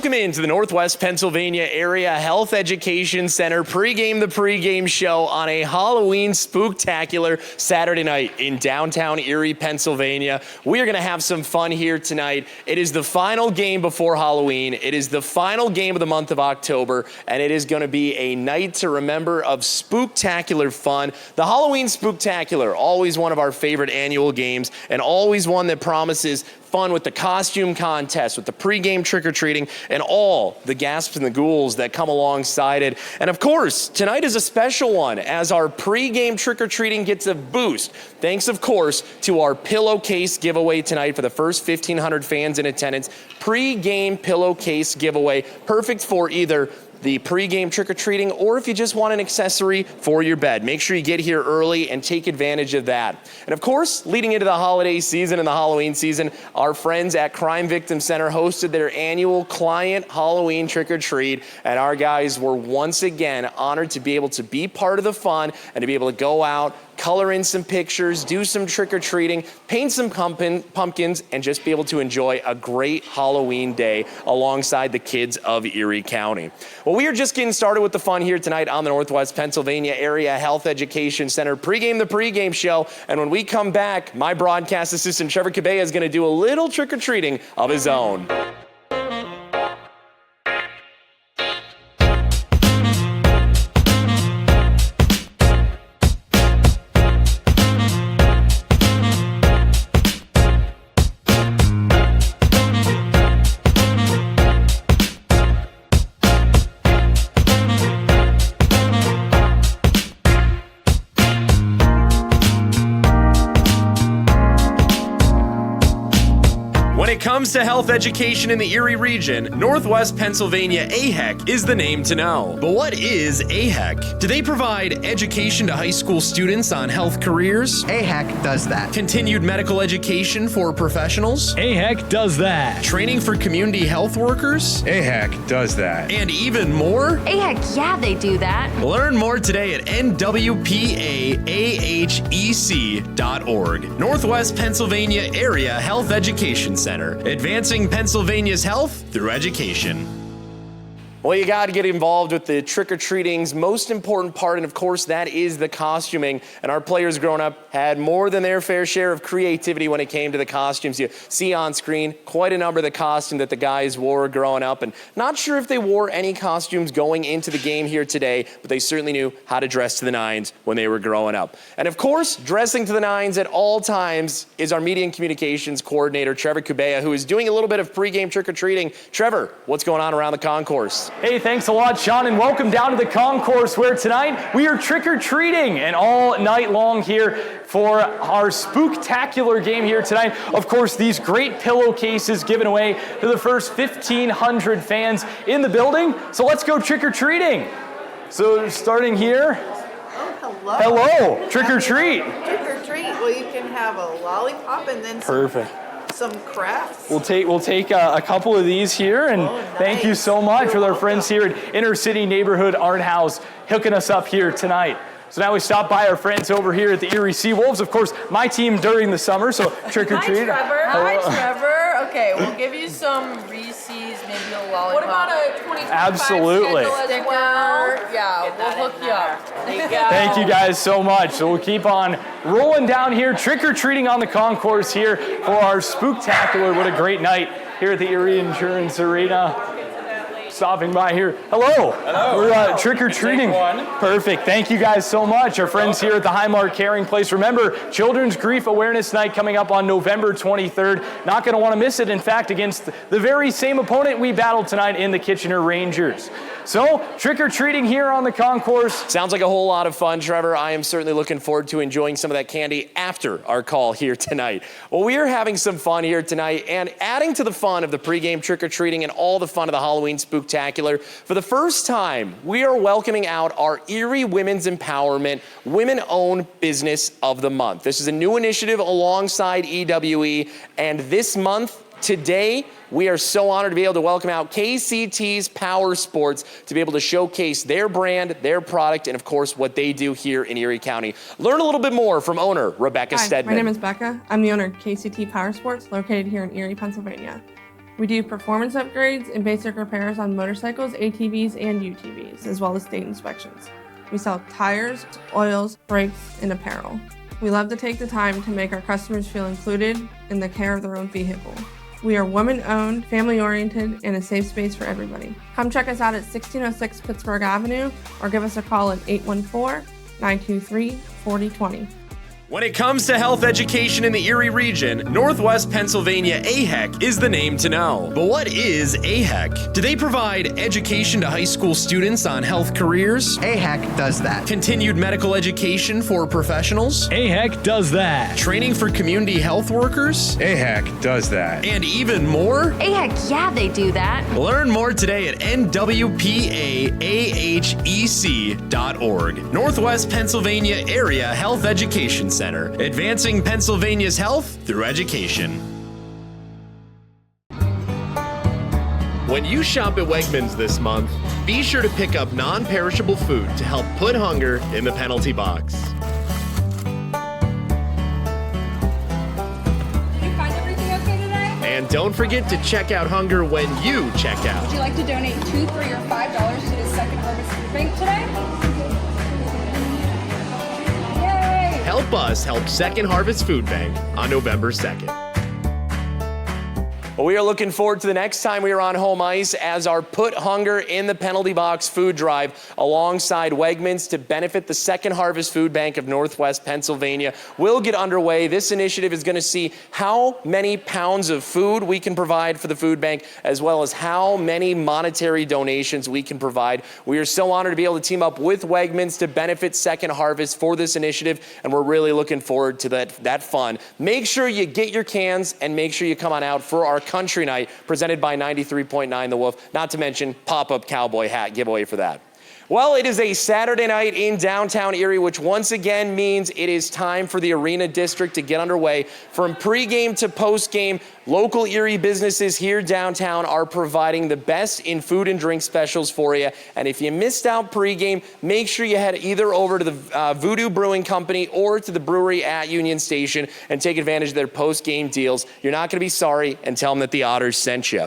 welcome into the Northwest Pennsylvania Area Health Education Center pregame the pregame show on a Halloween Spooktacular Saturday night in downtown Erie, Pennsylvania. We are going to have some fun here tonight. It is the final game before Halloween. It is the final game of the month of October, and it is going to be a night to remember of spooktacular fun. The Halloween Spooktacular, always one of our favorite annual games, and always one that promises fun with the costume contest, with the pregame trick-or-treating, and all the gasps and the ghouls that come alongside it. And of course, tonight is a special one as our pregame trick-or-treating gets a boost. Thanks, of course, to our pillowcase giveaway tonight for the first 1,500 fans in attendance. Pre-game pillowcase giveaway, perfect for either the pregame trick-or-treating, or if you just want an accessory for your bed. Make sure you get here early and take advantage of that. And of course, leading into the holiday season and the Halloween season, our friends at Crime Victim Center hosted their annual client Halloween trick-or-treat, and our guys were once again honored to be able to be part of the fun and to be able to go out, color in some pictures, do some trick-or-treating, paint some pumpkins, and just be able to enjoy a great Halloween day alongside the kids of Erie County. Well, we are just getting started with the fun here tonight on the Northwest Pennsylvania Area Health Education Center pregame the pregame show. And when we come back, my broadcast assistant Trevor Cabea is going to do a little trick-or-treating of his own. When it comes to health education in the Erie region, Northwest Pennsylvania AHEC is the name to know. But what is AHEC? Do they provide education to high school students on health careers? AHEC does that. Continued medical education for professionals? AHEC does that. Training for community health workers? AHEC does that. And even more? AHEC, yeah, they do that. Learn more today at nwpaahec.org. Northwest Pennsylvania Area Health Education Center, advancing Pennsylvania's health through education. Well, you got to get involved with the trick-or-treating's most important part, and of course, that is the costuming. And our players growing up had more than their fair share of creativity when it came to the costumes. You see on screen quite a number of the costumes that the guys wore growing up, and not sure if they wore any costumes going into the game here today, but they certainly knew how to dress to the nines when they were growing up. And of course, dressing to the nines at all times is our media and communications coordinator, Trevor Cabea, who is doing a little bit of pregame trick-or-treating. Trevor, what's going on around the concourse? Hey, thanks a lot, Sean, and welcome down to the concourse where tonight we are trick-or-treating and all night long here for our spooktacular game here tonight. Of course, these great pillowcases given away to the first 1,500 fans in the building. So let's go trick-or-treating. So starting here. Oh, hello. Hello, trick-or-treat. Trick-or-treat. Well, you can have a lollipop and then some crafts. We'll take a couple of these here, and Thank you so much with our friends here at Inner City Neighborhood Art House hooking us up here tonight. So now we stop by our friends over here at the Erie Seawolves, of course, my team during the summer, so trick or treat. Hi, Trevor. Hi, Trevor. Okay, we'll give you some Reese's, maybe a lollipop. What about a 25 Absolutely. Sticker? Yeah, we'll hook you up. There you go. Thank you guys so much. So we'll keep on rolling down here, trick-or-treating on the concourse here for our Spooktacular. What a great night here at the Erie Insurance Arena. Stopping by here. Hello. Hello. We're trick-or-treating. Perfect. Thank you guys so much. Our friends here at the Highmark Caring Place. Remember, Children's Grief Awareness Night coming up on November 23rd. Not going to want to miss it. In fact, against the very same opponent we battled tonight in the Kitchener Rangers. So, trick-or-treating here on the concourse. Sounds like a whole lot of fun, Trevor. I am certainly looking forward to enjoying some of that candy after our call here tonight. Well, we are having some fun here tonight, and adding to the fun of the pregame trick-or-treating and all the fun of the Halloween Spooktacular, for the first time, we are welcoming out our Erie Women's Empowerment Women-Owned Business of the Month. This is a new initiative alongside EWE, and this month, today, we are so honored to be able to welcome out KCT's Power Sports to be able to showcase their brand, their product, and of course, what they do here in Erie County. Learn a little bit more from owner Rebecca Hi, Stedman. my name is Becca. I'm the owner of KCT Power Sports, located here in Erie, Pennsylvania. We do performance upgrades and basic repairs on motorcycles, ATVs, and UTVs, as well as state inspections. We sell tires, oils, brakes, and apparel. We love to take the time to make our customers feel included in the care of their own vehicle. We are women-owned, family-oriented, and a safe space for everybody. Come check us out at 1606 Pittsburgh Avenue or give us a call at 814-923-4020. When it comes to health education in the Erie region, Northwest Pennsylvania AHEC is the name to know. But what is AHEC? Do they provide education to high school students on health careers? AHEC does that. Continued medical education for professionals? AHEC does that. Training for community health workers? AHEC does that. And even more? Heck yeah, they do that. Learn more today at nwpaahec.org. Northwest Pennsylvania Area Health Education Center, advancing Pennsylvania's health through education. When you shop at Wegmans this month, be sure to pick up non-perishable food to help put hunger in the penalty box. Did you find everything okay today? And don't forget to check out hunger when you check out. Would you like to donate $2, $3, or $5 to the Second Harvest Food Bank today? Help us help Second Harvest Food Bank on November 2nd. Well, we are looking forward to the next time we are on home ice as our Put Hunger in the Penalty Box food drive alongside Wegmans to benefit the Second Harvest Food Bank of Northwest Pennsylvania will get underway. This initiative is going to see how many pounds of food we can provide for the food bank, as well as how many monetary donations we can provide. We are so honored to be able to team up with Wegmans to benefit Second Harvest for this initiative, and we're really looking forward to that fun. Make sure you get your cans and make sure you come on out for our Country Night presented by 93.9 The Wolf, not to mention pop-up cowboy hat giveaway for that. Well, it is a Saturday night in downtown Erie, which once again means it is time for the Arena District to get underway. From pregame to postgame, local Erie businesses here downtown are providing the best in food and drink specials for you. And if you missed out pregame, make sure you head either over to the Voodoo Brewing Company or to the brewery at Union Station and take advantage of their postgame deals. You're not going to be sorry, and tell them that the Otters sent you.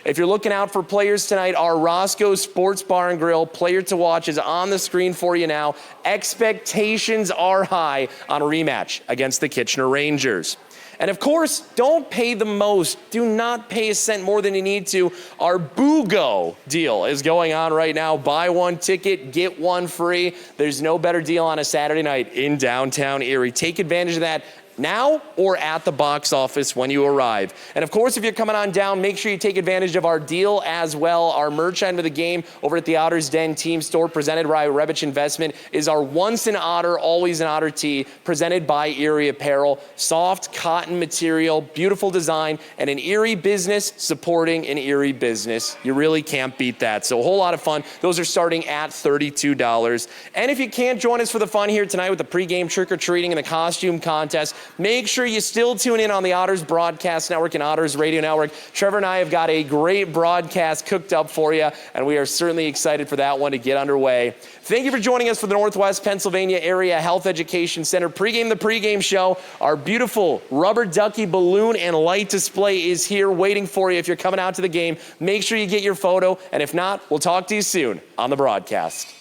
If you're looking out for players tonight, our Roscoe Sports Bar and Grill player to watch is on the screen for you now. Expectations are high on a rematch against the Kitchener Rangers. And of course, don't pay the most. Do not pay a cent more than you need to. Our BooGo deal is going on right now. Buy one ticket, get one free. There's no better deal on a Saturday night in downtown Erie. Take advantage of that now or at the box office when you arrive. And of course, if you're coming on down, make sure you take advantage of our deal as well. Our merch end of the game over at the Otters Den Team Store presented by Rebich Investment is our Once an Otter, Always an Otter tee presented by Erie Apparel. Soft cotton material, beautiful design, and an Erie business supporting an Erie business. You really can't beat that. So a whole lot of fun. Those are starting at $32. And if you can't join us for the fun here tonight with the pregame trick-or-treating and the costume contest, make sure you still tune in on the Otters Broadcast Network and Otters Radio Network. Trevor and I have got a great broadcast cooked up for you, and we are certainly excited for that one to get underway. Thank you for joining us for the Northwest Pennsylvania Area Health Education Center pregame, the pregame show. Our beautiful rubber ducky balloon and light display is here waiting for you if you're coming out to the game. Make sure you get your photo, and if not, we'll talk to you soon on the broadcast.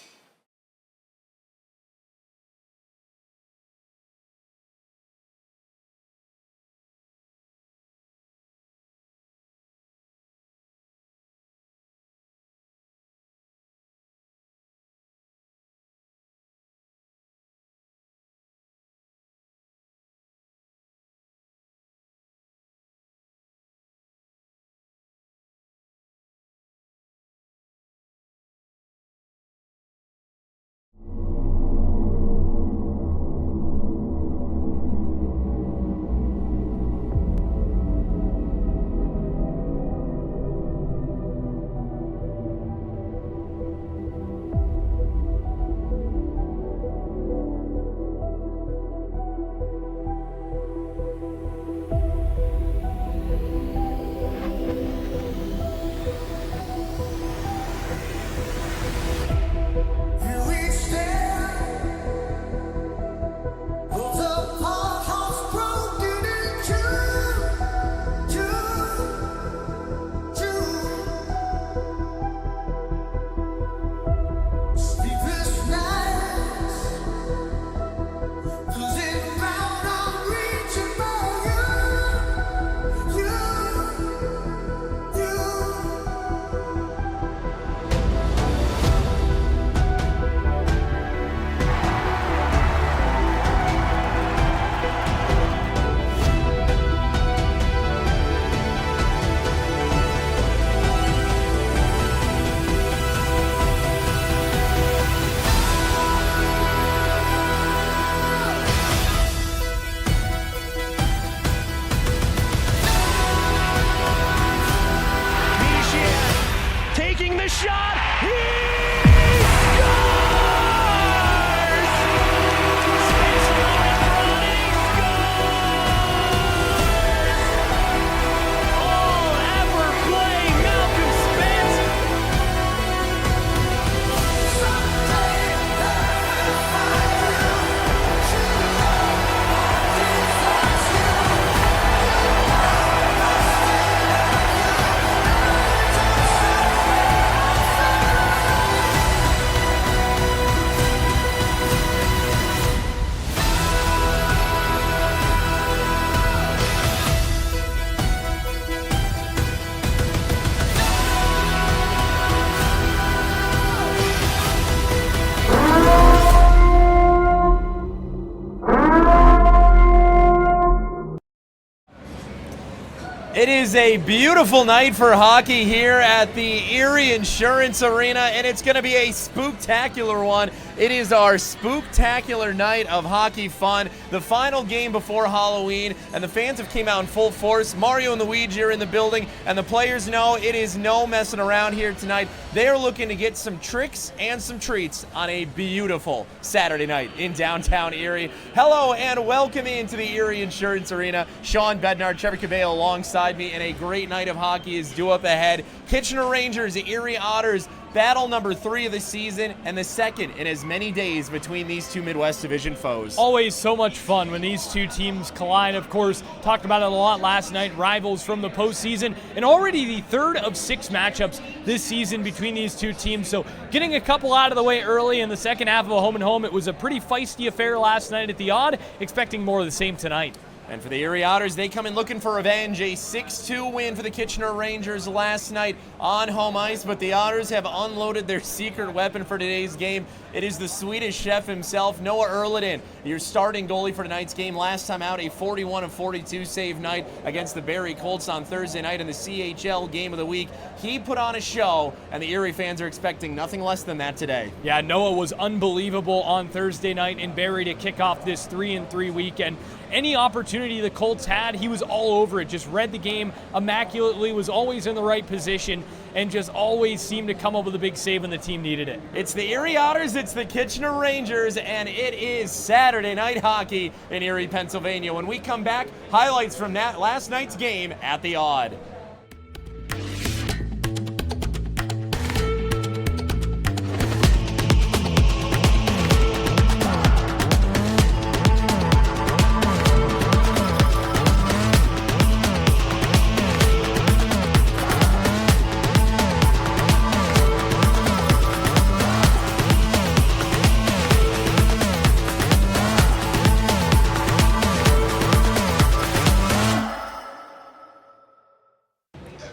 It is a beautiful night for hockey here at the Erie Insurance Arena, and it's going to be a spooktacular one. It is our spooktacular night of hockey fun, the final game before Halloween, and the fans have came out in full force. Mario and Luigi are in the building, and the players know it is no messing around here tonight. They're looking to get some tricks and some treats on a beautiful Saturday night in downtown Erie. Hello and welcome into the Erie Insurance Arena. Sean Bednar, Trevor Cabello alongside me, and a great night of hockey is due up ahead. Kitchener Rangers, the Erie Otters, battle number 3 of the season and the second in as many days between these two Midwest Division foes. Always so much fun when these two teams collide. Of course, talked about it a lot last night, rivals from the postseason, and already the third of 6 matchups this season between these two teams. So getting a couple out of the way early in the second half of a home and home, it was a pretty feisty affair last night at the Odd, expecting more of the same tonight. And for the Erie Otters, they come in looking for revenge. A 6-2 win for the Kitchener Rangers last night on home ice, but the Otters have unloaded their secret weapon for today's game. It is the Swedish chef himself, Noah Erliden, your starting goalie for tonight's game. Last time out, a 41-42 save night against the Barrie Colts on Thursday night in the CHL Game of the Week. He put on a show, and the Erie fans are expecting nothing less than that today. Yeah, Noah was unbelievable on Thursday night in Barrie to kick off this 3-3 weekend. Any opportunity the Colts had, he was all over it. Just read the game immaculately, was always in the right position, and just always seemed to come up with a big save when the team needed it. It's the Erie Otters, it's the Kitchener Rangers, and it is Saturday night hockey in Erie, Pennsylvania. When we come back, highlights from that last night's game at the Odd.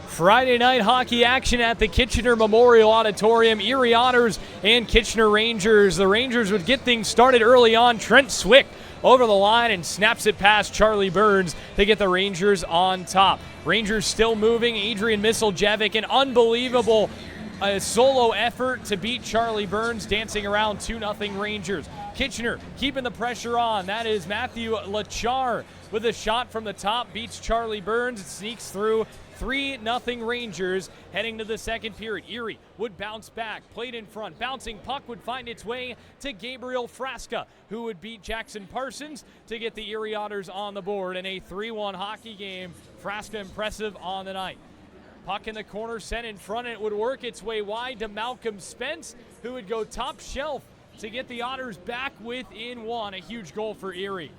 Friday night hockey action at the Kitchener Memorial Auditorium. Erie Otters and Kitchener Rangers. The Rangers would get things started early on. Trent Swick over the line and snaps it past Charlie Burns to get the Rangers on top. Rangers still moving. Adrian Misseljevic, an unbelievable solo effort to beat Charlie Burns, dancing around 2-0 Rangers. Kitchener keeping the pressure on. That is Matthew Lachar with a shot from the top, beats Charlie Burns. It sneaks through. 3-0 Rangers heading to the second period. Erie would bounce back, played in front, bouncing puck would find its way to Gabriel Frasca, who would beat Jackson Parsons to get the Erie Otters on the board in a 3-1 hockey game. Frasca impressive on the night. Puck in the corner, sent in front, and it would work its way wide to Malcolm Spence, who would go top shelf to get the Otters back within 1. A huge goal for Erie.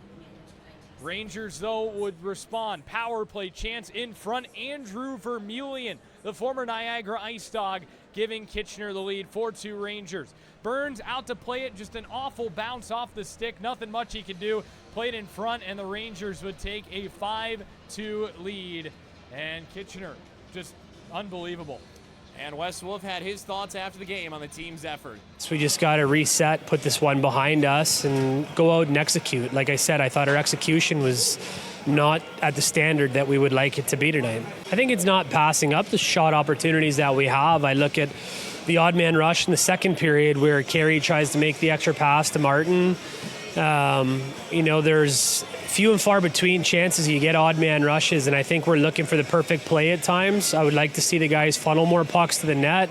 Rangers, though, would respond. Power play chance in front. Andrew Vermeulen, the former Niagara Ice Dog, giving Kitchener the lead. 4-2 Rangers. Burns out to play it. Just an awful bounce off the stick. Nothing much he could do. Played in front, and the Rangers would take a 5-2 lead. And Kitchener, just unbelievable. And Wes Wolf had his thoughts after the game on the team's effort. So we just got to reset, put this one behind us, and go out and execute. Like I said, I thought our execution was not at the standard that we would like it to be tonight. I think it's not passing up the shot opportunities that we have. I look at the odd man rush in the second period where Carey tries to make the extra pass to Martin. There's few and far between chances you get odd man rushes, and I think we're looking for the perfect play at times. I would like to see the guys funnel more pucks to the net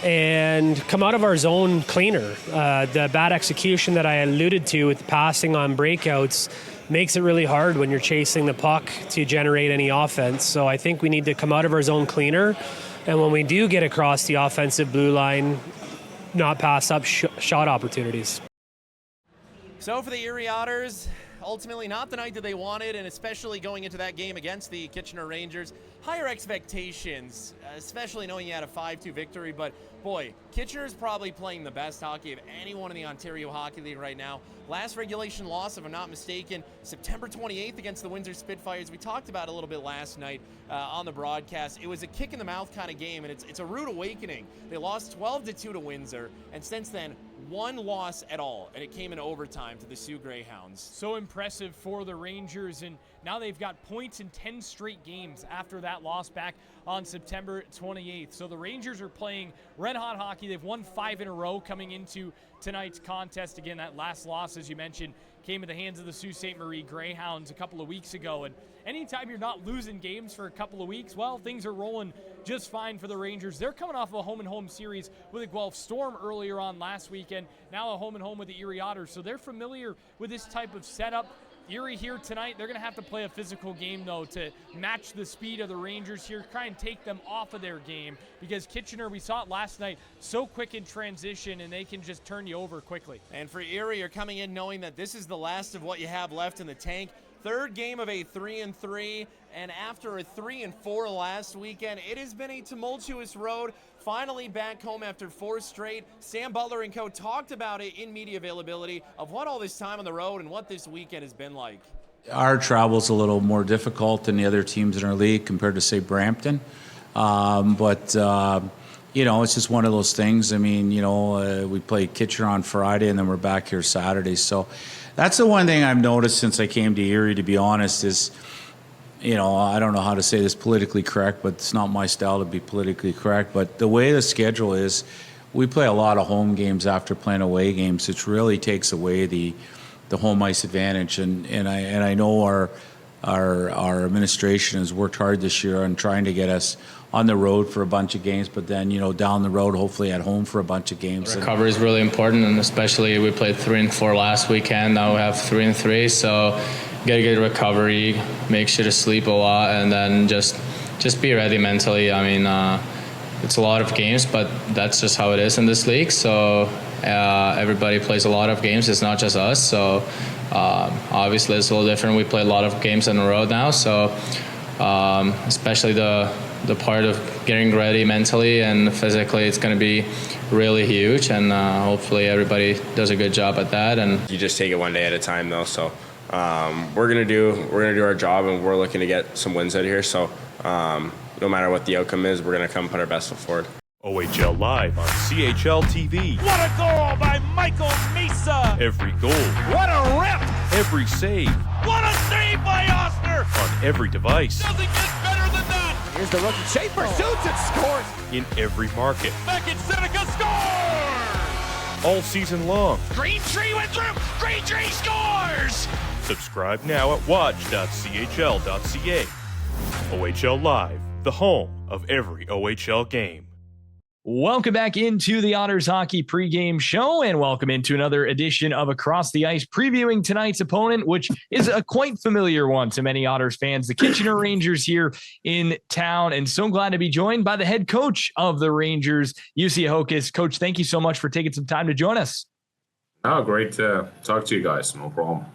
and come out of our zone cleaner. The bad execution that I alluded to with the passing on breakouts makes it really hard when you're chasing the puck to generate any offense. So I think we need to come out of our zone cleaner, and when we do get across the offensive blue line, not pass up shot opportunities. So for the Erie Otters, ultimately not the night that they wanted, and especially going into that game against the Kitchener Rangers, higher expectations, especially knowing you had a 5-2 victory. But boy, Kitchener's probably playing the best hockey of anyone in the Ontario Hockey League right now. Last regulation loss, if I'm not mistaken, September 28th against the Windsor Spitfires. We talked about it a little bit last night on the broadcast. It was a kick-in-the-mouth kind of game, and it's a rude awakening. They lost 12-2 to Windsor, and since then, one loss at all, and it came in overtime to the Sioux Greyhounds. So impressive for the Rangers, and now they've got points in 10 straight games after that loss back on September 28th. So the Rangers are playing red-hot hockey. They've won 5 in a row coming into tonight's contest. Again, that last loss, as you mentioned, came at the hands of the Sault Ste. Marie Greyhounds a couple of weeks ago. And anytime you're not losing games for a couple of weeks, well, things are rolling just fine for the Rangers. They're coming off of a home-and-home series with the Guelph Storm earlier on last weekend, now a home-and-home with the Erie Otters. So they're familiar with this type of setup. Erie here tonight, they're going to have to play a physical game, though, to match the speed of the Rangers here, try and take them off of their game, because Kitchener, we saw it last night, so quick in transition, and they can just turn you over quickly. And for Erie, you're coming in knowing that this is the last of what you have left in the tank. Third game of a 3-3, and after a 3-4 last weekend, it has been a tumultuous road. Finally back home after 4 straight. Sam Butler and co. talked about it in media availability of what all this time on the road and what this weekend has been like. Our travel's a little more difficult than the other teams in our league compared to, say, Brampton. But it's just one of those things. I mean, we play Kitchener on Friday, and then we're back here Saturday. So that's the one thing I've noticed since I came to Erie, to be honest, is, I don't know how to say this politically correct, but it's not my style to be politically correct. But the way the schedule is, we play a lot of home games after playing away games, which really takes away the home ice advantage. And I know our administration has worked hard this year on trying to get us on the road for a bunch of games, but then, down the road, hopefully at home for a bunch of games. Recovery is really important, and especially we played 3-4 last weekend. Now we have 3-3, so get a good recovery, make sure to sleep a lot, and then just be ready mentally. I mean, it's a lot of games, but that's just how it is in this league. So everybody plays a lot of games. It's not just us. So obviously it's a little different. We play a lot of games on the road now. So especially the part of getting ready mentally and physically, it's going to be really huge. And hopefully everybody does a good job at that. And you just take it one day at a time, though. So we're gonna do our job, and we're looking to get some wins out of here. So no matter what the outcome is, we're gonna come put our best foot forward. OHL Live on CHL TV. What a goal by Michael Mesa! Every goal. What a rip! Every save. What a save by Osner! On every device. Doesn't get better than that! Here's the rookie. Schaefer shoots and scores! In every market. Back in Seneca scores! All season long. Green Tree went through! Green Tree scores! Subscribe now at watch.chl.ca. OHL Live, the home of every OHL game. Welcome back into the Otters Hockey pregame show, and welcome into another edition of Across the Ice, previewing tonight's opponent, which is a quite familiar one to many Otters fans, the Kitchener Rangers here in town. And so glad to be joined by the head coach of the Rangers, Jussi Ahokas. Coach, thank you so much for taking some time to join us. Oh, great to talk to you guys. No problem.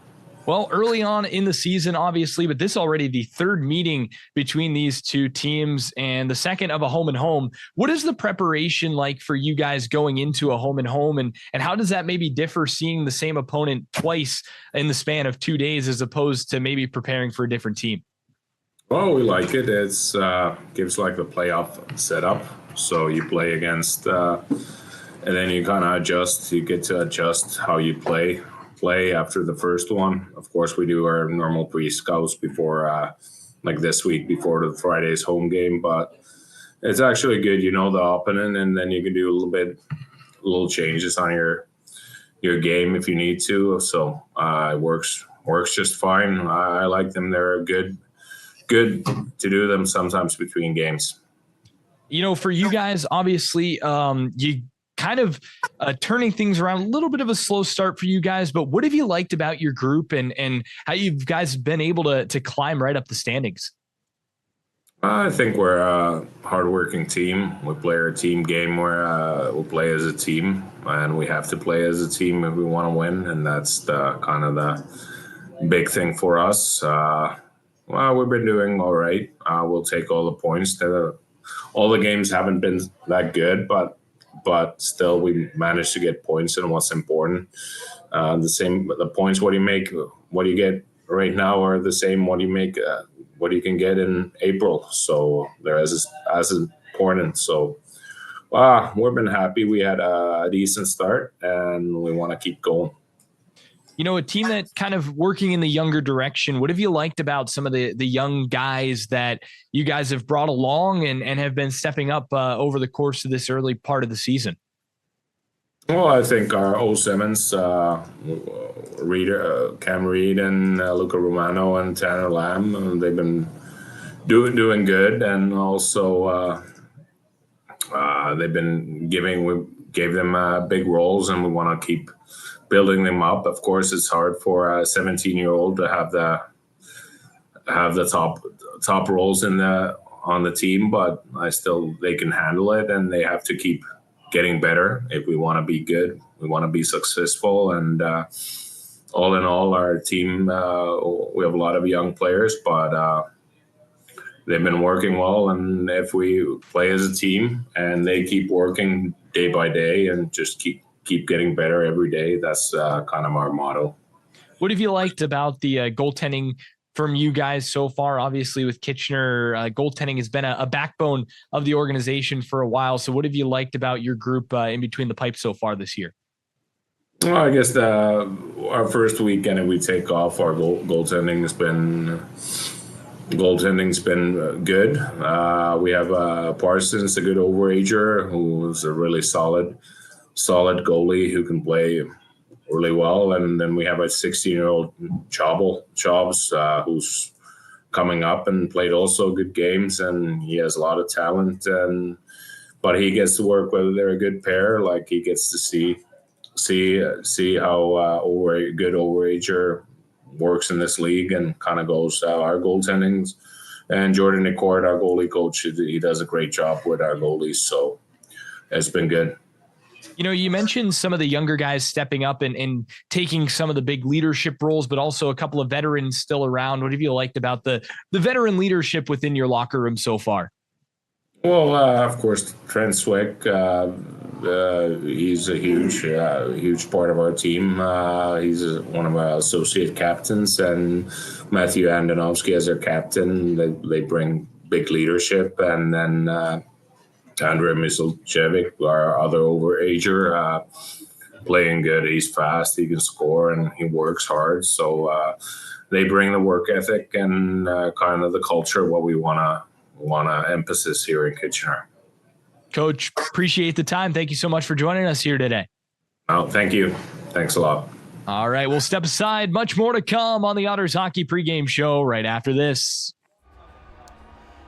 Well, early on in the season, obviously, but this is already the third meeting between these two teams and the second of a home and home. What is the preparation like for you guys going into a home and home, and how does that maybe differ seeing the same opponent twice in the span of 2 days as opposed to maybe preparing for a different team? Well, we like it. It's gives like the playoff setup. So you play against, and then you kind of adjust. You get to adjust how you play after the first one. Of course, we do our normal pre-scouts before, like this week, before the Friday's home game. But it's actually good, the opponent, and then you can do little changes on your game if you need to. So it works just fine. I like them. They're good to do them sometimes between games. For you guys, obviously, you kind of turning things around, a little bit of a slow start for you guys, but what have you liked about your group and how you guys been able to climb right up the standings? I think we're a hardworking team. We play our team game where we'll play as a team, and we have to play as a team if we want to win, and that's the kind of the big thing for us. Well, we've been doing all right. We'll take all the points. All the games haven't been that good, but still we managed to get points, and what's important. The points, what you get right now are the same what you make, what you can get in April. So they're as important. So We've been happy. We had a decent start, and we want to keep going. You know, a team that kind of working in the younger direction, what have you liked about some of the young guys that you guys have brought along and have been stepping up over the course of this early part of the season? Well, I think our 07s, Cam Reed and Luca Romano and Tanner Lamb, they've been doing good, and also they've been we gave them big roles, and we want to keep building them up. Of course, it's hard for a 17-year-old to have the top roles on the team, but they can handle it, and they have to keep getting better if we want to be good. We want to be successful, and all in all, our team, we have a lot of young players, but they've been working well. And if we play as a team and they keep working day by day and just keep getting better every day, that's kind of our motto. What have you liked about the goaltending from you guys so far? Obviously, with Kitchener, goaltending has been a backbone of the organization for a while. So what have you liked about your group in between the pipes so far this year? Well, I guess our first weekend we take off, our goaltending's been good. We have Parsons, a good overager, who's a really solid goalie who can play really well. And then we have a 16-year-old Chobs, who's coming up and played also good games, and he has a lot of talent. But he gets to work whether they're a good pair. Like, he gets to see how a good overager works in this league, and kind of goes our goaltendings. And Jordan Nicourt, our goalie coach, he does a great job with our goalies. So it's been good. You know, you mentioned some of the younger guys stepping up and taking some of the big leadership roles, but also a couple of veterans still around. What have you liked about the veteran leadership within your locker room so far? Well, of course, Trent Swick, he's a huge part of our team. He's one of our associate captains, and Matthew Andonovsky as our captain. They bring big leadership, and then Andrei Misljevic, our other overager, playing good. He's fast, he can score, and he works hard. So they bring the work ethic and kind of the culture, what we want to emphasis here in Kitchener. Coach, appreciate the time. Thank you so much for joining us here today. Oh, thank you. Thanks a lot. All right, we'll step aside. Much more to come on the Otters Hockey Pregame Show right after this.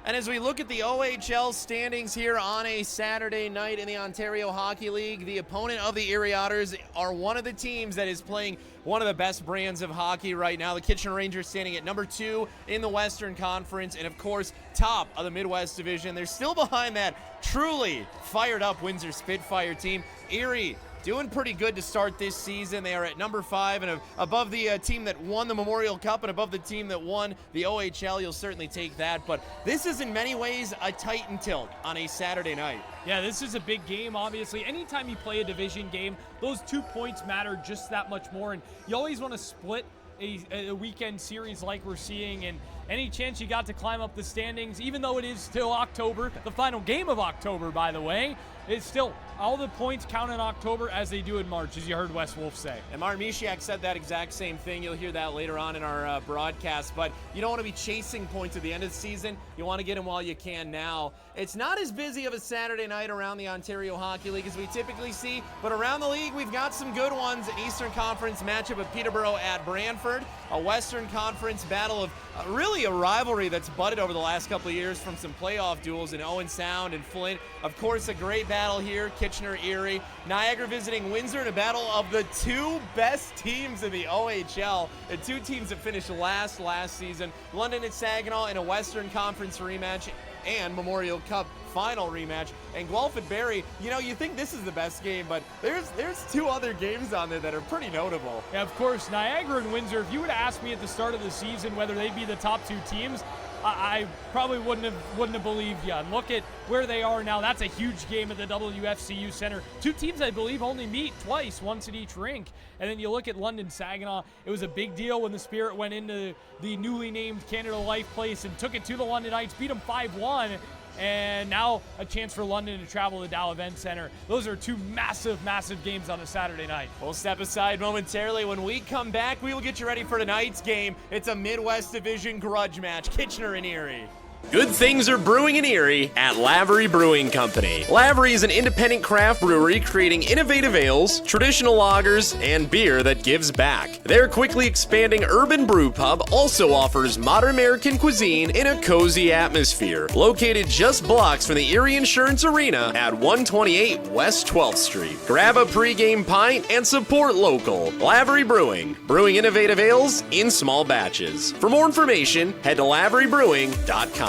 And as we look at the OHL standings here on a Saturday night in the Ontario Hockey League, the opponent of the Erie Otters are one of the teams that is playing one of the best brands of hockey right now. The Kitchener Rangers standing at number 2 in the Western Conference, and of course, top of the Midwest Division. They're still behind that truly fired up Windsor Spitfire team. Erie doing pretty good to start this season. They are at number 5 and above the team that won the Memorial Cup and above the team that won the OHL. You'll certainly take that, but this is in many ways a Titan tilt on a Saturday night. Yeah, this is a big game, obviously. Anytime you play a division game, those 2 points matter just that much more, and you always want to split a weekend series like we're seeing, and any chance you got to climb up the standings, even though it is still October, the final game of October, by the way, it's still all the points count in October as they do in March, as you heard Wes Wolf say. And Martin Misiak said that exact same thing. You'll hear that later on in our broadcast. But you don't want to be chasing points at the end of the season. You want to get them while you can now. It's not as busy of a Saturday night around the Ontario Hockey League as we typically see, but around the league we've got some good ones. An Eastern Conference matchup of Peterborough at Brantford. A Western Conference battle of really a rivalry that's budded over the last couple of years from some playoff duels in Owen Sound and Flint. Of course, a great battle here, Kitchener-Erie. Niagara visiting Windsor in a battle of the 2 best teams in the OHL. The 2 teams that finished last season. London at Saginaw in a Western Conference rematch and Memorial Cup final rematch. And Guelph at Barrie, you know, you think this is the best game, but there's 2 other games on there that are pretty notable. Yeah, of course, Niagara and Windsor, if you would ask me at the start of the season whether they'd be the top 2 teams, I probably wouldn't have believed you. And look at where they are now. That's a huge game at the WFCU Center. 2 teams, I believe, only meet twice, once at each rink. And then you look at London Saginaw. It was a big deal when the Spirit went into the newly named Canada Life place and took it to the London Knights, beat them 5-1. and now a chance for London to travel to the Dow Event Center. Those are two massive, massive games on a Saturday night. We'll step aside momentarily. When we come back, we will get you ready for tonight's game. It's a Midwest Division grudge match, Kitchener and Erie. Good things are brewing in Erie at Lavery Brewing Company. Lavery is an independent craft brewery creating innovative ales, traditional lagers, and beer that gives back. Their quickly expanding urban brew pub also offers modern American cuisine in a cozy atmosphere. Located just blocks from the Erie Insurance Arena at 128 West 12th Street. Grab a pregame pint and support local. Lavery Brewing, brewing innovative ales in small batches. For more information, head to laverybrewing.com.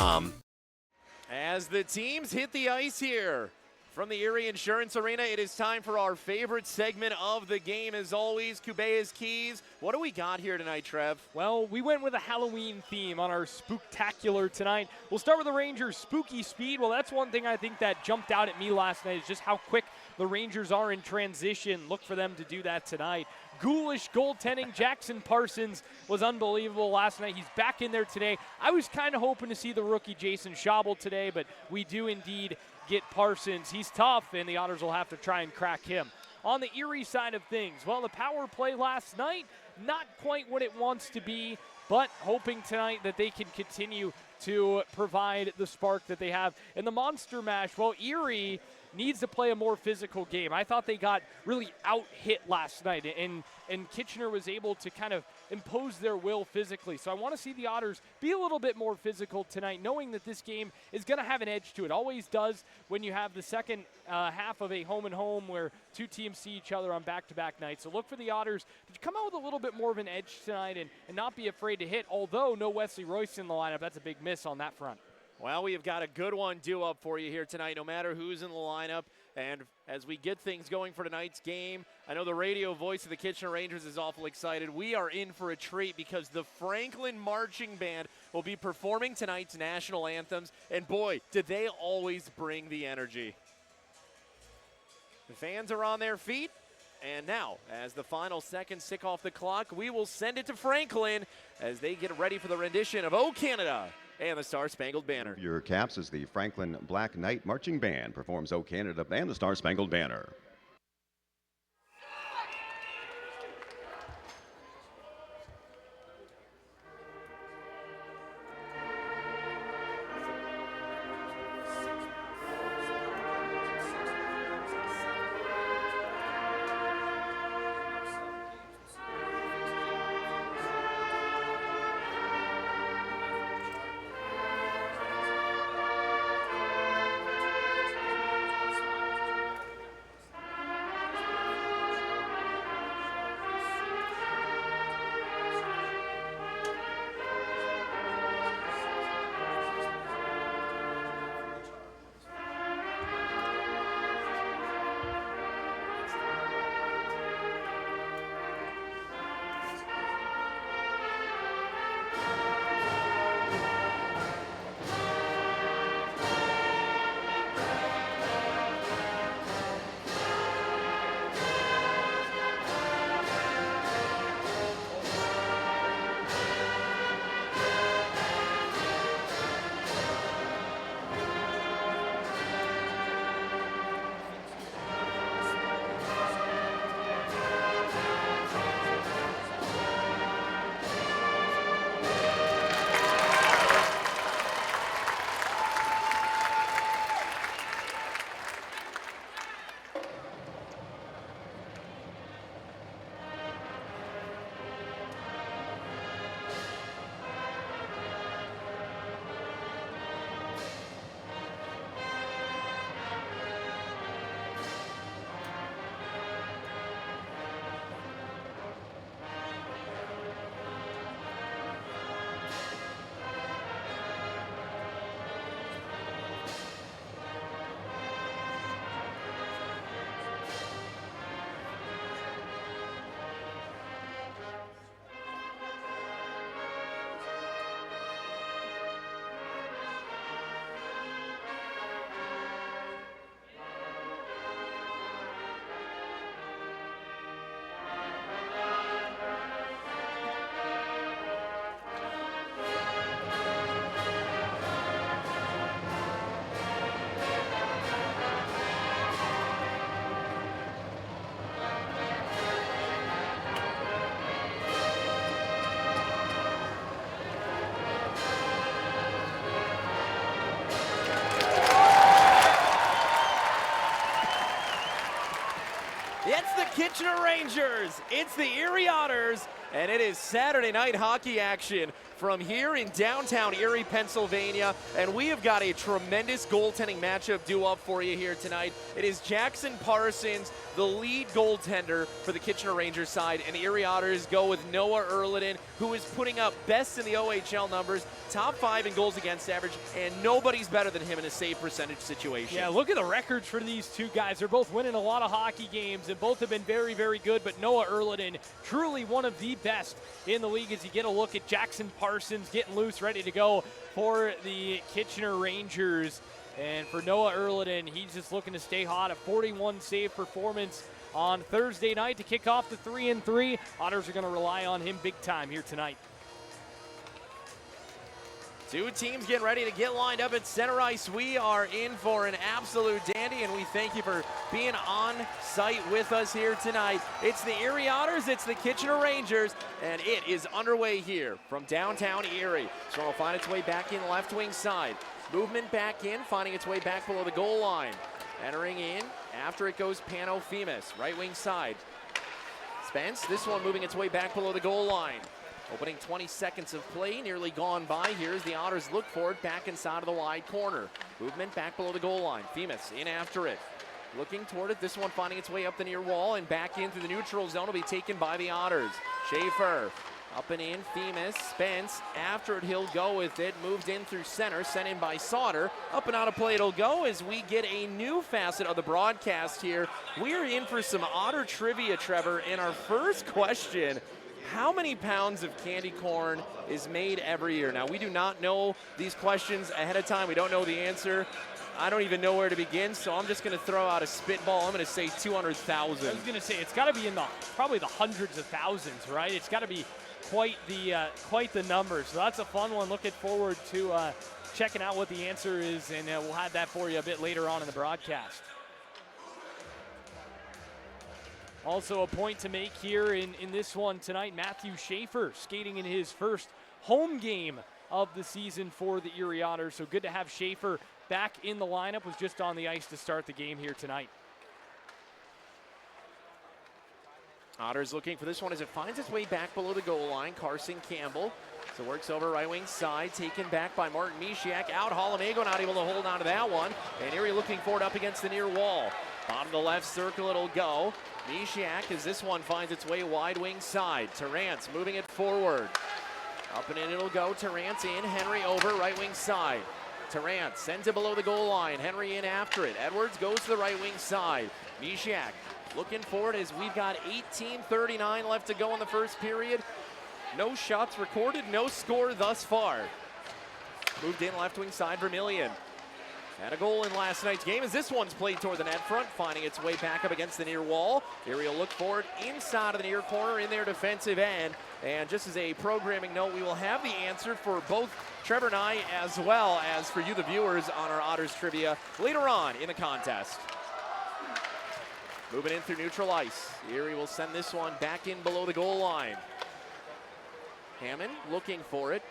As the teams hit the ice here from the Erie Insurance Arena, it is time for our favorite segment of the game. As always, Kubea's Keys. What do we got here tonight, Trev? Well, we went with a Halloween theme on our Spooktacular tonight. We'll start with the Rangers' spooky speed. Well, that's one thing I think that jumped out at me last night is just how quick the Rangers are in transition. Look for them to do that tonight. Ghoulish goaltending. Jackson Parsons was unbelievable last night. He's back in there today. I was kind of hoping to see the rookie Jason Schabel today, but we do indeed get Parsons. He's tough, and the Otters will have to try and crack him. On the Erie side of things, well, the power play last night, not quite what it wants to be, but hoping tonight that they can continue to provide the spark that they have. In the Monster Mash, well, Erie needs to play a more physical game. I thought they got really out-hit last night, and Kitchener was able to kind of impose their will physically. So I want to see the Otters be a little bit more physical tonight, knowing that this game is going to have an edge to it. Always does when you have the second half of a home-and-home where two teams see each other on back-to-back nights. So look for the Otters to come out with a little bit more of an edge tonight and not be afraid to hit, although no Wesley Royce in the lineup. That's a big miss on that front. Well, we have got a good one due up for you here tonight, no matter who's in the lineup. And as we get things going for tonight's game, I know the radio voice of the Kitchener Rangers is awful excited. We are in for a treat because the Franklin Marching Band will be performing tonight's national anthems. And boy, did they always bring the energy. The fans are on their feet. And now, as the final seconds tick off the clock, we will send it to Franklin as they get ready for the rendition of "O Canada" and the Star-Spangled Banner. Your caps as the Franklin Black Knight Marching Band performs "O Canada" and the Star-Spangled Banner. Rangers. It's the Erie Otters, and it is Saturday night hockey action from here in downtown Erie, Pennsylvania. And we have got a tremendous goaltending matchup due up for you here tonight. It is Jackson Parsons, the lead goaltender for the Kitchener Rangers side, and the Erie Otters go with Noah Erliden, who is putting up best in the OHL numbers, top 5 in goals against average, and nobody's better than him in a save percentage situation. Yeah, look at the records for these two guys. They're both winning a lot of hockey games, and both have been very, very good, but Noah Erliden, truly one of the best in the league as you get a look at Jackson Parsons getting loose, ready to go for the Kitchener Rangers. And for Noah Erliden, he's just looking to stay hot. A 41 save performance on Thursday night to kick off the 3-3. Otters are going to rely on him big time here tonight. Two teams getting ready to get lined up at center ice. We are in for an absolute dandy, and we thank you for being on site with us here tonight. It's the Erie Otters, it's the Kitchener Rangers, and it is underway here from downtown Erie. So it'll find its way back in left wing side. Movement back in, finding its way back below the goal line. Entering in, after it goes Pano Femus, right wing side. Spence, this one moving its way back below the goal line. Opening 20 seconds of play, nearly gone by here as the Otters look for it back inside of the wide corner. Movement back below the goal line. Femus in after it. Looking toward it, this one finding its way up the near wall and back in through the neutral zone will be taken by the Otters. Schaefer up and in, Femus, Spence, after it he'll go with it, moved in through center, sent in by Sauter. Up and out of play it'll go as we get a new facet of the broadcast here. We're in for some Otter trivia, Trevor, and our first question: how many pounds of candy corn is made every year? Now, we do not know these questions ahead of time. We don't know the answer. I don't even know where to begin, so I'm just going to throw out a spitball. I'm going to say 200,000. I was going to say, it's got to be in probably the hundreds of thousands, right? It's got to be quite the number. So that's a fun one. Looking forward to checking out what the answer is, and we'll have that for you a bit later on in the broadcast. Also a point to make here in this one tonight, Matthew Schaefer skating in his first home game of the season for the Erie Otters. So good to have Schaefer back in the lineup, was just on the ice to start the game here tonight. Otters looking for this one as it finds its way back below the goal line. Carson Campbell. So works over right wing side, taken back by Martin Mishiak. Out, Holomego not able to hold on to that one. And Erie looking for it up against the near wall. Bottom of the left circle it'll go. Mishiak as this one finds its way wide wing side. Terrance moving it forward. Up and in it'll go. Terrance in. Henry over right wing side. Terrance sends it below the goal line. Henry in after it. Edwards goes to the right wing side. Mishiak looking for it as we've got 18:39 left to go in the first period. No shots recorded, no score thus far. Moved in left wing side, Vermillion. Had a goal in last night's game as this one's played toward the net front, finding its way back up against the near wall. Erie will look for it inside of the near corner in their defensive end. And just as a programming note, we will have the answer for both Trevor and I, as well as for you, the viewers, on our Otters trivia later on in the contest. Moving in through neutral ice. Erie will send this one back in below the goal line. Hammond looking for it.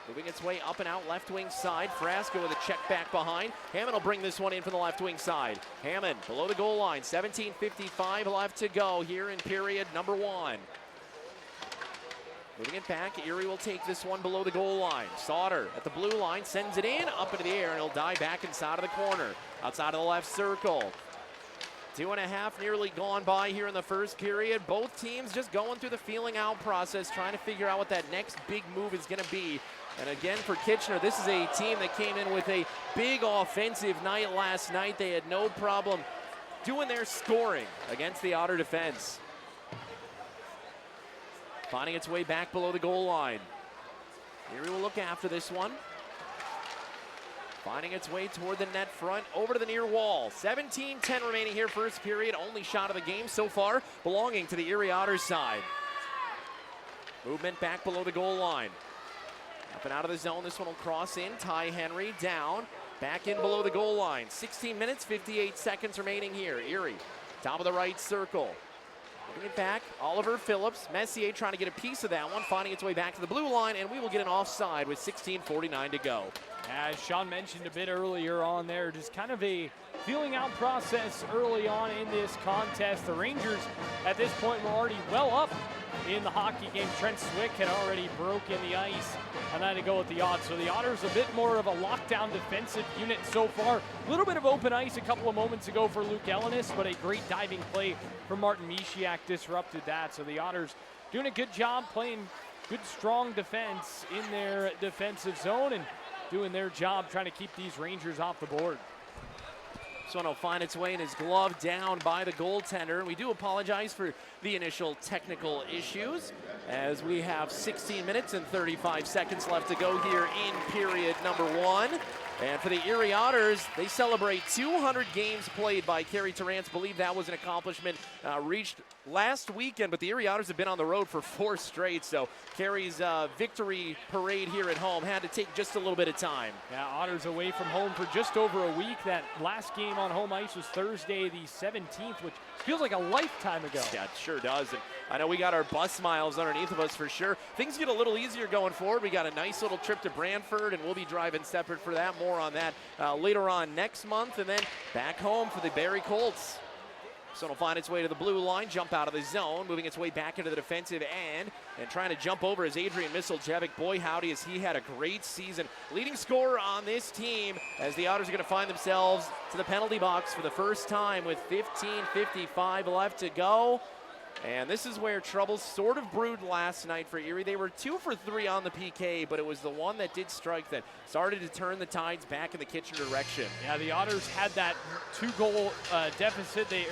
Moving its way up and out left wing side. Frasco with a check back behind. Hammond will bring this one in from the left wing side. Hammond below the goal line. 17:55 left to go here in period number 1. Moving it back, Erie will take this one below the goal line. Sauter at the blue line, sends it in, up into the air, and he'll die back inside of the corner. Outside of the left circle. 2.5 nearly gone by here in the first period. Both teams just going through the feeling out process, trying to figure out what that next big move is going to be. And again, for Kitchener, this is a team that came in with a big offensive night last night. They had no problem doing their scoring against the Otter defense. Finding its way back below the goal line. Erie will look after this one. Finding its way toward the net front, over to the near wall. 17:10 remaining here, first period. Only shot of the game so far, belonging to the Erie Otters side. Movement back below the goal line. Up and out of the zone, this one will cross in. Ty Henry down, back in below the goal line. 16 minutes, 58 seconds remaining here. Erie, top of the right circle. Bring it back, Oliver Phillips. Messier trying to get a piece of that one, finding its way back to the blue line, and we will get an offside with 16:49 to go. As Sean mentioned a bit earlier on there, just kind of a feeling out process early on in this contest. The Rangers at this point were already well up in the hockey game. Trent Swick had already broken the ice a night ago at the Otters. So the Otters a bit more of a lockdown defensive unit so far. A little bit of open ice a couple of moments ago for Luke Ellenis, but a great diving play from Martin Misiak disrupted that. So the Otters doing a good job playing good, strong defense in their defensive zone and doing their job trying to keep these Rangers off the board. This one will find its way in his glove down by the goaltender. We do apologize for the initial technical issues as we have 16 minutes and 35 seconds left to go here in period number 1. And for the Erie Otters, they celebrate 200 games played by Carey Terrance. Believe that was an accomplishment reached last weekend, but the Erie Otters have been on the road for 4 straight, so Carey's victory parade here at home had to take just a little bit of time. Yeah, Otters away from home for just over a week. That last game on home ice was Thursday the 17th, which feels like a lifetime ago. Yeah, it sure does. And I know we got our bus miles underneath of us for sure. Things get a little easier going forward. We got a nice little trip to Brantford, and we'll be driving separate for that. More on that later on next month, and then back home for the Barrie Colts. So it'll find its way to the blue line, jump out of the zone, moving its way back into the defensive end, and trying to jump over is Adrian Misseljevic. Boy, howdy, has he had a great season. Leading scorer on this team as the Otters are going to find themselves to the penalty box for the first time with 15:55 left to go. And this is where trouble sort of brewed last night for Erie. They were 2 for 3 on the PK, but it was the one that did strike that started to turn the tides back in the Kitchener direction. Yeah, the Otters had that 2-goal deficit. They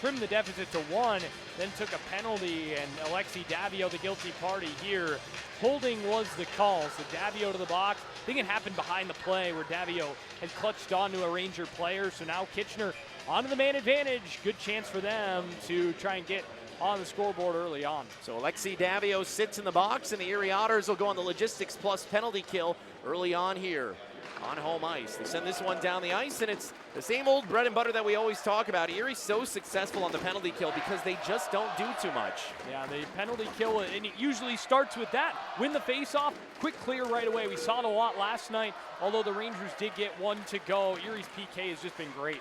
trimmed the deficit to 1, then took a penalty, and Alexi Davio, the guilty party here. Holding was the call, so Davio to the box. I think it happened behind the play where Davio had clutched onto a Ranger player, so now Kitchener onto the man advantage. Good chance for them to try and get on the scoreboard early on. So Alexi Davio sits in the box, and the Erie Otters will go on the logistics plus penalty kill early on here on home ice. They send this one down the ice, and it's the same old bread and butter that we always talk about. Erie's so successful on the penalty kill because they just don't do too much. Yeah, the penalty kill, and it usually starts with that. Win the faceoff, quick clear right away. We saw it a lot last night, although the Rangers did get 1 to go. Erie's PK has just been great.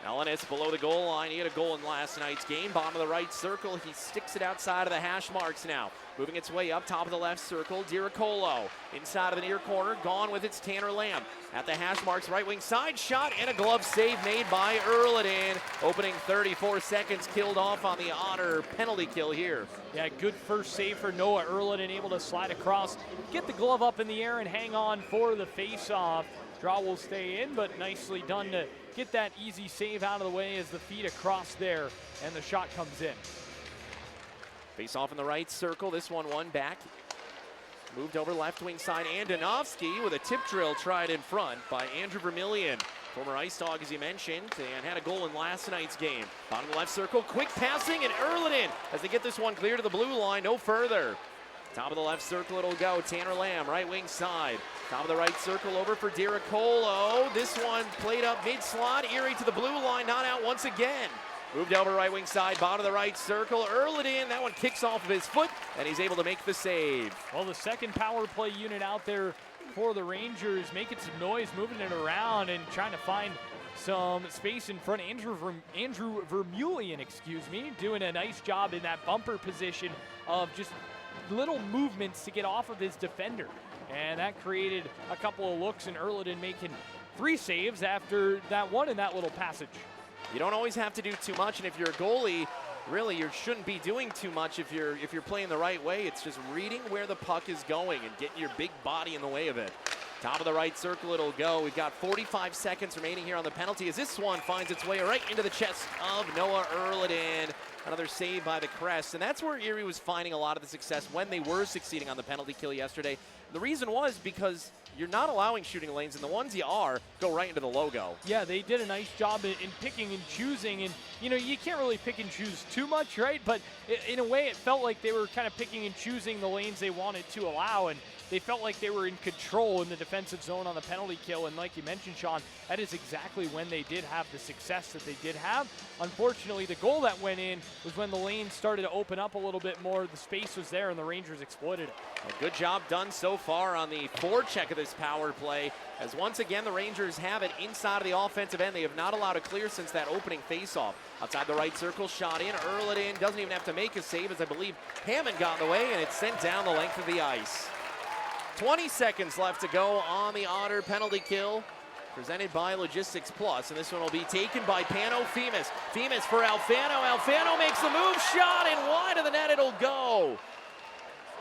Ellenis below the goal line. He had a goal in last night's game. Bottom of the right circle. He sticks it outside of the hash marks now. Moving its way up top of the left circle. Diricolo inside of the near corner. Gone with its Tanner Lamb. At the hash marks, right wing side shot, and a glove save made by Erliden. Opening 34 seconds, killed off on the Otter penalty kill here. Yeah, good first save for Noah Erliden, able to slide across, get the glove up in the air, and hang on for the face-off. Draw will stay in, but nicely done to get that easy save out of the way as the feed across there, and the shot comes in. Face off in the right circle. This one back. Moved over left wing side. Andonovski with a tip drill tried in front by Andrew Vermillion. Former Ice Dog, as you mentioned, and had a goal in last night's game. Bottom of the left circle. Quick passing, and Erliden as they get this one clear to the blue line. No further. Top of the left circle it'll go. Tanner Lamb, right wing side. Top of the right circle over for Diricolo. This one played up mid-slot. Erie to the blue line, not out once again. Moved over right wing side, bottom of the right circle. Erliden, that one kicks off of his foot, and he's able to make the save. Well, the second power play unit out there for the Rangers, making some noise, moving it around, and trying to find some space in front. Andrew Vermeulen, doing a nice job in that bumper position of just little movements to get off of his defender. And that created a couple of looks, and Erliden making 3 saves after that one in that little passage. You don't always have to do too much, and if you're a goalie, really you shouldn't be doing too much if you're playing the right way. It's just reading where the puck is going and getting your big body in the way of it. Top of the right circle it'll go. We've got 45 seconds remaining here on the penalty as this one finds its way right into the chest of Noah Erliden. Another save by the Crest, and that's where Erie was finding a lot of the success when they were succeeding on the penalty kill yesterday. The reason was because you're not allowing shooting lanes, and the ones you are go right into the logo. Yeah, they did a nice job in picking and choosing, and you can't really pick and choose too much, right? But in a way, it felt like they were kind of picking and choosing the lanes they wanted to allow, and they felt like they were in control in the defensive zone on the penalty kill. And like you mentioned, Sean, that is exactly when they did have the success that they did have. Unfortunately, the goal that went in was when the lanes started to open up a little bit more. The space was there, and the Rangers exploited it. A good job done so far on the forecheck of this power play, as once again the Rangers have it inside of the offensive end. They have not allowed a clear since that opening faceoff. Outside the right circle, shot in, Earl it in, doesn't even have to make a save, as I believe Hammond got in the way, and it's sent down the length of the ice. 20 seconds left to go on the Otter penalty kill, presented by Logistics Plus, and this one will be taken by Pano Femus. Femus for Alfano. Alfano makes the move, shot, and wide of the net it'll go.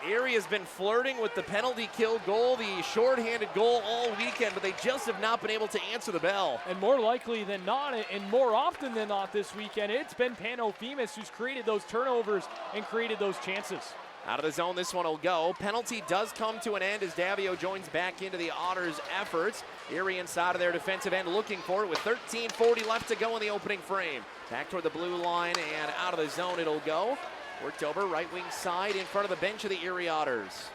Erie has been flirting with the penalty kill goal, the shorthanded goal all weekend, but they just have not been able to answer the bell. And more likely than not, and more often than not this weekend, it's been Pano Femus who's created those turnovers and created those chances. Out of the zone, this one will go. Penalty does come to an end as Davio joins back into the Otters' efforts. Erie inside of their defensive end looking for it with 13:40 left to go in the opening frame. Back toward the blue line and out of the zone it'll go. Worked over right wing side in front of the bench of the Erie Otters.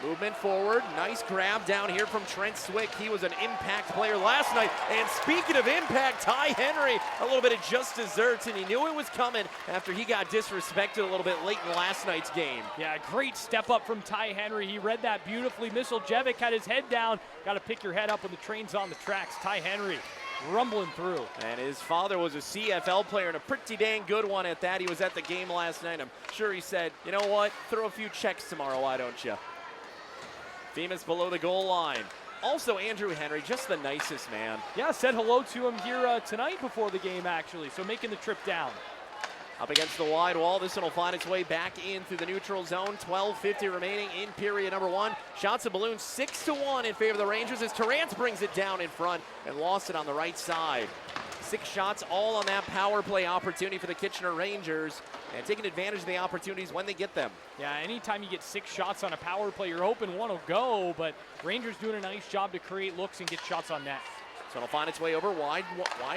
Movement forward, nice grab down here from Trent Swick. He was an impact player last night. And speaking of impact, Ty Henry, a little bit of just desserts, and he knew it was coming after he got disrespected a little bit late in last night's game. Yeah, great step up from Ty Henry. He read that beautifully. Misiljevic had his head down. Got to pick your head up when the train's on the tracks. Ty Henry rumbling through. And his father was a CFL player, and a pretty dang good one at that. He was at the game last night. I'm sure he said, you know what, throw a few checks tomorrow, why don't you? Femus below the goal line. Also, Andrew Henry, just the nicest man. Yeah, said hello to him here tonight before the game, actually, so making the trip down. Up against the wide wall, this one will find its way back in through the neutral zone. 12:50 remaining in period number one. Shots of balloon 6-1 in favor of the Rangers as Terrance brings it down in front and lost it on the right side. 6 shots all on that power play opportunity for the Kitchener Rangers, and taking advantage of the opportunities when they get them. Yeah, anytime you get 6 shots on a power play, you're hoping one will go, but Rangers doing a nice job to create looks and get shots on net. So it'll find its way over wide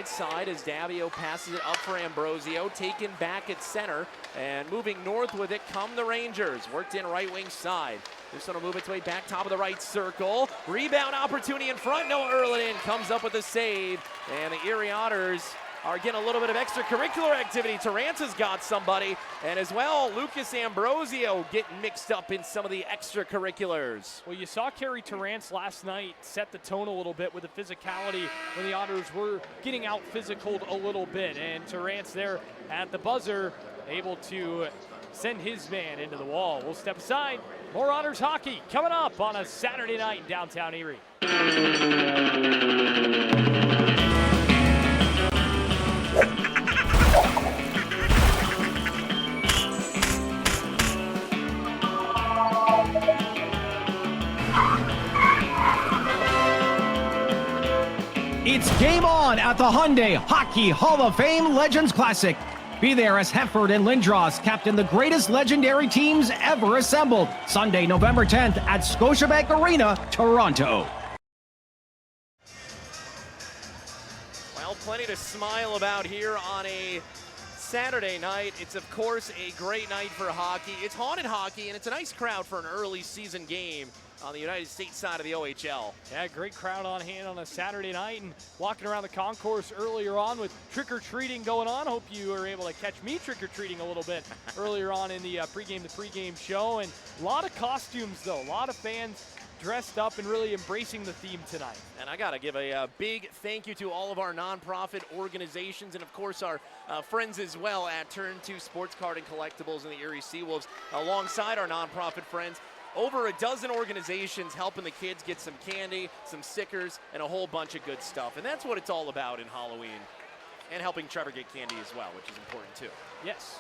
side as Davio passes it up for Ambrosio, taken back at center, and moving north with it come the Rangers. Worked in right wing side. This one will move its way back top of the right circle. Rebound opportunity in front. Noah Erlin comes up with a save, and the Erie Otters are getting a little bit of extracurricular activity. Terrance has got somebody, and as well, Lucas Ambrosio getting mixed up in some of the extracurriculars. Well, you saw Kerry Terrance last night set the tone a little bit with the physicality when the Otters were getting out physicaled a little bit, and Terrance there at the buzzer able to send his man into the wall. We'll step aside. More Otters hockey coming up on a Saturday night in downtown Erie. It's game on at the Hyundai Hockey Hall of Fame Legends Classic. Be there as Hefford and Lindros captain the greatest legendary teams ever assembled. Sunday, November 10th at Scotiabank Arena, Toronto. Well, plenty to smile about here on a Saturday night. It's, of course, a great night for hockey. It's haunted hockey, and it's a nice crowd for an early season game on the United States side of the OHL. Yeah, great crowd on hand on a Saturday night, and walking around the concourse earlier on with trick-or-treating going on. Hope you were able to catch me trick-or-treating a little bit earlier on in the pregame show. And a lot of costumes, though. A lot of fans dressed up and really embracing the theme tonight. And I got to give a big thank you to all of our nonprofit organizations and, of course, our friends as well at Turn 2 Sports Card and Collectibles and the Erie Seawolves, alongside our nonprofit friends. Over a dozen organizations helping the kids get some candy, some stickers, and a whole bunch of good stuff. And that's what it's all about in Halloween. And helping Trevor get candy as well, which is important too. Yes.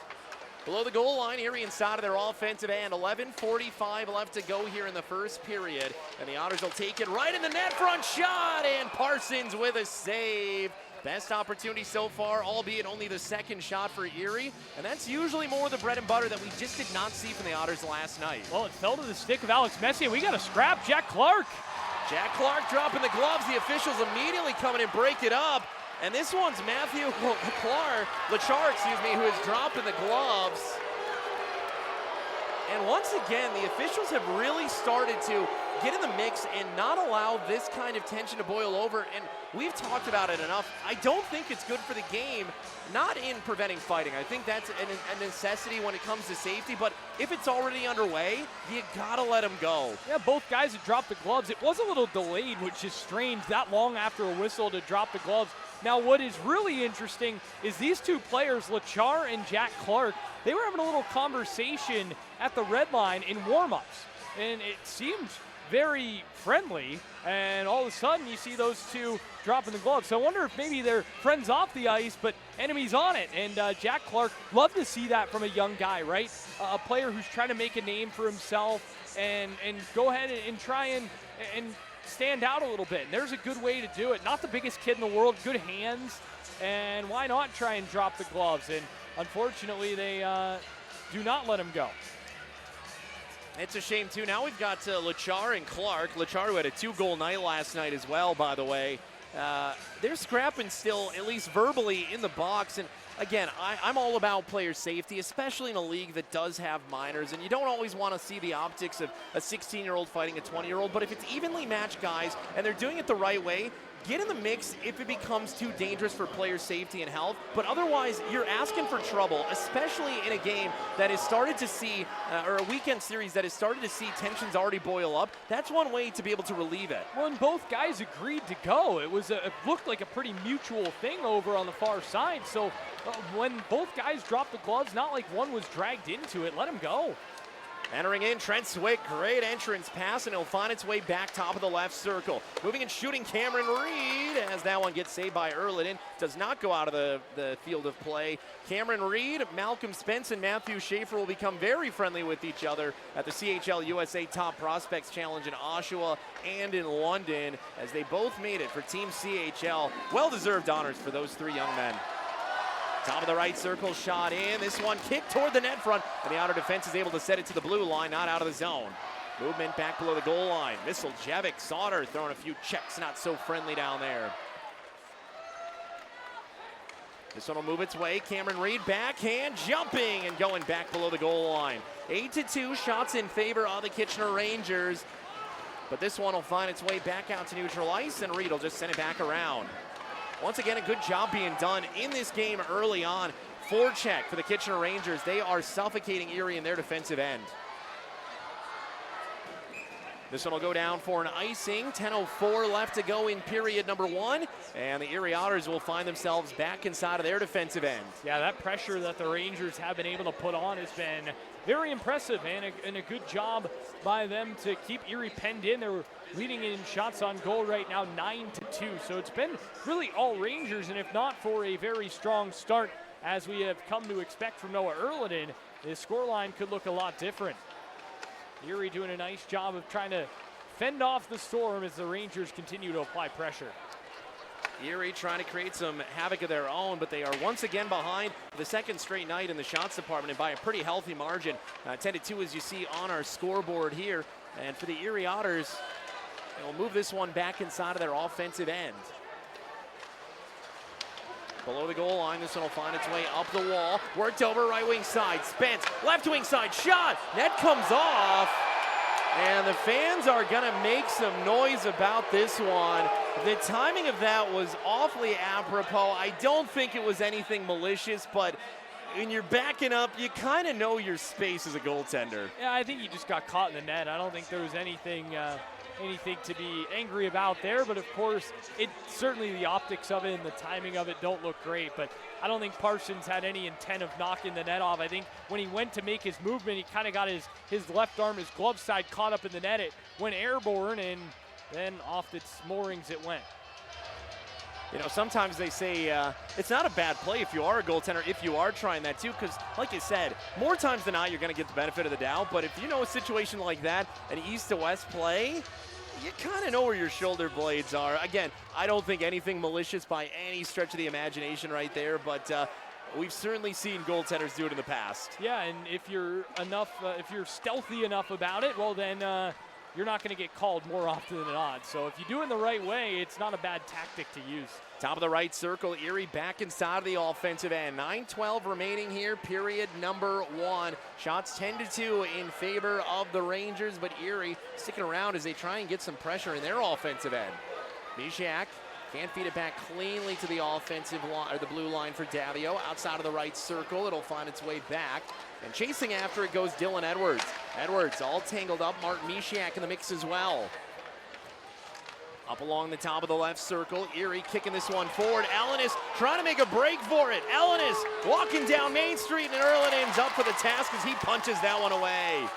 Below the goal line, Erie inside of their offensive end. 11:45 left to go here in the first period. And the Otters will take it right in the net front shot. And Parsons with a save. Best opportunity so far, albeit only the second shot for Erie. And that's usually more the bread and butter that we just did not see from the Otters last night. Well, it fell to the stick of Alex Messier. We got to scrap Jack Clark. Jack Clark dropping the gloves. The officials immediately come in and break it up. And this one's Matthew Lachar, who is dropping the gloves. And once again, the officials have really started to get in the mix and not allow this kind of tension to boil over. And we've talked about it enough. I don't think it's good for the game, not in preventing fighting. I think that's a necessity when it comes to safety. But if it's already underway, you gotta let them go. Yeah, both guys had dropped the gloves. It was a little delayed, which is strange, that long after a whistle to drop the gloves. Now, what is really interesting is these two players, Lachar and Jack Clark, they were having a little conversation at the red line in warm-ups. And it seemed very friendly, and all of a sudden you see those two dropping the gloves. So I wonder if maybe they're friends off the ice, but enemies on it. And Jack Clark, love to see that from a young guy, right? A player who's trying to make a name for himself and go ahead and try and stand out a little bit. And there's a good way to do it. Not the biggest kid in the world, good hands, and why not try and drop the gloves? And unfortunately, they do not let him go. It's a shame, too. Now we've got Lachar and Clark. Lachar, who had a 2-goal night last night as well, by the way. They're scrapping still, at least verbally, in the box. And again, I'm all about player safety, especially in a league that does have minors. And you don't always want to see the optics of a 16-year-old fighting a 20-year-old. But if it's evenly matched guys and they're doing it the right way, get in the mix if it becomes too dangerous for player safety and health. But otherwise, you're asking for trouble, especially in a game that has started to see, or a weekend series that has started to see tensions already boil up. That's one way to be able to relieve it. Well, and both guys agreed to go. It looked like a pretty mutual thing over on the far side. So when both guys dropped the gloves, not like one was dragged into it, let him go. Entering in, Trent Swick, great entrance pass, and he'll find its way back top of the left circle. Moving and shooting, Cameron Reed, as that one gets saved by Erliden. Does not go out of the field of play. Cameron Reed, Malcolm Spence, and Matthew Schaefer will become very friendly with each other at the CHL USA Top Prospects Challenge in Oshawa and in London, as they both made it for Team CHL. Well-deserved honors for those three young men. Top of the right circle, shot in. This one kicked toward the net front, and the Otter defense is able to set it to the blue line, not out of the zone. Movement back below the goal line. Misseljevic, Sauter throwing a few checks, not so friendly down there. This one will move its way. Cameron Reed backhand, jumping and going back below the goal line. 8-2 shots in favor of the Kitchener Rangers. But this one will find its way back out to neutral ice, and Reed will just send it back around. Once again, a good job being done in this game early on. Forecheck for the Kitchener Rangers. They are suffocating Erie in their defensive end. This one will go down for an icing. 10:04 left to go in period number one. And the Erie Otters will find themselves back inside of their defensive end. Yeah, that pressure that the Rangers have been able to put on has been very impressive, and a good job by them to keep Erie penned in. They're leading in shots on goal right now, 9-2. So it's been really all Rangers, and if not for a very strong start, as we have come to expect from Noah Erliden, this scoreline could look a lot different. Erie doing a nice job of trying to fend off the storm as the Rangers continue to apply pressure. Erie trying to create some havoc of their own, but they are once again behind for the second straight night in the shots department, and by a pretty healthy margin. 10-2 as you see on our scoreboard here. And for the Erie Otters, they'll move this one back inside of their offensive end. Below the goal line, this one will find its way up the wall. Worked over right wing side. Spence, left wing side, shot. Net comes off. And the fans are going to make some noise about this one. The timing of that was awfully apropos. I don't think it was anything malicious, but when you're backing up, you kind of know your space as a goaltender. Yeah, I think he just got caught in the net. I don't think there was anything to be angry about there, but of course, certainly the optics of it and the timing of it don't look great, but I don't think Parsons had any intent of knocking the net off. I think when he went to make his movement, he kind of got his left arm, his glove side caught up in the net. It went airborne, and then off its moorings it went. You know, sometimes they say it's not a bad play if you are a goaltender, if you are trying that too, because like you said, more times than not, you're going to get the benefit of the doubt. But if you know a situation like that, an east to west play, you kind of know where your shoulder blades are. Again, I don't think anything malicious by any stretch of the imagination right there, but we've certainly seen goaltenders do it in the past. Yeah, and if you're stealthy enough about it, well then you're not going to get called more often than not. So if you do it in the right way, it's not a bad tactic to use. Top of the right circle, Erie back inside of the offensive end. 9:12 remaining here, period number 1. Shots 10-2 in favor of the Rangers, but Erie sticking around as they try and get some pressure in their offensive end. Misiak can't feed it back cleanly to the offensive line, or the blue line for Davio. Outside of the right circle, it'll find its way back. And chasing after it goes Dylan Edwards. Edwards all tangled up. Martin Misiak in the mix as well. Up along the top of the left circle, Erie kicking this one forward. Ellenis trying to make a break for it. Ellenis walking down Main Street, and Erlinen's up for the task as he punches that one away.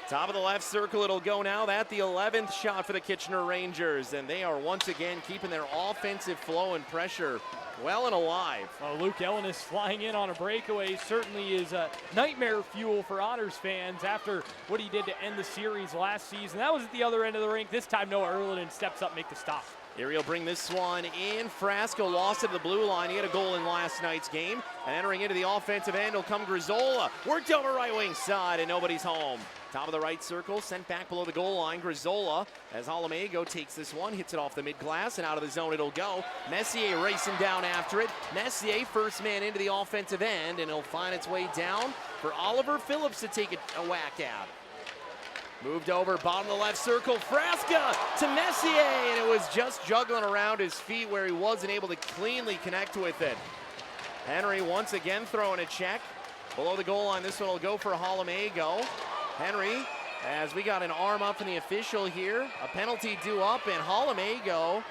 Top of the left circle, it'll go now. That's the 11th shot for the Kitchener Rangers, and they are once again keeping their offensive flow and pressure well and alive. Well, Luke Ellenis flying in on a breakaway certainly is a nightmare fuel for Otters fans after what he did to end the series last season. That was at the other end of the rink. This time, Noah Erlinen steps up, make the stop. Erie will bring this one in. Frasco lost it to the blue line. He had a goal in last night's game. And entering into the offensive end will come Grizzola. Worked over right wing side, and nobody's home. Top of the right circle, sent back below the goal line. Grizzola, as Halamego takes this one, hits it off the mid-glass, and out of the zone it'll go. Messier racing down after it. Messier, first man into the offensive end, and it'll find its way down for Oliver Phillips to take a whack at. Moved over, bottom of the left circle, Frasca to Messier, and it was just juggling around his feet where he wasn't able to cleanly connect with it. Henry once again throwing a check. Below the goal line, this one will go for Halamego. Henry, as we got an arm up from the official here, a penalty due up, and Halamego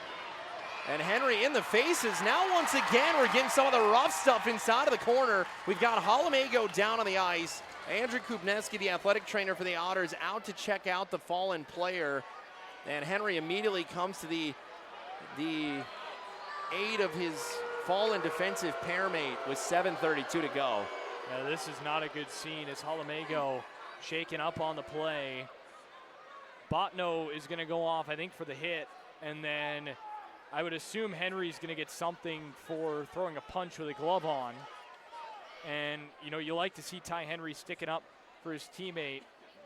and Henry in the faces. Now once again, we're getting some of the rough stuff inside of the corner. We've got Halamego down on the ice. Andrew Kupneski, the athletic trainer for the Otters, out to check out the fallen player. And Henry immediately comes to the aid of his fallen defensive pairmate with 7:32 to go. Yeah, this is not a good scene as Halamego shaken up on the play. Botno is going to go off, I think, for the hit. And then I would assume Henry's going to get something for throwing a punch with a glove on. And, you know, you like to see Ty Henry sticking up for his teammate.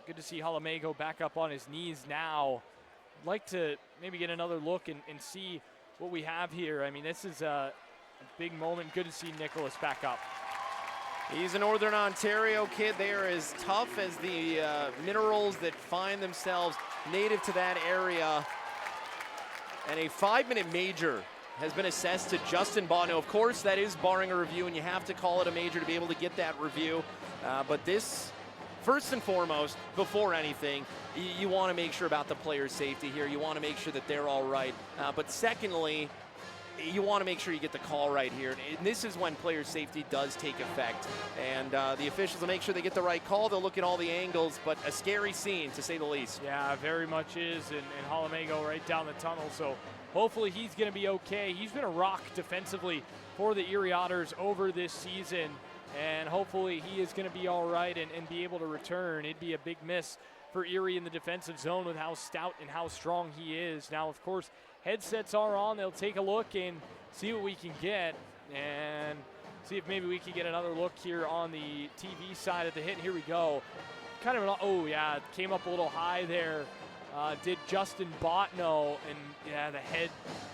Good to see Halamego back up on his knees now. I'd like to maybe get another look and see what we have here. I mean, this is a big moment. Good to see Nicholas back up. He's a Northern Ontario kid. They are as tough as the minerals that find themselves native to that area. And a 5-minute major has been assessed to Justin Botno. Of course, that is barring a review, and you have to call it a major to be able to get that review. But this, first and foremost, before anything, you want to make sure about the player's safety here. You want to make sure that they're all right. But secondly, you want to make sure you get the call right here. And this is when player safety does take effect. And the officials will make sure they get the right call. They'll look at all the angles, but a scary scene, to say the least. Yeah, very much is. And Halamego right down the tunnel. So hopefully he's going to be okay. He's been a rock defensively for the Erie Otters over this season. And hopefully he is going to be all right and be able to return. It'd be a big miss for Erie in the defensive zone with how stout and how strong he is. Now, of course, headsets are on. They'll take a look and see what we can get and see if maybe we can get another look here on the TV side of the hit. Here we go. Kind of, oh yeah, it came up a little high there. Did Justin Botno, and yeah, the head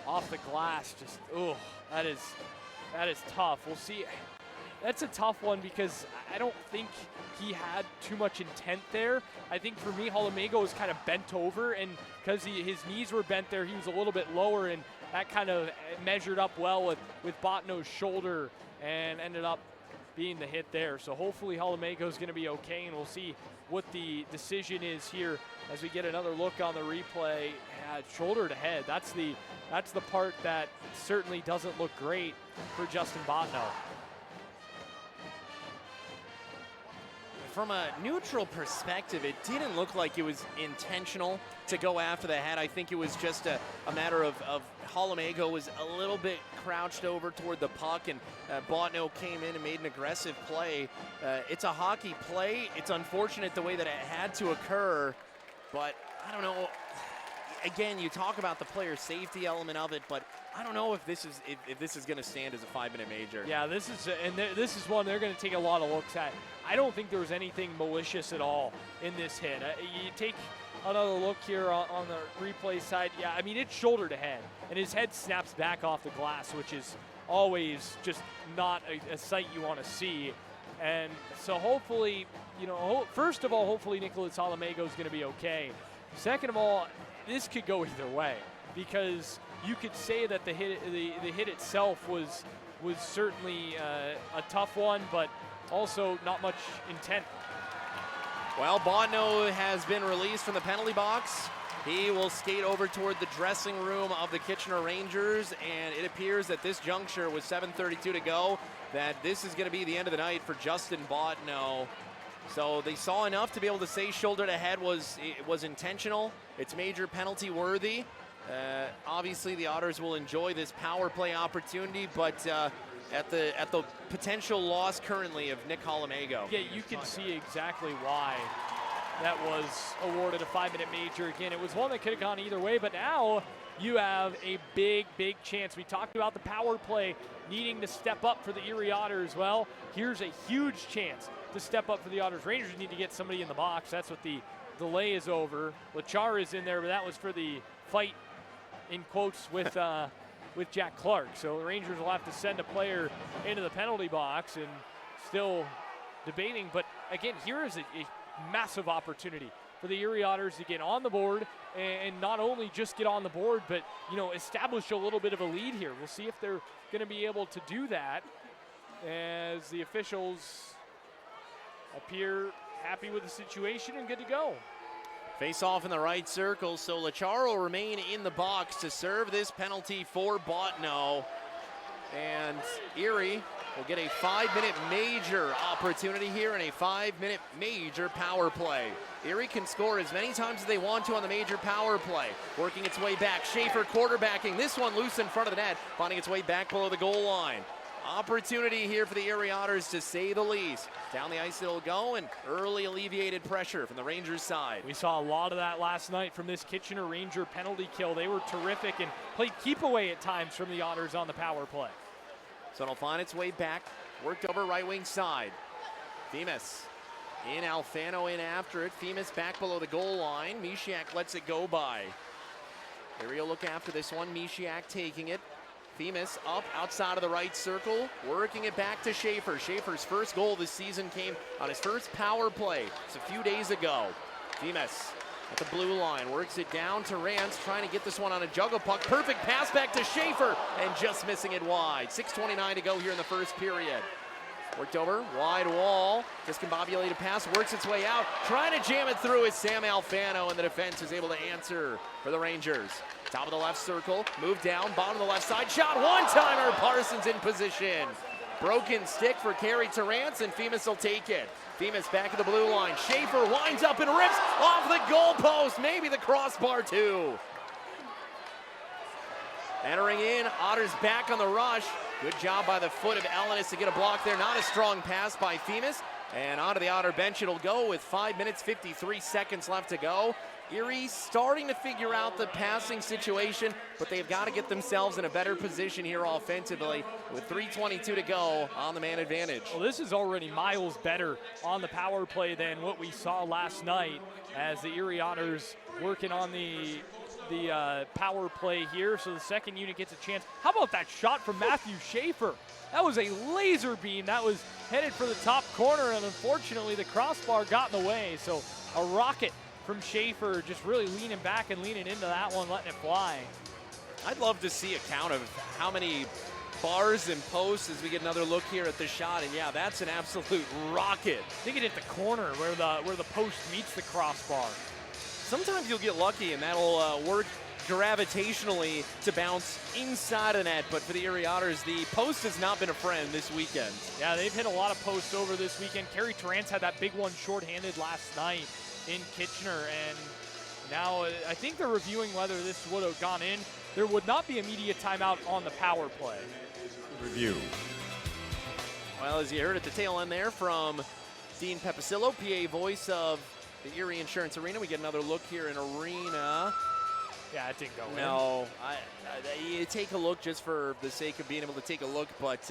off the glass. Just, oh, that is tough. We'll see. That's a tough one because I don't think he had too much intent there. I think for me, Halamego was kind of bent over, and because his knees were bent there, he was a little bit lower, and that kind of measured up well with Botno's shoulder and ended up being the hit there. So hopefully Halamego is going to be okay, and we'll see what the decision is here as we get another look on the replay. Yeah, shoulder to head. That's the part that certainly doesn't look great for Justin Botno. From a neutral perspective, it didn't look like it was intentional to go after the head. I think it was just a matter of Halamego was a little bit crouched over toward the puck, and Botno came in and made an aggressive play. It's a hockey play. It's unfortunate the way that it had to occur, but I don't know. again, you talk about the player safety element of it, but I don't know if this is going to stand as a 5-minute major. Yeah, this is one they're going to take a lot of looks at. I don't think there was anything malicious at all in this hit. You take another look here on the replay side. Yeah, I mean, it's shoulder to head, and his head snaps back off the glass, which is always just not a sight you want to see. And so hopefully, first of all, hopefully Nicholas Alamego is going to be okay. Second of all, this could go either way, because you could say that the hit itself was certainly a tough one, but also not much intent. Well, Botno has been released from the penalty box. He will skate over toward the dressing room of the Kitchener Rangers, and it appears at this juncture with 7:32 to go that this is going to be the end of the night for Justin Botno. So they saw enough to be able to say shoulder to head was intentional. It's major penalty worthy. Obviously, the Otters will enjoy this power play opportunity, but at the potential loss currently of Nick Alamego. Yeah, you can see exactly why that was awarded a 5-minute major. Again, it was one that could have gone either way, but now you have a big chance. We talked about the power play needing to step up for the Erie Otters. Well, here's a huge chance to step up for the Otters. Rangers need to get somebody in the box. That's what the delay is over. Lachar is in there, but that was for the fight, in quotes, with Jack Clark. So the Rangers will have to send a player into the penalty box, and still debating. But again, here is a massive opportunity for the Erie Otters to get on the board, and not only just get on the board, but establish a little bit of a lead here. We'll see if they're going to be able to do that, as the officials appear happy with the situation and good to go. Face off in the right circle, so Lachar will remain in the box to serve this penalty for Botno. And Erie will get a 5-minute major opportunity here and a 5-minute major power play. Erie can score as many times as they want to on the major power play. Working its way back, Schaefer quarterbacking. This one loose in front of the net, finding its way back below the goal line. Opportunity here for the Erie Otters, to say the least. Down the ice it'll go, and early alleviated pressure from the Rangers side. We saw a lot of that last night from this Kitchener Ranger penalty kill. They were terrific and played keep away at times from the Otters on the power play. So it'll find its way back, worked over right wing side. Themis in, Alfano in after it. Themis back below the goal line. Mishiak lets it go by. Erie will look after this one. Mishiak taking it. Themis up outside of the right circle, working it back to Schaefer. Schaefer's first goal this season came on his first power play. It's a few days ago. Themis at the blue line, works it down to Rance, trying to get this one on a juggle puck. Perfect pass back to Schaefer, and just missing it wide. 6:29 to go here in the first period. Worked over, wide wall, discombobulated pass, works its way out. Trying to jam it through is Sam Alfano, and the defense is able to answer for the Rangers. Top of the left circle, move down, bottom of the left side, shot, one-timer, Parsons in position. Broken stick for Carey Terrance, and Themis will take it. Themis back at the blue line. Schaefer winds up and rips off the goalpost, maybe the crossbar too. Entering in, Otters back on the rush. Good job by the foot of Elenis to get a block there. Not a strong pass by Themis. And onto the Otter bench it'll go with 5 minutes, 53 seconds left to go. Erie starting to figure out the passing situation, but they've got to get themselves in a better position here offensively with 3:22 to go on the man advantage. Well, this is already miles better on the power play than what we saw last night, as the Erie Otters working on the power play here. So the second unit gets a chance. How about that shot from Matthew Schaefer? That was a laser beam that was headed for the top corner, and unfortunately the crossbar got in the way. So a rocket from Schaefer, just really leaning back and leaning into that one, letting it fly. I'd love to see a count of how many bars and posts as we get another look here at the shot, and yeah, that's an absolute rocket. I think it hit the corner where the post meets the crossbar. Sometimes you'll get lucky and that'll work gravitationally to bounce inside of the net, but for the Erie Otters, the post has not been a friend this weekend. Yeah, they've hit a lot of posts over this weekend. Carey Terrance had that big one shorthanded last night in Kitchener, and now I think they're reviewing whether this would have gone in. There would not be immediate timeout on the power play. Review. Well, as you heard at the tail end there from Dean Pepicillo, PA voice of the Erie Insurance Arena, we get another look here in Arena. Yeah, it didn't go in. No, you take a look just for the sake of being able to take a look, but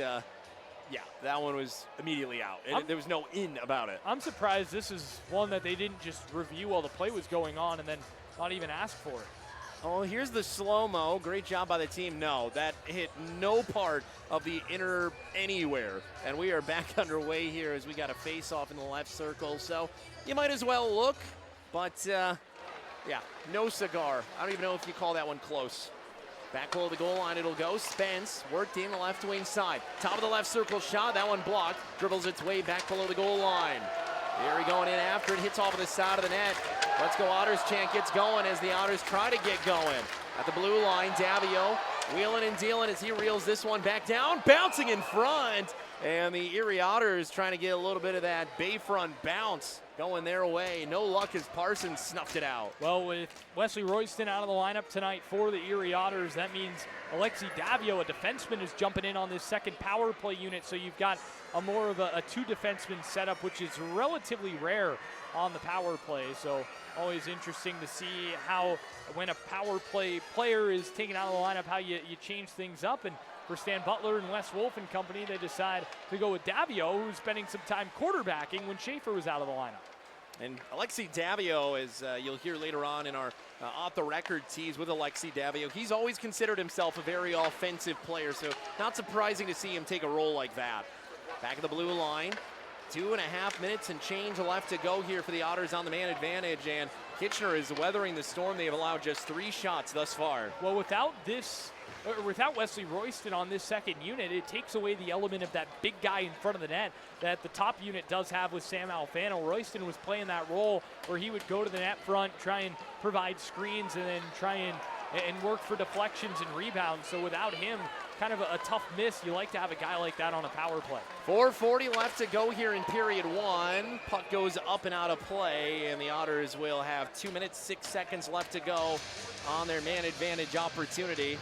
yeah, that one was immediately out. There was no in about it. I'm surprised this is one that they didn't just review while the play was going on and then not even ask for it. Oh, here's the slow-mo. Great job by the team. No, that hit no part of the inner anywhere. And we are back underway here as we got a face-off in the left circle. So you might as well look, but yeah, no cigar. I don't even know if you call that one close. Back below the goal line it'll go. Spence worked in the left wing side. Top of the left circle shot. That one blocked. Dribbles its way back below the goal line. Erie going in after it. Hits off of the side of the net. Let's go Otters chant gets going as the Otters try to get going. At the blue line, Davio wheeling and dealing as he reels this one back down. Bouncing in front. And the Erie Otters trying to get a little bit of that Bayfront bounce going their way. No luck as Parsons snuffed it out. Well, with Wesley Royston out of the lineup tonight for the Erie Otters, that means Alexi Davio, a defenseman, is jumping in on this second power play unit. So you've got a more of a two defenseman setup, which is relatively rare on the power play. So always interesting to see how when a power play player is taken out of the lineup, how you change things up. And for Stan Butler and Wes Wolf and company, they decide to go with Davio, who's spending some time quarterbacking when Schaefer was out of the lineup. And Alexi Davio, as you'll hear later on in our off-the-record tease with Alexi Davio, he's always considered himself a very offensive player, so not surprising to see him take a role like that. Back of the blue line, 2.5 minutes and change left to go here for the Otters on the man advantage, and Kitchener is weathering the storm. They've allowed just 3 shots thus far. Well, without Wesley Royston on this second unit, it takes away the element of that big guy in front of the net that the top unit does have with Sam Alfano. Royston was playing that role where he would go to the net front, try and provide screens, and then try and work for deflections and rebounds. So without him, kind of a tough miss. You like to have a guy like that on a power play. 4:40 left to go here in period 1. Puck goes up and out of play, and the Otters will have 2 minutes, 6 seconds left to go on their man advantage opportunity.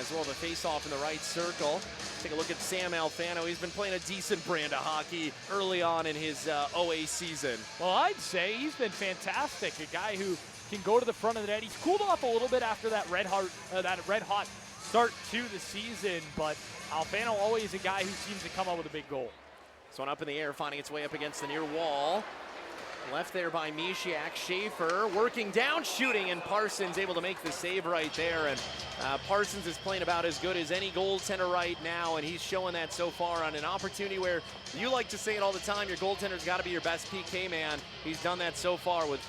As well, the face-off in the right circle. Take a look at Sam Alfano. He's been playing a decent brand of hockey early on in his OA season. Well, I'd say he's been fantastic. A guy who can go to the front of the net. He's cooled off a little bit after that red hot start to the season, but Alfano always a guy who seems to come up with a big goal. This one up in the air, finding its way up against the near wall. Left there by Mishiak. Schaefer working down, shooting, and Parsons able to make the save right there. And Parsons is playing about as good as any goaltender right now, and he's showing that so far on an opportunity where you like to say it all the time, your goaltender's got to be your best PK man. He's done that so far with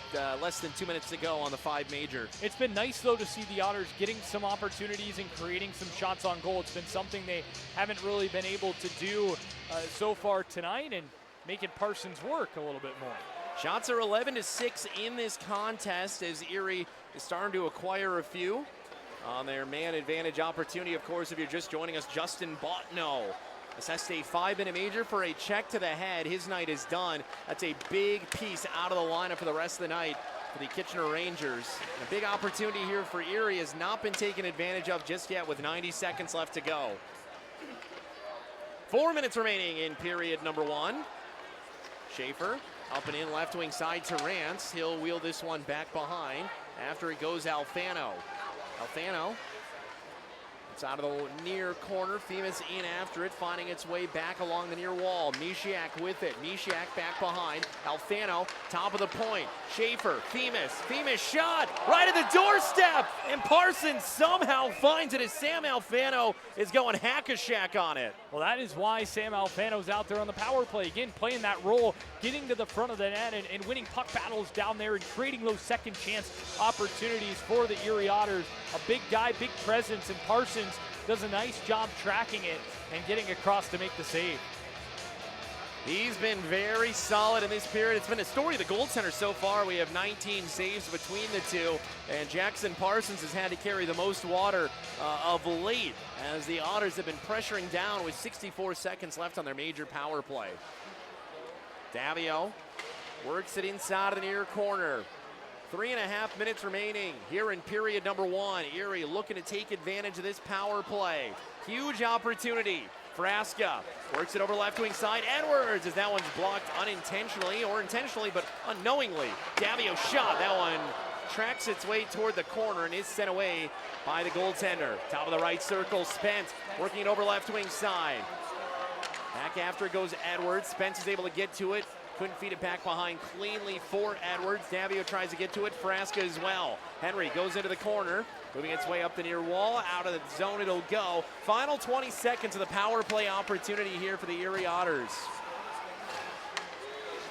less than 2 minutes to go on the 5 major. It's been nice, though, to see the Otters getting some opportunities and creating some shots on goal. It's been something they haven't really been able to do so far tonight, and making Parsons work a little bit more. Shots are 11-6 in this contest as Erie is starting to acquire a few. On their man advantage opportunity, of course, if you're just joining us, Justin Botno assessed a 5-minute major for a check to the head. His night is done. That's a big piece out of the lineup for the rest of the night for the Kitchener Rangers. And a big opportunity here for Erie has not been taken advantage of just yet with 90 seconds left to go. 4 minutes remaining in period number 1. Schaefer up and in left wing side to Rance. He'll wheel this one back behind. After it goes Alfano. Alfano, it's out of the near corner. Themis in after it, finding its way back along the near wall. Mishiak with it. Mishiak back behind. Alfano, top of the point. Schaefer, Themis shot right at the doorstep. And Parsons somehow finds it as Sam Alfano is going hack-a-shack on it. Well, that is why Sam Alfano's out there on the power play. Again, playing that role, getting to the front of the net and winning puck battles down there and creating those second chance opportunities for the Erie Otters. A big guy, big presence, and Parsons does a nice job tracking it and getting across to make the save. He's been very solid in this period. It's been a story of the goaltender so far. We have 19 saves between the two, and Jackson Parsons has had to carry the most water of late as the Otters have been pressuring down with 64 seconds left on their major power play. Davio works it inside of the near corner. 3.5 minutes remaining here in period number 1. Erie looking to take advantage of this power play. Huge opportunity. Frasca works it over left wing side. Edwards, as that one's blocked unintentionally or intentionally, but unknowingly. Davio shot. That one tracks its way toward the corner and is sent away by the goaltender. Top of the right circle, Spence working it over left wing side. Back after it goes Edwards. Spence is able to get to it. Couldn't feed it back behind cleanly for Edwards. Davio tries to get to it. Frasca as well. Henry goes into the corner. Moving its way up the near wall. Out of the zone it'll go. Final 20 seconds of the power play opportunity here for the Erie Otters.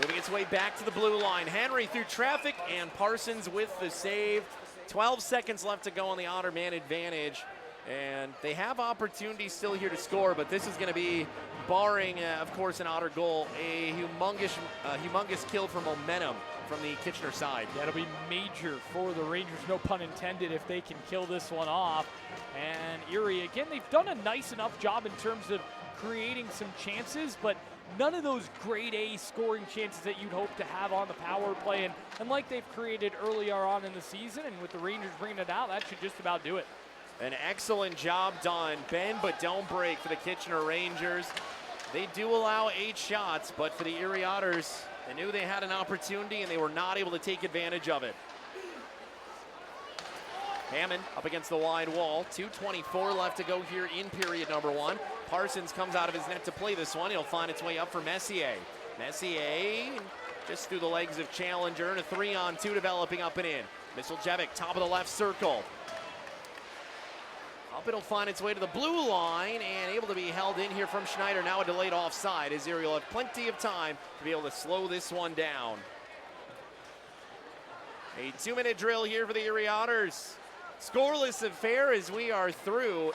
Moving its way back to the blue line. Henry through traffic and Parsons with the save. 12 seconds left to go on the Otter man advantage. And they have opportunities still here to score, but this is going to be, barring, of course, an Otter goal, a humongous kill for momentum from the Kitchener side. That'll be major for the Rangers, no pun intended, if they can kill this one off. And Erie, again, they've done a nice enough job in terms of creating some chances, but none of those grade A scoring chances that you'd hope to have on the power play. And like they've created earlier on in the season, and with the Rangers bringing it out, that should just about do it. An excellent job done. Bend but don't break for the Kitchener Rangers. They do allow 8 shots, but for the Erie Otters, they knew they had an opportunity and they were not able to take advantage of it. Hammond up against the wide wall. 2:24 left to go here in period number 1. Parsons comes out of his net to play this one. He'll find its way up for Messier. Messier just through the legs of Challenger, and a 3-on-2 developing up and in. Miseljevic, top of the left circle. Up it'll find its way to the blue line and able to be held in here from Schneider. Now a delayed offside as Erie will have plenty of time to be able to slow this one down. A 2-minute drill here for the Erie Otters. Scoreless affair as we are through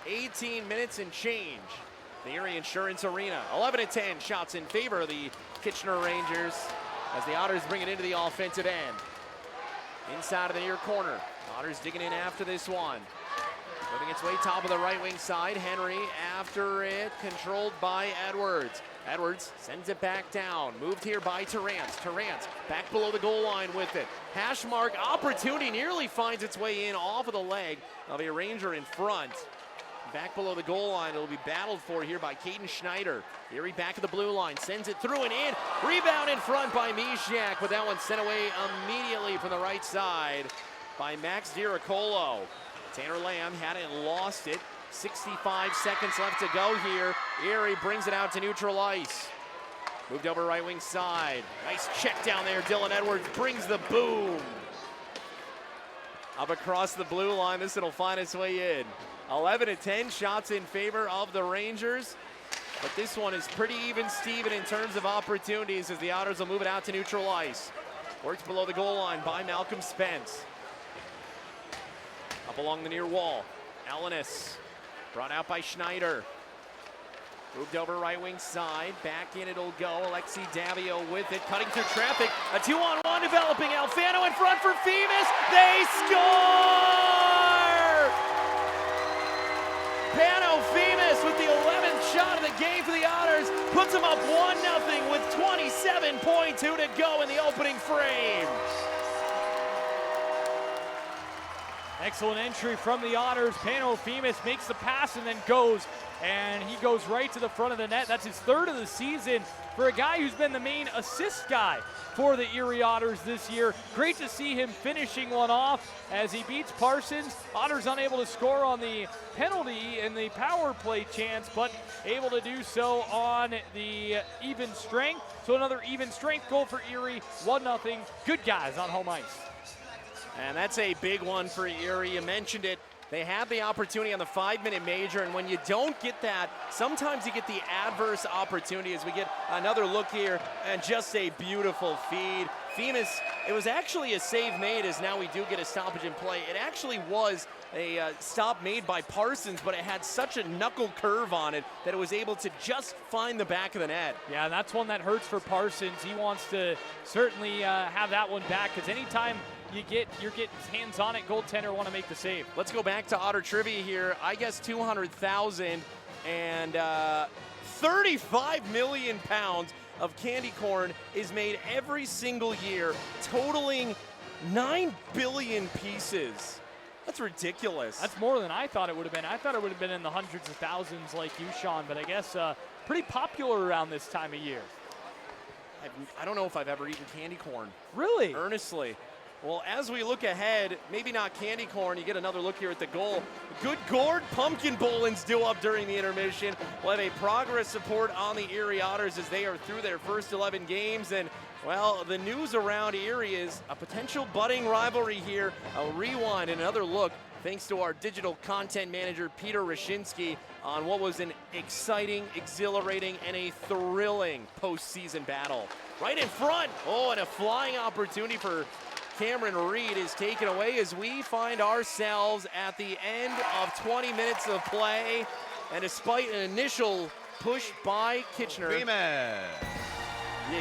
18 minutes and change. The Erie Insurance Arena. 11-10 shots in favor of the Kitchener Rangers as the Otters bring it into the offensive end. Inside of the near corner. Otters digging in after this one. Moving its way top of the right wing side. Henry after it, controlled by Edwards. Edwards sends it back down. Moved here by Terrance. Terrance back below the goal line with it. Hash mark opportunity nearly finds its way in off of the leg of a Ranger in front. Back below the goal line, it'll be battled for here by Caden Schneider. Erie back at the blue line, sends it through and in. Rebound in front by Misiak, but that one sent away immediately from the right side by Max Diracolo. Tanner Lamb had it and lost it. 65 seconds left to go here. Erie brings it out to neutral ice. Moved over right wing side. Nice check down there. Dylan Edwards brings the boom. Up across the blue line, this will find its way in. 11-10 shots in favor of the Rangers. But this one is pretty even Steven in terms of opportunities as the Otters will move it out to neutral ice. Works below the goal line by Malcolm Spence. Up along the near wall. Elenis brought out by Schneider. Moved over right wing side. Back in it'll go. Alexi Davio with it. Cutting through traffic. A 2-on-1 developing. Alfano in front for Femus. They score! Pano Femus with the 11th shot of the game for the Otters. Puts them up 1-0 with 27.2 to go in the opening frame. Excellent entry from the Otters. Pano Femus makes the pass and then goes. And he goes right to the front of the net. That's his 3rd of the season for a guy who's been the main assist guy for the Erie Otters this year. Great to see him finishing one off as he beats Parsons. Otters unable to score on the penalty in the power play chance, but able to do so on the even strength. So another even strength goal for Erie. 1-0. Good guys on home ice. And that's a big one for Erie. You mentioned it. They had the opportunity on the 5-minute major, and when you don't get that, sometimes you get the adverse opportunity as we get another look here, and just a beautiful feed. Femus, it was actually a save made as now we do get a stoppage in play. It actually was a stop made by Parsons, but it had such a knuckle curve on it that it was able to just find the back of the net. Yeah, and that's one that hurts for Parsons. He wants to certainly have that one back, because anytime you're getting hands on it, goaltender want to make the save. Let's go back to Otter trivia here. I guess 200,000 and 35 million pounds of candy corn is made every single year, totaling 9 billion pieces. That's ridiculous. That's more than I thought it would have been. I thought it would have been in the hundreds of thousands like you, Sean, but I guess pretty popular around this time of year. I don't know if I've ever eaten candy corn. Really? Earnestly. Well, as we look ahead, maybe not candy corn, you get another look here at the goal. Good gourd pumpkin bowling's due up during the intermission. We'll have a progress report on the Erie Otters as they are through their first 11 games. And, well, the news around Erie is a potential budding rivalry here. A rewind and another look, thanks to our digital content manager, Peter Rashinsky, on what was an exciting, exhilarating, and a thrilling postseason battle. Right in front, oh, and a flying opportunity for Cameron Reed is taken away as we find ourselves at the end of 20 minutes of play. And despite an initial push by Kitchener, you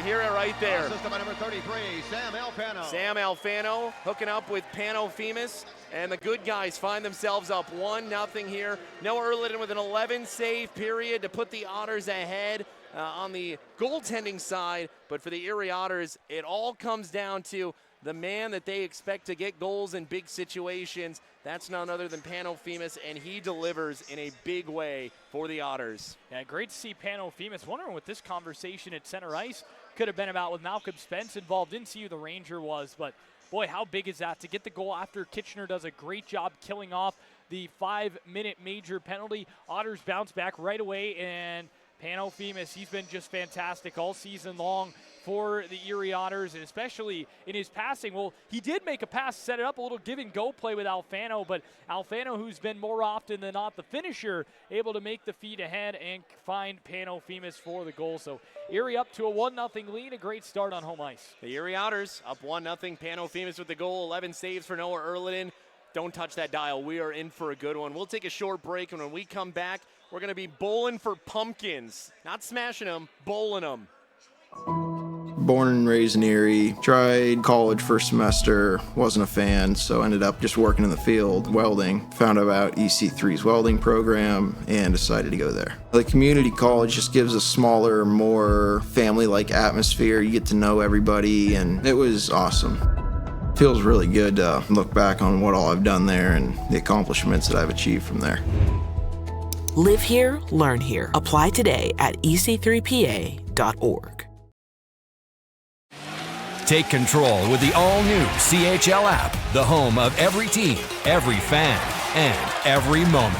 hear it right there. Assisted by number 33, Sam Alfano. Sam Alfano hooking up with Pano Femus, and the good guys find themselves up 1-0 here. Noah Erliden with an 11-save period to put the Otters ahead on the goaltending side. But for the Erie Otters, it all comes down to the man that they expect to get goals in big situations. That's none other than Pano Femus, and he delivers in a big way for the Otters. Yeah, great to see Pano Femus. Wondering what this conversation at center ice could have been about with Malcolm Spence involved. Didn't see who the Ranger was, but boy, how big is that to get the goal after Kitchener does a great job killing off the 5-minute major penalty. Otters bounce back right away, and Pano Femus, he's been just fantastic all season long for the Erie Otters, and especially in his passing. Well, he did make a pass, set it up, a little give-and-go play with Alfano, but Alfano, who's been more often than not the finisher, able to make the feed ahead and find Pano Femus for the goal. So Erie up to a 1-0 lead, a great start on home ice. The Erie Otters up 1-0, Pano Femus with the goal, 11 saves for Noah Erliden. Don't touch that dial. We are in for a good one. We'll take a short break, and when we come back, we're going to be bowling for pumpkins. Not smashing them, bowling them. Born and raised in Erie, tried college first semester, wasn't a fan, so ended up just working in the field, welding. Found out about EC3's welding program and decided to go there. The community college just gives a smaller, more family-like atmosphere. You get to know everybody, and it was awesome. Feels really good to look back on what all I've done there and the accomplishments that I've achieved from there. Live here, learn here. Apply today at ec3pa.org. Take control with the all-new CHL app, the home of every team, every fan, and every moment.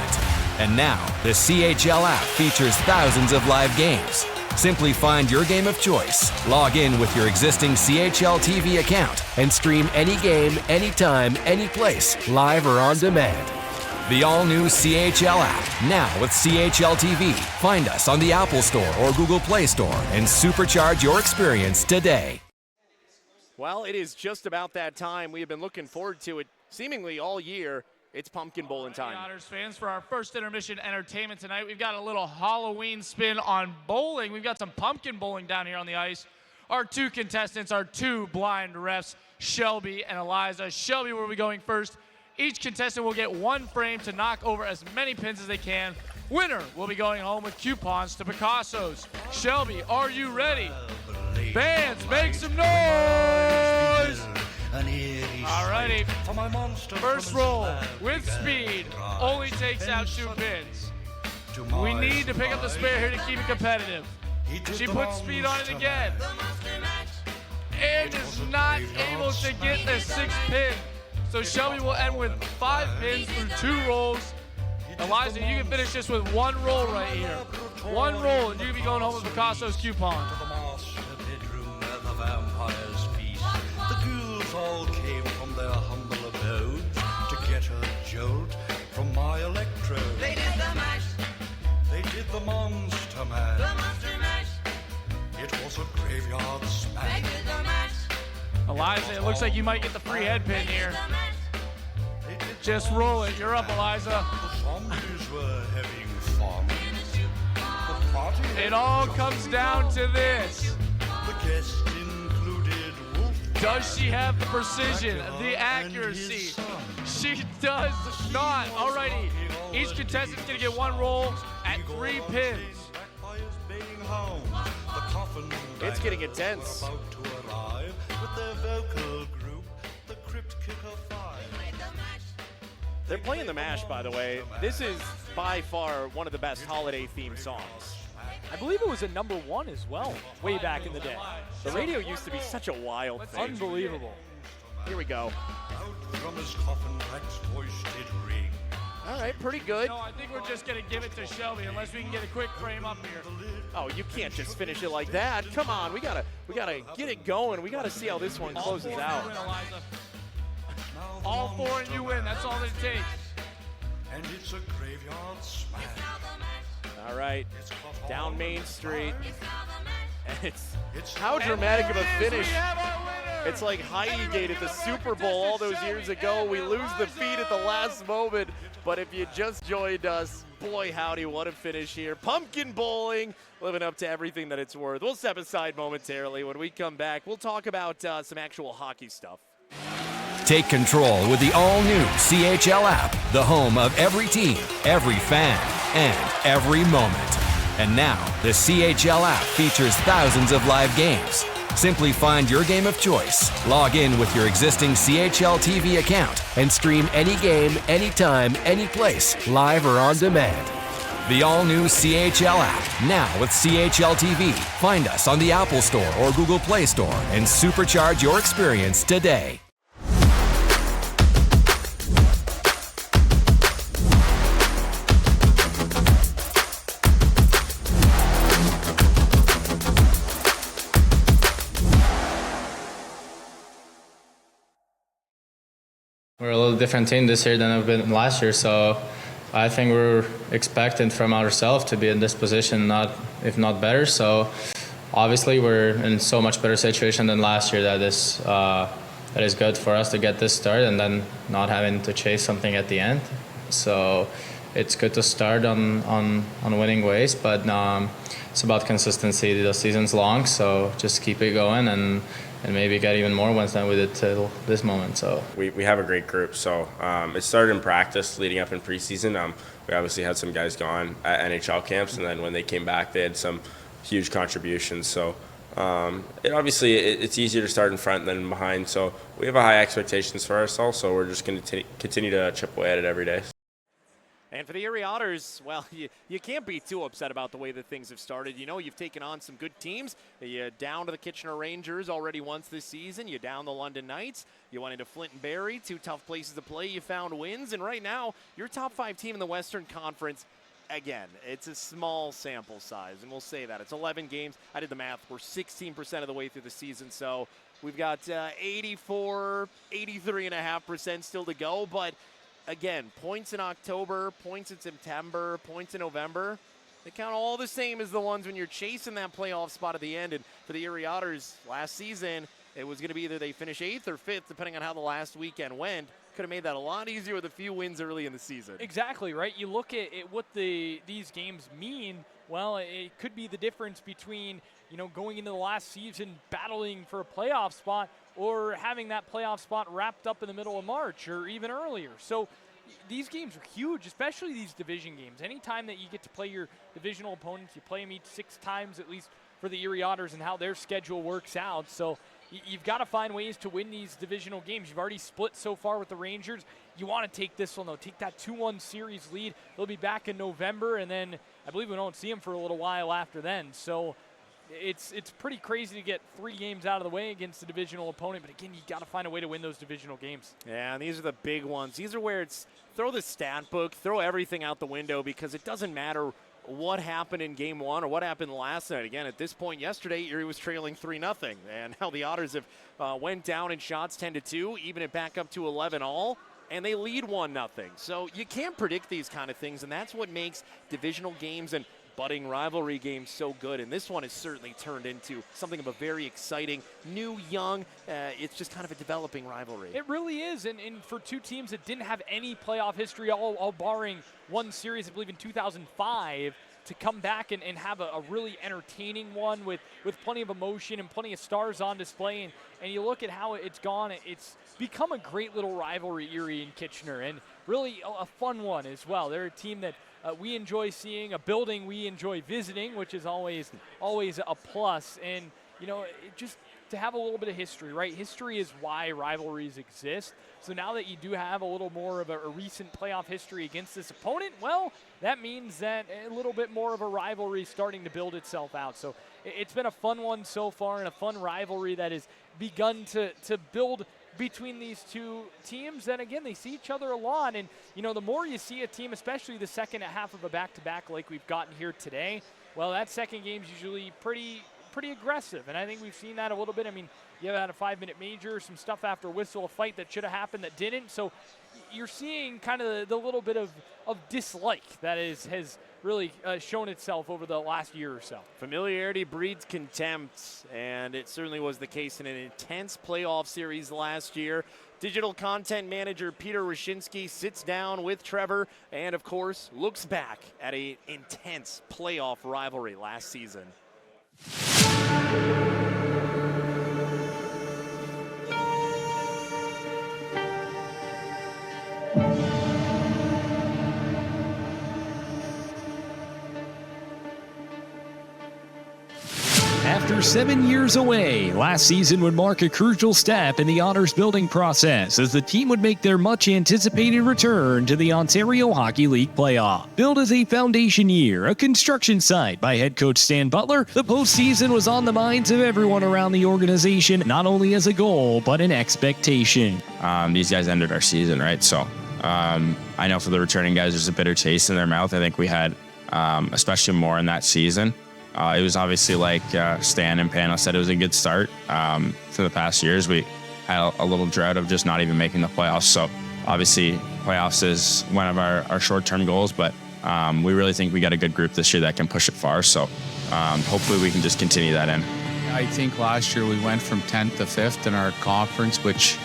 And now, the CHL app features thousands of live games. Simply find your game of choice, log in with your existing CHL TV account, and stream any game, anytime, anyplace, live or on demand. The all-new CHL app, now with CHL TV. Find us on the Apple Store or Google Play Store and supercharge your experience today. Well, it is just about that time. We have been looking forward to it seemingly all year. It's pumpkin bowling time. Otters fans, for our first intermission entertainment tonight, we've got a little Halloween spin on bowling. We've got some pumpkin bowling down here on the ice. Our two contestants are two blind refs, Shelby and Eliza. Shelby will be going first. Each contestant will get one frame to knock over as many pins as they can. Winner will be going home with coupons to Picasso's. Shelby, are you ready? Bands, make some noise! Alrighty, first roll with speed, only takes out 2 pins. We need to pick up the spare here to keep it competitive. She puts speed on it again. And is not able to get the 6th pin. So Shelby will end with 5 pins through 2 rolls. Eliza, you can finish this with 1 roll right here. 1 roll, and you can be going home with Picasso's coupon. The ghouls all came from their humble abode to get a jolt from my electrode. They did the mash. They did the monster mash. The monster mash. It was a graveyard smash. They did the mash. Eliza, it looks like you might get the free head pin here. Just roll it. You're up, Eliza. The zombies were having fun. It all comes down to this. The guests included Wolf. Does she have the precision, the accuracy? She does not. Alrighty. Each contestant's going to get 1 roll at 3 pins. It's getting intense. They're playing the MASH, by the way. This is by far one of the best holiday-themed songs. I believe it was a #1 as well, way back in the day. The radio used to be such a wild thing. Unbelievable. Here we go. Out from his coffin Black's voice did ring. All right, pretty good. No, I think we're just going to give it to Shelby unless we can get a quick frame up here. Oh, you can't just finish it like that. Come on, we gotta get it going. We gotta see how this one closes out. All four and you win. That's all it takes. And it's a graveyard smash. All right, down Main Street. And it's how dramatic of a finish. It's like Highgate at the Super Bowl all those years ago. We lose the feed at the last moment, but if you just joined us, boy howdy, what a finish here. Pumpkin bowling, living up to everything that it's worth. We'll step aside momentarily. When we come back, we'll talk about some actual hockey stuff. Take control with the all-new CHL app, the home of every team, every fan, and every moment. And now, the CHL app features thousands of live games. Simply find your game of choice, log in with your existing CHL TV account, and stream any game, anytime, anyplace, live or on demand. The all-new CHL app, now with CHL TV. Find us on the Apple Store or Google Play Store and supercharge your experience today. We're a little different team this year than I've been last year, so I think we're expected from ourselves to be in this position, if not better. So obviously we're in so much better situation than last year that is good for us to get this start and then not having to chase something at the end. So it's good to start on winning ways, but it's about consistency. The season's long, so just keep it going and maybe get even more wins than we did till this moment. So we have a great group. So it started in practice leading up in preseason. We obviously had some guys gone at NHL camps, and then when they came back, they had some huge contributions. So it's easier to start in front than behind. So we have high expectations for ourselves. So we're just going to continue to chip away at it every day. And for the Erie Otters, well, you can't be too upset about the way that things have started. You know, you've taken on some good teams. You down to the Kitchener Rangers already once this season. You down the London Knights. You went into Flint and Barrie, two tough places to play. You found wins. And right now, your top 5 team in the Western Conference. Again, it's a small sample size, and we'll say that. It's 11 games. I did the math. We're 16% of the way through the season, so we've got 83.5% still to go, but again, points in October, points in September, points in November, they count all the same as the ones when you're chasing that playoff spot at the end. And for the Erie Otters last season, it was going to be either they finish 8th or 5th, depending on how the last weekend went. Could have made that a lot easier with a few wins early in the season. Exactly, right? You look at what these games mean. Well, it could be the difference between, going into the last season battling for a playoff spot or having that playoff spot wrapped up in the middle of March or even earlier. So these games are huge, especially these division games. Anytime that you get to play your divisional opponents, you play them each 6 times at least for the Erie Otters and how their schedule works out. So you've got to find ways to win these divisional games. You've already split so far with the Rangers. You want to take this one, though. Take that 2-1 series lead. They'll be back in November, and then I believe we don't see them for a little while after then. So it's pretty crazy to get 3 games out of the way against the divisional opponent. But, again, you got to find a way to win those divisional games. Yeah, and these are the big ones. These are where it's throw the stat book, throw everything out the window, because it doesn't matter what happened in game 1 or what happened last night. Again, at this point yesterday, Erie was trailing 3-0, and now the Otters have went down in shots 10-2, even it back up to 11 all, and they lead 1-0. So you can't predict these kind of things, and that's what makes divisional games and budding rivalry games so good. And this one has certainly turned into something of a very exciting, new, young, it's just kind of a developing rivalry. It really is, and for 2 teams that didn't have any playoff history, all barring one series, I believe in 2005, to come back and have a really entertaining one with plenty of emotion and plenty of stars on display. And you look at how it's gone, it's become a great little rivalry, Erie and Kitchener, and really a fun one as well. They're a team that we enjoy seeing, a building we enjoy visiting, which is always a plus. And, to have a little bit of history, right? History is why rivalries exist. So now that you do have a little more of a recent playoff history against this opponent, well, that means that a little bit more of a rivalry is starting to build itself out. So it's been a fun one so far and a fun rivalry that has begun to build between these two teams. And again, they see each other a lot. And, you know, the more you see a team, especially the second half of a back-to-back like we've gotten here today, well, that second game's usually pretty aggressive. And I think we've seen that a little bit. I mean, you had a 5-minute major, some stuff after whistle, a fight that should have happened that didn't. So you're seeing kind of the little bit of dislike that has really shown itself over the last year or so. Familiarity breeds contempt, and it certainly was the case in an intense playoff series last year. Digital content manager Peter Rashinsky sits down with Trevor and, of course, looks back at an intense playoff rivalry last season. After 7 years away, last season would mark a crucial step in the Otters building process as the team would make their much-anticipated return to the Ontario Hockey League playoff. Billed as a foundation year, a construction site by head coach Stan Butler, the postseason was on the minds of everyone around the organization, not only as a goal, but an expectation. These guys ended our season, right? So I know for the returning guys, there's a bitter taste in their mouth. I think we had especially more in that season. It was obviously like Stan and Pano said, it was a good start. For the past years, we had a little drought of just not even making the playoffs. So obviously playoffs is one of our short-term goals, but we really think we got a good group this year that can push it far. So hopefully we can just continue that in. I think last year we went from 10th to 5th in our conference, which,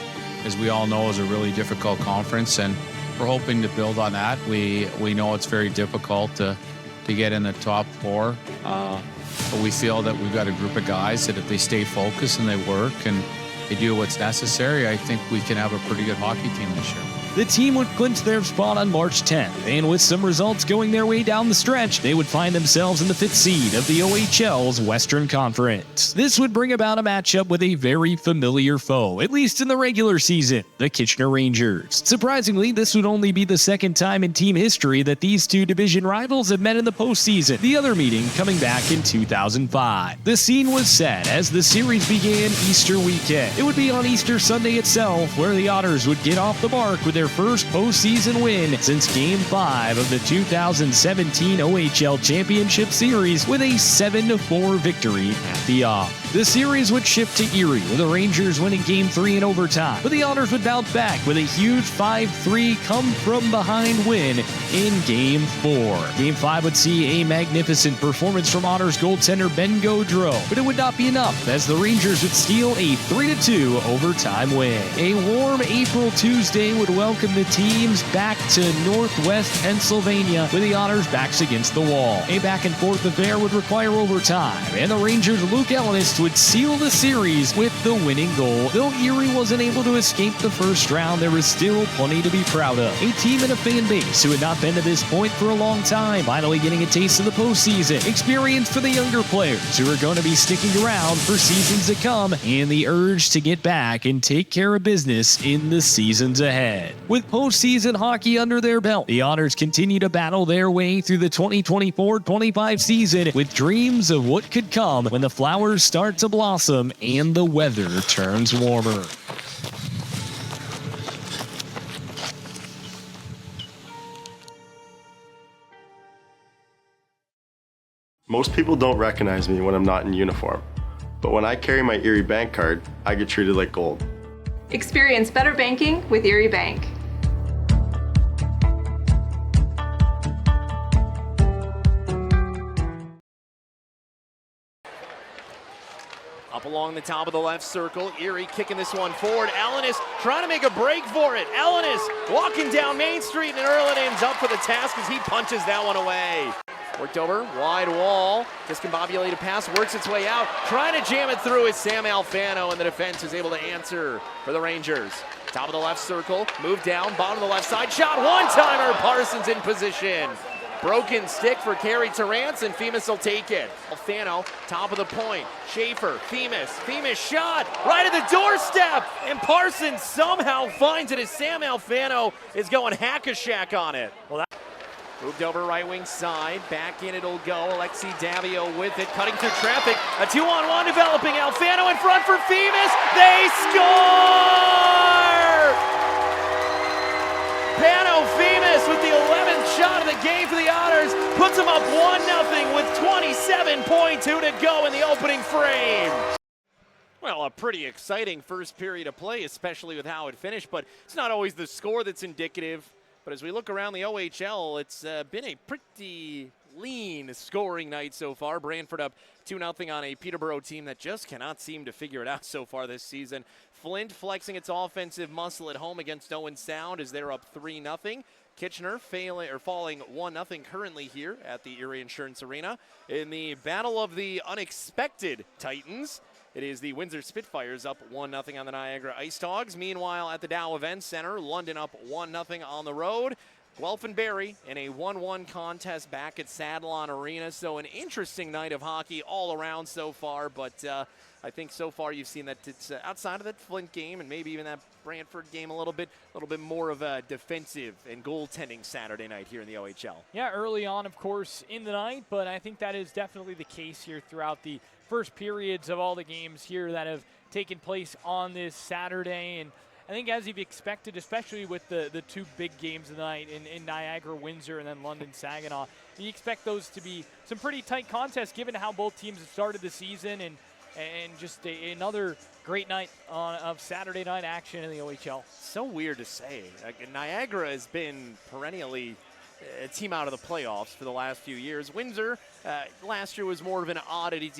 as we all know, is a really difficult conference, and we're hoping to build on that. We know it's very difficult to get in the top 4, but we feel that we've got a group of guys that if they stay focused and they work and they do what's necessary, I think we can have a pretty good hockey team this year. The team would clinch their spot on March 10th, and with some results going their way down the stretch, they would find themselves in the 5th seed of the OHL's Western Conference. This would bring about a matchup with a very familiar foe, at least in the regular season, the Kitchener Rangers. Surprisingly, this would only be the second time in team history that these two division rivals have met in the postseason, the other meeting coming back in 2005. The scene was set as the series began Easter weekend. It would be on Easter Sunday itself where the Otters would get off the mark with their first postseason win since Game 5 of the 2017 OHL Championship Series with a 7-4 victory at the off. The series would shift to Erie, with the Rangers winning Game 3 in overtime, but the Otters would bounce back with a huge 5-3 come-from-behind win in Game 4. Game 5 would see a magnificent performance from Otters goaltender Ben Gaudreau, but it would not be enough as the Rangers would steal a 3-2 overtime win. A warm April Tuesday would welcome the teams back to Northwest Pennsylvania with the Otters' backs against the wall. A back-and-forth affair would require overtime, and the Rangers' Luke Ellenist would seal the series with the winning goal. Though Erie wasn't able to escape the first round, there was still plenty to be proud of. A team and a fan base who had not been to this point for a long time, finally getting a taste of the postseason. Experience for the younger players who are going to be sticking around for seasons to come, and the urge to get back and take care of business in the seasons ahead. With postseason hockey under their belt, the Otters continue to battle their way through the 2024-25 season with dreams of what could come when the flowers start to blossom and the weather turns warmer. Most people don't recognize me when I'm not in uniform, but when I carry my Erie Bank card, I get treated like gold. Experience better banking with Erie Bank. Up along the top of the left circle, Erie kicking this one forward. Ellenis trying to make a break for it. Ellenis walking down Main Street, and Erlinen's up for the task as he punches that one away. Worked over, wide wall. Discombobulated pass, works its way out. Trying to jam it through is Sam Alfano, and the defense is able to answer for the Rangers. Top of the left circle, move down, bottom of the left side, shot, one-timer, Parsons in position. Broken stick for Carey Terrance, and Femus will take it. Alfano, top of the point. Schaefer, Femus shot right at the doorstep, and Parsons somehow finds it as Sam Alfano is going hack-a-shack on it. Well, moved over right wing side, back in it'll go. Alexi Davio with it, cutting through traffic. A 2-on-1 developing. Alfano in front for Femus. They score! Pano Femus with the 11th shot of the game for the Otters puts them up 1-0 with 27.2 to go in the opening frame. Well, a pretty exciting first period of play, especially with how it finished, but it's not always the score that's indicative. But as we look around the OHL, it's been a pretty lean scoring night so far. Brantford up 2-0 on a Peterborough team that just cannot seem to figure it out so far this season. Flint flexing its offensive muscle at home against Owen Sound as they're up 3-0. Kitchener falling 1-0 currently here at the Erie Insurance Arena. In the battle of the unexpected Titans, it is the Windsor Spitfires up 1-0 on the Niagara Ice Dogs. Meanwhile, at the Dow Events Center, London up 1-0 on the road. Guelph and Barrie in a 1-1 contest back at Saddlon Arena. So an interesting night of hockey all around so far, but I think so far you've seen that it's outside of that Flint game and maybe even that Brantford game a little bit more of a defensive and goaltending Saturday night here in the OHL. Yeah, early on, of course, in the night, but I think that is definitely the case here throughout the first periods of all the games here that have taken place on this Saturday. And I think as you've expected, especially with the two big games of the night in Niagara, Windsor, and then London, Saginaw, you expect those to be some pretty tight contests given how both teams have started the season and just another great night of Saturday night action in the OHL. So weird to say. Niagara has been perennially a team out of the playoffs for the last few years. Windsor, last year was more of an oddity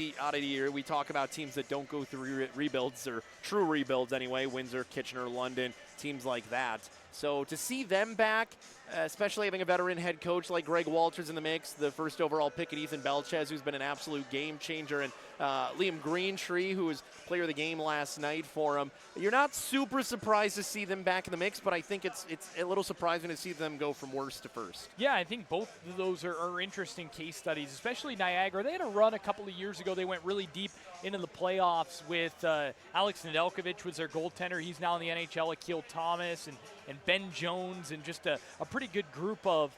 year. We talk about teams that don't go through rebuilds, or true rebuilds anyway. Windsor, Kitchener, London, teams like that. So to see them back, especially having a veteran head coach like Greg Walters in the mix, the first overall pick at Ethan Belchez, who's been an absolute game changer, and Liam Greentree, who was player of the game last night for him. You're not super surprised to see them back in the mix, but I think it's a little surprising to see them go from worst to first. Yeah, I think both of those are interesting case studies, especially Niagara. They had a run a couple of years ago. They went really deep into the playoffs with Alex Nedeljkovic was their goaltender. He's now in the NHL. Akil Thomas and Ben Jones, and just a pretty good group of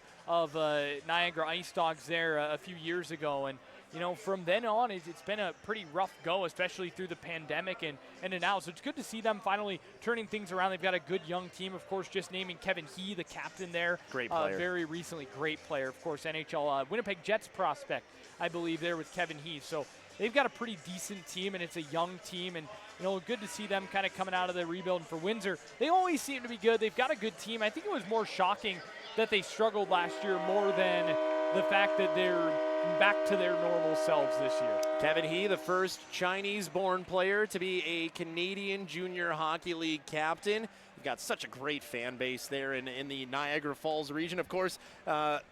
Niagara Ice Dogs there a few years ago. And you know, from then on, it's been a pretty rough go, especially through the pandemic and now. So it's good to see them finally turning things around. They've got a good young team, of course, just naming Kevin He, the captain there. Great player. Very recently, great player. Of course, NHL Winnipeg Jets prospect, I believe, there with Kevin He. So they've got a pretty decent team, and it's a young team. And, you know, good to see them kind of coming out of the rebuild. And for Windsor, they always seem to be good. They've got a good team. I think it was more shocking that they struggled last year more than the fact that they're back to their normal selves this year. Kevin He, the first Chinese-born player to be a Canadian Junior Hockey League captain. You've got such a great fan base there in the Niagara Falls region. Of course,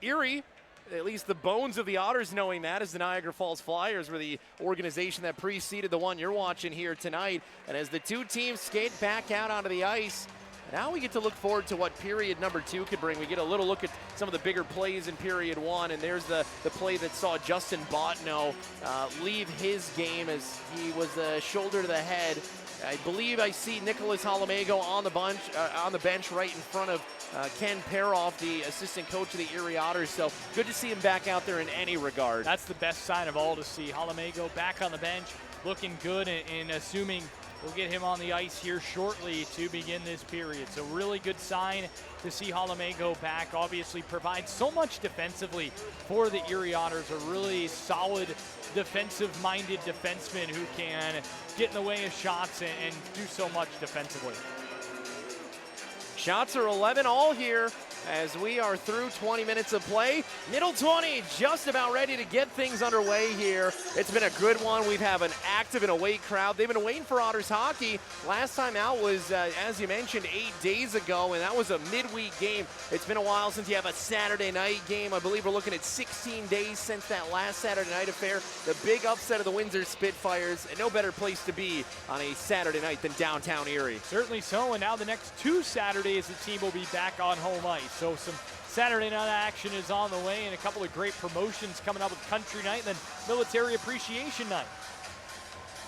Erie, at least the bones of the Otters knowing that, as the Niagara Falls Flyers were the organization that preceded the one you're watching here tonight. And as the two teams skate back out onto the ice, now we get to look forward to what period number 2 could bring. We get a little look at some of the bigger plays in period 1, and there's the play that saw Justin Botno leave his game as he was shoulder to the head. I believe I see Nicholas Halamago on the bench right in front of Ken Peroff, the assistant coach of the Erie Otters. So good to see him back out there in any regard. That's the best sign of all to see. Halamago back on the bench, looking good, and assuming we'll get him on the ice here shortly to begin this period. So really good sign to see Halamago back. Obviously provides so much defensively for the Erie Otters. A really solid defensive-minded defenseman who can get in the way of shots and do so much defensively. Shots are 11 all here as we are through 20 minutes of play. Middle 20 just about ready to get things underway here. It's been a good one. We have an active and awake crowd. They've been waiting for Otters hockey. Last time out was, as you mentioned, 8 days ago, and that was a midweek game. It's been a while since you have a Saturday night game. I believe we're looking at 16 days since that last Saturday night affair. The big upset of the Windsor Spitfires, and no better place to be on a Saturday night than downtown Erie. Certainly so, and now the next 2 Saturdays the team will be back on home ice. So some Saturday night action is on the way, and a couple of great promotions coming up with Country Night and then Military Appreciation Night.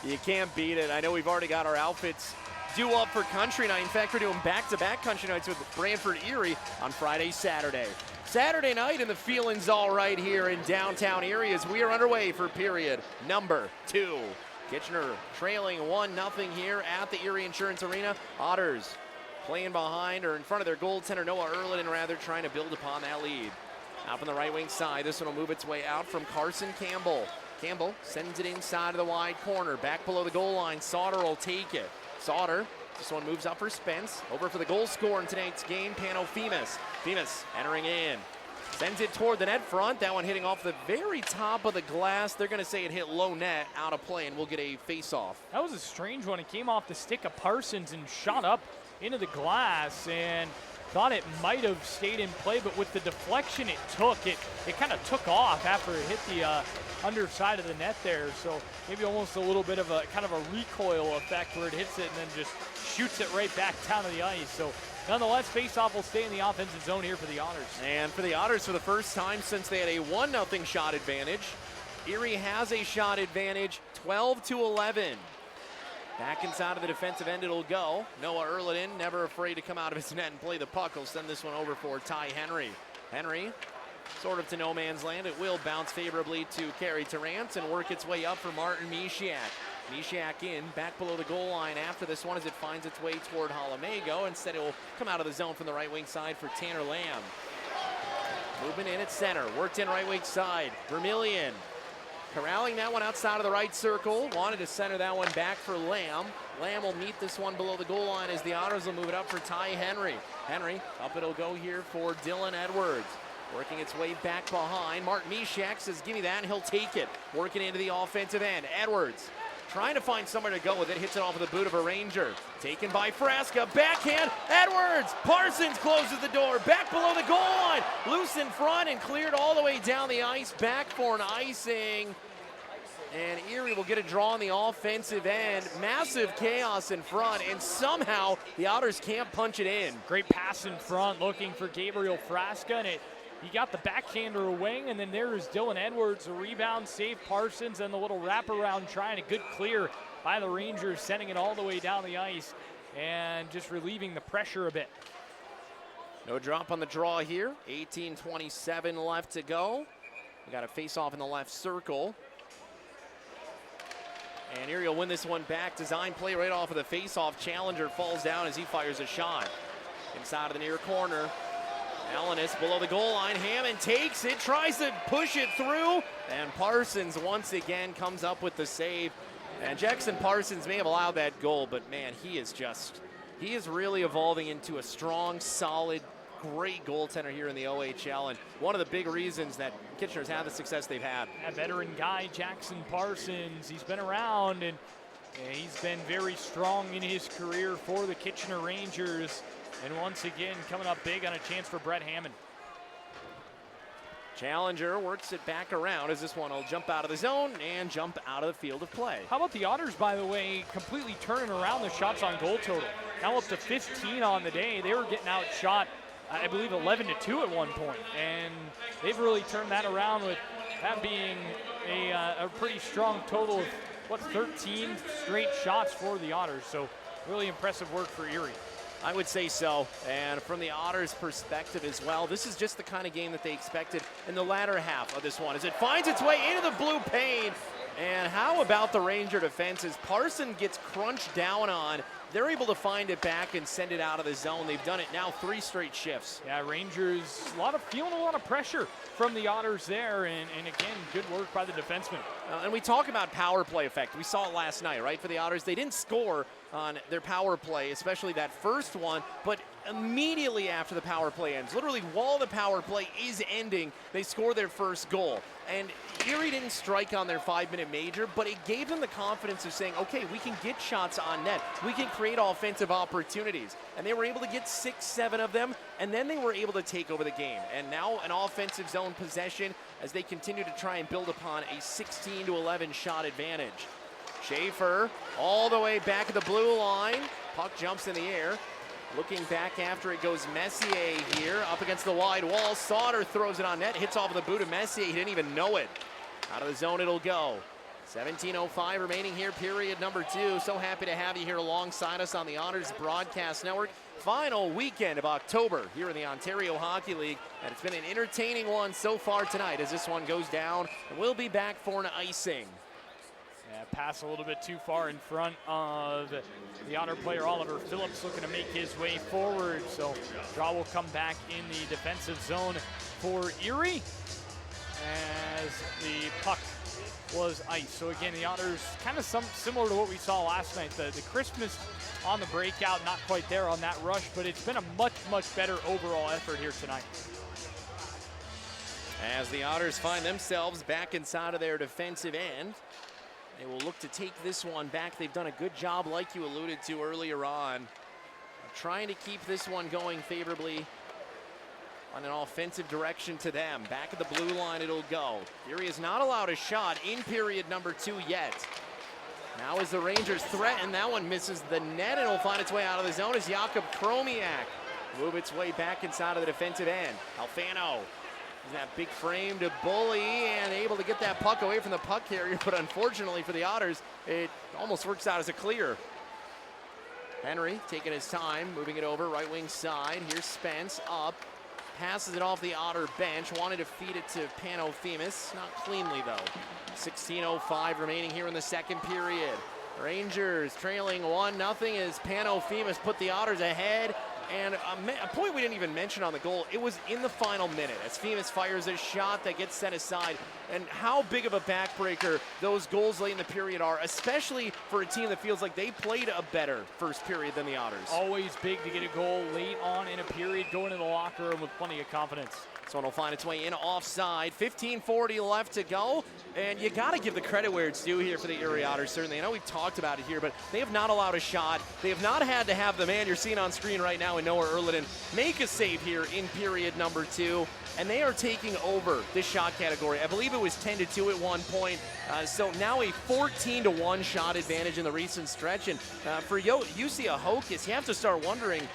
You can't beat it. I know we've already got our outfits due up for Country Night. In fact, we're doing back-to-back Country Nights with Brantford Erie on Friday, Saturday. Saturday night, and the feeling's all right here in downtown Erie as we are underway for period number 2. Kitchener trailing 1-0 here at the Erie Insurance Arena. Otters playing behind or in front of their goaltender, Noah Erlin, rather trying to build upon that lead. Out from the right wing side, this one will move its way out from Carson Campbell. Campbell sends it inside of the wide corner, back below the goal line. Sauter will take it. Sauter, this one moves up for Spence. Over for the goal scorer in tonight's game, Pano Femus. Femus entering in. Sends it toward the net front. That one hitting off the very top of the glass. They're going to say it hit low net, out of play, and we'll get a face-off. That was a strange one. It came off the stick of Parsons and shot up into the glass, and thought it might have stayed in play, but with the deflection it took, it kind of took off after it hit the underside of the net there. So maybe almost a little bit of a kind of a recoil effect where it hits it and then just shoots it right back down to the ice. So nonetheless, face-off will stay in the offensive zone here for the Otters. And for the Otters, for the first time since they had a 1-0 shot advantage, Erie has a shot advantage, 12-11. Back inside of the defensive end it'll go. Noah Erlin, never afraid to come out of his net and play the puck. He'll send this one over for Ty Henry. Henry, sort of to no man's land. It will bounce favorably to Carey Tarrant and work its way up for Martin Mishiak. Mishiak in, back below the goal line after this one as it finds its way toward Halamago. Instead, it will come out of the zone from the right wing side for Tanner Lamb. Movement in at center, worked in right wing side. Vermillion corralling that one outside of the right circle. Wanted to center that one back for Lamb. Lamb will meet this one below the goal line as the Otters will move it up for Ty Henry. Henry, up it'll go here for Dylan Edwards. Working its way back behind. Mark Mishiak says, give me that, and he'll take it. Working into the offensive end. Edwards trying to find somewhere to go with it. Hits it off of the boot of a Ranger. Taken by Frasca. Backhand. Edwards. Parsons closes the door. Back below the goal line. Loose in front and cleared all the way down the ice. Back for an icing. And Erie will get a draw on the offensive end. Massive chaos in front, and somehow the Otters can't punch it in. Great pass in front, looking for Gabriel Frasca, and he got the backhander away, and then there is Dylan Edwards, a rebound, save Parsons, and the little wraparound trying a good clear by the Rangers, sending it all the way down the ice and just relieving the pressure a bit. No drop on the draw here. 18:27 left to go. We got a face-off in the left circle. And Erie will win this one back. Design play right off of the face-off. Challenger falls down as he fires a shot. Inside of the near corner. Alanis below the goal line. Hammond takes it, tries to push it through. And Parsons once again comes up with the save. And Jackson Parsons may have allowed that goal, but man, he is really evolving into a strong, solid, great goaltender here in the OHL, and one of the big reasons that Kitchener's had the success they've had. A veteran guy, Jackson Parsons, he's been around and he's been very strong in his career for the Kitchener Rangers, and once again coming up big on a chance for Brett Hammond. Challenger works it back around as this one will jump out of the zone and jump out of the field of play. How about the Otters, by the way, completely turning around the shots on goal total. Now up to 15 on the day. They were getting outshot, I believe, 11-2 at one point, and they've really turned that around with that being a pretty strong total of, 13 straight shots for the Otters. So really impressive work for Erie. I would say so, and from the Otters' perspective as well, this is just the kind of game that they expected in the latter half of this one as it finds its way into the blue paint. And how about the Ranger defense as Parson gets crunched down on? They're able to find it back and send it out of the zone. They've done it now 3 straight shifts. Yeah, Rangers feeling a lot of pressure from the Otters there, and again, good work by the defenseman. And we talk about power play effect. We saw it last night, right, for the Otters. They didn't score on their power play, especially that first one, but immediately after the power play ends, literally while the power play is ending, they score their first goal. And Erie didn't strike on their 5-minute major, but it gave them the confidence of saying, okay, we can get shots on net. We can create offensive opportunities. And they were able to get 6-7 of them, and then they were able to take over the game. And now an offensive zone possession as they continue to try and build upon a 16-11 shot advantage. Schaefer all the way back at the blue line. Puck jumps in the air. Looking back after it goes Messier here, up against the wide wall. Sauter throws it on net, hits off the boot of Messier. He didn't even know it. Out of the zone it'll go. 17:05 remaining here, period number 2. So happy to have you here alongside us on the Otters Broadcast Network. Final weekend of October here in the Ontario Hockey League, and it's been an entertaining one so far tonight as this one goes down, and we'll be back for an icing. Yeah, pass a little bit too far in front of the Otter player, Oliver Phillips, looking to make his way forward. So draw will come back in the defensive zone for Erie as the puck was ice. So again, the Otters kind of similar to what we saw last night. The crispness on the breakout, not quite there on that rush, but it's been a much, much better overall effort here tonight. As the Otters find themselves back inside of their defensive end, they will look to take this one back. They've done a good job, like you alluded to earlier on, trying to keep this one going favorably on an offensive direction to them. Back at the blue line it'll go. Erie is not allowed a shot in period number 2 yet. Now as the Rangers threaten, that one misses the net and it'll find its way out of the zone as Jakob Kromiak move its way back inside of the defensive end. Alfano, that big frame to bully and able to get that puck away from the puck carrier, but unfortunately for the Otters, it almost works out as a clear. Henry taking his time, moving it over, right wing side. Here's Spence up. Passes it off the Otter bench. Wanted to feed it to Panothemis. Not cleanly, though. 16:05 remaining here in the second period. Rangers trailing 1-0 as Panothemis put the Otters ahead. And a point we didn't even mention on the goal, it was in the final minute as Themis fires a shot that gets set aside. And how big of a backbreaker those goals late in the period are, especially for a team that feels like they played a better first period than the Otters. Always big to get a goal late on in a period, go into the locker room with plenty of confidence. This one will find its way in offside. 15:40 left to go. And you got to give the credit where it's due here for the Erie Otters, certainly. I know we've talked about it here, but they have not allowed a shot. They have not had to have the man you're seeing on screen right now in Noah Erliden make a save here in period number 2. And they are taking over this shot category. I believe it was 10-2 at one point. So now a 14-1 shot advantage in the recent stretch. And for UC Ahokas, you have to start wondering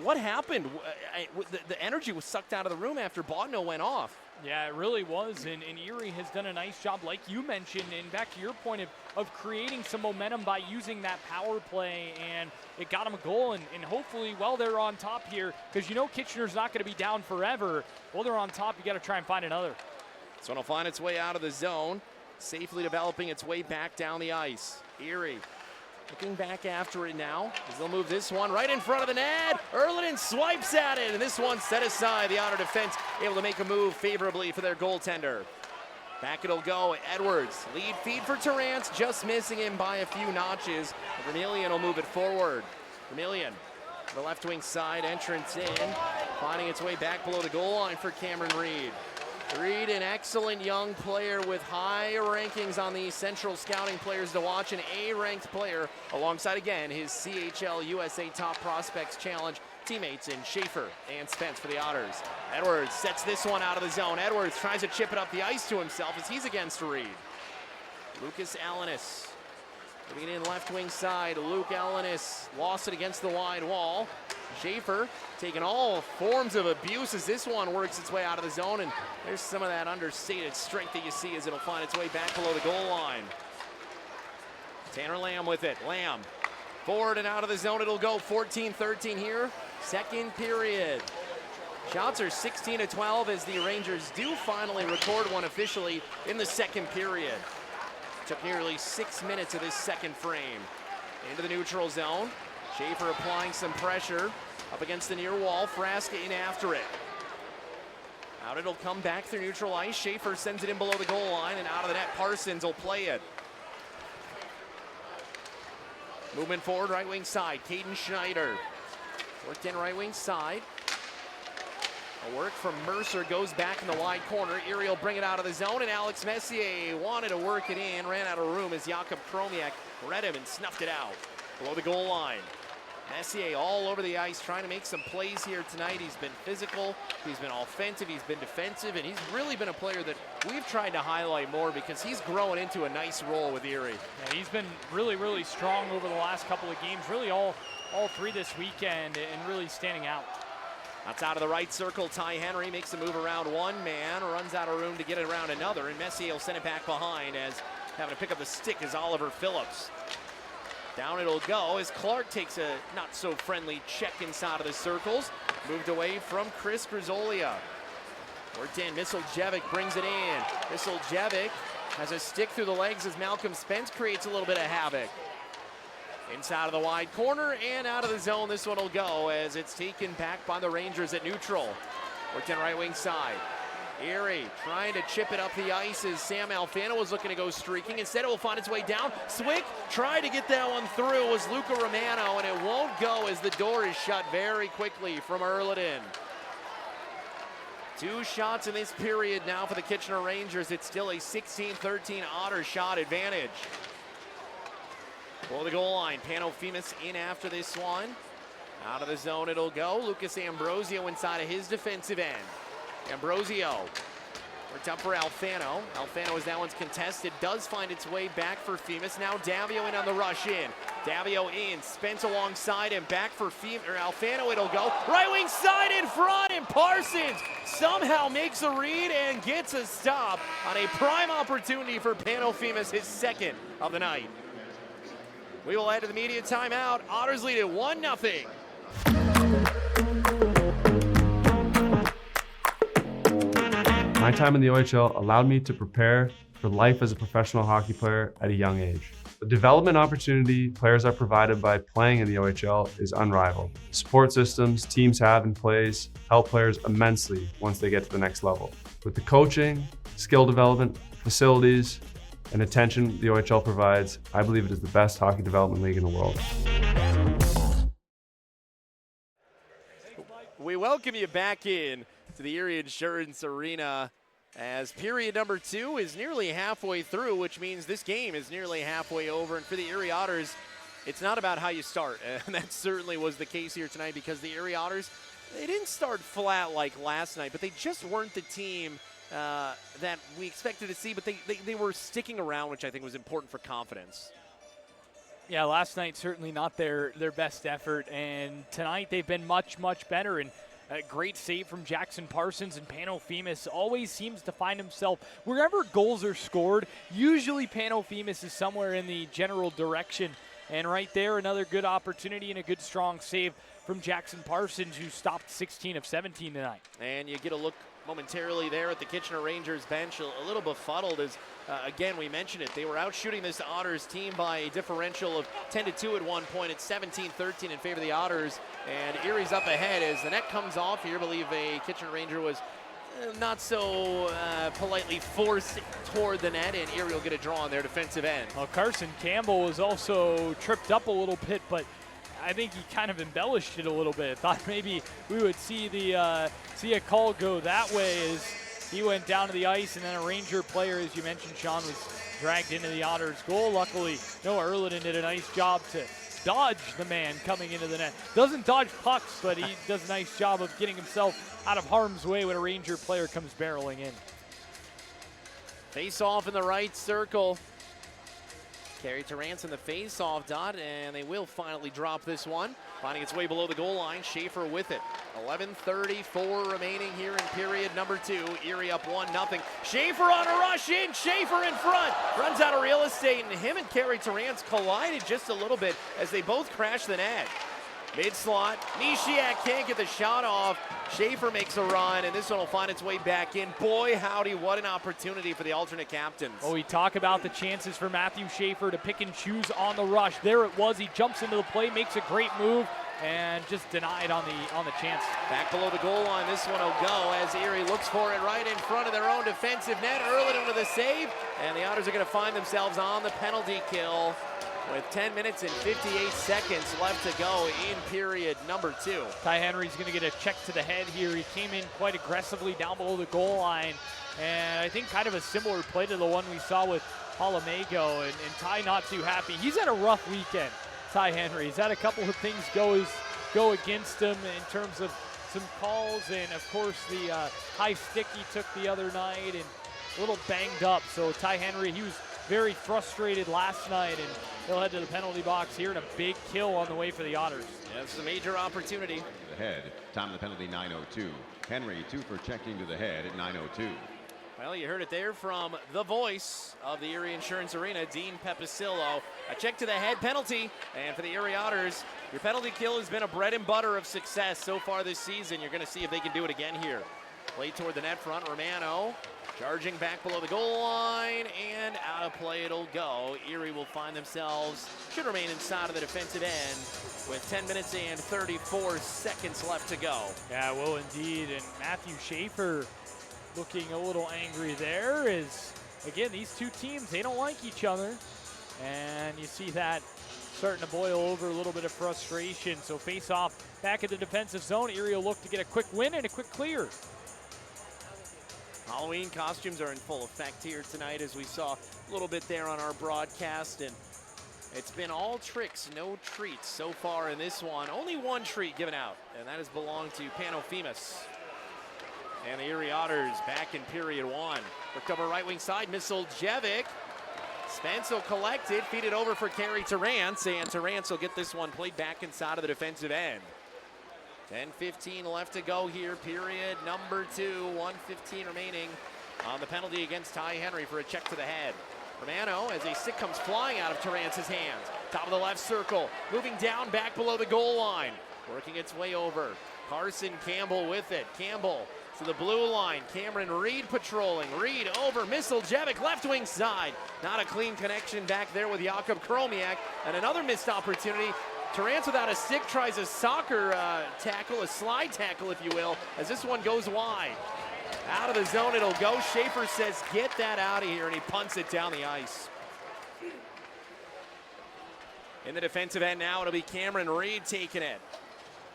what happened. The energy was sucked out of the room after Bodno went off. Yeah, it really was, and Erie has done a nice job, like you mentioned, and back to your point of creating some momentum by using that power play, and it got them a goal, and hopefully, while they're on top here, because you know Kitchener's not going to be down forever, while they're on top, you got to try and find another. This one will find its way out of the zone, safely developing its way back down the ice. Erie looking back after it now as they'll move this one right in front of the net. Erliden swipes at it, and this one set aside. The Otter defense able to make a move favorably for their goaltender. Back it'll go. Edwards, lead feed for Terrance, just missing him by a few notches. Vermillion will move it forward. Vermillion, the left wing side, entrance in, finding its way back below the goal line for Cameron Reed. Reed, an excellent young player with high rankings on the Central Scouting Players to Watch, an A-ranked player alongside, again, his CHL USA Top Prospects Challenge teammates in Schaefer and Spence for the Otters. Edwards sets this one out of the zone. Edwards tries to chip it up the ice to himself as he's against Reed. Lucas Alanis moving in left wing side. Luke Alanis lost it against the wide wall. Schaefer taking all forms of abuse as this one works its way out of the zone, and there's some of that understated strength that you see as it'll find its way back below the goal line. Tanner Lamb with it. Lamb forward and out of the zone it'll go. 14-13 here, second period. Shots are 16-12 as the Rangers do finally record one officially in the second period. Took nearly 6 minutes of this second frame. Into the neutral zone. Schaefer applying some pressure up against the near wall. Frasca in after it. Out it'll come back through neutral ice. Schaefer sends it in below the goal line, and out of the net, Parsons will play it. Movement forward, right wing side. Caden Schneider worked in right wing side. A work from Mercer goes back in the wide corner. Erie will bring it out of the zone, and Alex Messier wanted to work it in, ran out of room as Jakob Kromiak read him and snuffed it out below the goal line. Messier all over the ice trying to make some plays here tonight. He's been physical, he's been offensive, he's been defensive, and he's really been a player that we've tried to highlight more because he's growing into a nice role with Erie. Yeah, he's been really, really strong over the last couple of games, really all three this weekend, and really standing out. That's out of the right circle. Ty Henry makes a move around one man, runs out of room to get it around another, and Messier will send it back behind as having to pick up the stick is Oliver Phillips. Down it'll go as Clark takes a not so friendly check inside of the circles. Moved away from Chris Grisolia. Worked in, Misiljevic brings it in. Misiljevic has a stick through the legs as Malcolm Spence creates a little bit of havoc. Inside of the wide corner and out of the zone, this one will go as it's taken back by the Rangers at neutral. Worked in right wing side. Erie trying to chip it up the ice as Sam Alfano was looking to go streaking. Instead, it will find its way down. Swick tried to get that one through. It was Luca Romano, and it won't go as the door is shut very quickly from Erliden. 2 shots in this period now for the Kitchener Rangers. It's still a 16-13 Otter shot advantage. Below the goal line, Panofimos in after this one. Out of the zone it'll go. Lucas Ambrosio inside of his defensive end. Ambrosio worked up for Alfano. Alfano, as that one's contested, does find its way back for Femus. Now Davio in on the rush in. Davio in, Spence alongside him, back for Alfano it'll go. Right wing side in front, and Parsons somehow makes a read and gets a stop on a prime opportunity for Panofimos, his second of the night. We will head to the media timeout. Otters lead it 1-0. My time in the OHL allowed me to prepare for life as a professional hockey player at a young age. The development opportunity players are provided by playing in the OHL is unrivaled. Support systems teams have in place help players immensely once they get to the next level. With the coaching, skill development, facilities, and attention the OHL provides, I believe it is the best hockey development league in the world. We welcome you back in to the Erie Insurance Arena as period number 2 is nearly halfway through, which means this game is nearly halfway over. And for the Erie Otters, it's not about how you start. And that certainly was the case here tonight because the Erie Otters, they didn't start flat like last night, but they just weren't the team that we expected to see, but they were sticking around, which I think was important for confidence. Yeah, last night certainly not their best effort, and tonight they've been much, much better. And a great save from Jackson Parsons, and Panofimos always seems to find himself wherever goals are scored. Usually Panofimos is somewhere in the general direction, and right there another good opportunity and a good strong save from Jackson Parsons, who stopped 16 of 17 tonight. And you get a look momentarily there at the Kitchener Rangers bench, a little befuddled as, again, we mentioned it, they were out shooting this Otters team by a differential of 10-2 at one point. It's 17-13 in favor of the Otters, and Erie's up ahead as the net comes off here. I believe a Kitchener Ranger was not so politely forced toward the net, and Erie will get a draw on their defensive end. Well, Carson Campbell was also tripped up a little bit, but I think he kind of embellished it a little bit. Thought maybe we would see a call go that way as he went down to the ice, and then a Ranger player, as you mentioned, Sean, was dragged into the Otters goal. Luckily, Noah Erliden did a nice job to dodge the man coming into the net. Doesn't dodge pucks, but he does a nice job of getting himself out of harm's way when a Ranger player comes barreling in. Face off in the right circle. Carey Terrance in the face-off dot, and they will finally drop this one. Finding its way below the goal line, Schaefer with it. 11:34 remaining here in period number 2. Erie up 1-0. Schaefer on a rush in, Schaefer in front. Runs out of real estate, and him and Carey Terrance collided just a little bit as they both crashed the net. Mid-slot, Nishiak can't get the shot off. Schaefer makes a run, and this one will find its way back in. Boy, howdy, what an opportunity for the alternate captains. Oh, we talk about the chances for Matthew Schaefer to pick and choose on the rush. There it was. He jumps into the play, makes a great move, and just denied on the chance. Back below the goal line, this one will go as Erie looks for it right in front of their own defensive net. Erliden with a save, and the Otters are going to find themselves on the penalty kill with 10 minutes and 58 seconds left to go in period number 2. Ty Henry's going to get a check to the head here. He came in quite aggressively down below the goal line, and I think kind of a similar play to the one we saw with Palamago, and Ty not too happy. He's had a rough weekend. Ty Henry. He's had a couple of things go against him in terms of some calls, and of course the high stick he took the other night, and a little banged up. So Ty Henry, he was very frustrated last night, and he'll head to the penalty box here, and a big kill on the way for the Otters. Yeah, this is a major opportunity. The head, time of the penalty 9:02. Henry 2 for checking to the head at 9:02. Well, you heard it there from the voice of the Erie Insurance Arena, Dean Pepicillo. A check to the head penalty, and for the Erie Otters, your penalty kill has been a bread and butter of success so far this season. You're going to see if they can do it again here. Play toward the net front, Romano charging back below the goal line, and out of play it'll go. Erie will find themselves, should remain inside of the defensive end with 10 minutes and 34 seconds left to go. Yeah, well, indeed, and Matthew Schaefer looking a little angry there. Is again, these two teams, they don't like each other, and you see that starting to boil over, a little bit of frustration. So face off back at the defensive zone. Erie will look to get a quick win and a quick clear. Halloween costumes are in full effect here tonight, as we saw a little bit there on our broadcast, and it's been all tricks, no treats so far in this one. Only one treat given out, and that has belonged to Panophemus. And the Erie Otters back in period one. Looked over right wing side, Misoljevic. Spence will collect it, feed it over for Kerry Terrance, and Terrance will get this one played back inside of the defensive end. 10:15 left to go here, period number 2. 1:15 remaining on the penalty against Ty Henry for a check to the head. Romano, as a stick comes flying out of Terrance's hands. Top of the left circle, moving down back below the goal line. Working its way over. Carson Campbell with it. Campbell to the blue line. Cameron Reed patrolling. Reed over. Misoljevic left wing side. Not a clean connection back there with Jakub Kromiak. And another missed opportunity. Terrance without a stick tries a soccer tackle, a slide tackle if you will, as this one goes wide. Out of the zone it'll go. Schaefer says get that out of here, and he punts it down the ice. In the defensive end now, it'll be Cameron Reed taking it.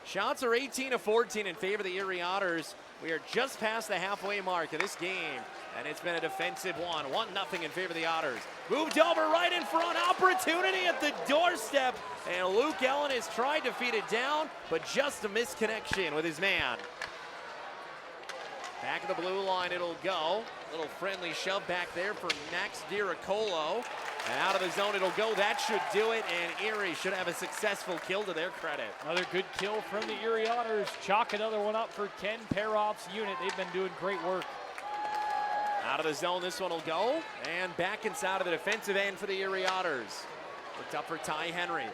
Shots are 18 of 14 in favor of the Erie Otters. We are just past the halfway mark of this game, and it's been a defensive one. 1-0 in favor of the Otters. Moved over right in front. Opportunity at the doorstep, and Luke Ellenis tried to feed it down, but just a misconnection with his man. Back of the blue line it'll go. Little friendly shove back there for Max Diracolo. And out of the zone it'll go. That should do it, and Erie should have a successful kill to their credit. Another good kill from the Erie Otters. Chalk another one up for Ken Peroff's unit. They've been doing great work. Out of the zone, this one will go. And back inside of the defensive end for the Erie Otters. Looked up for Ty Henry.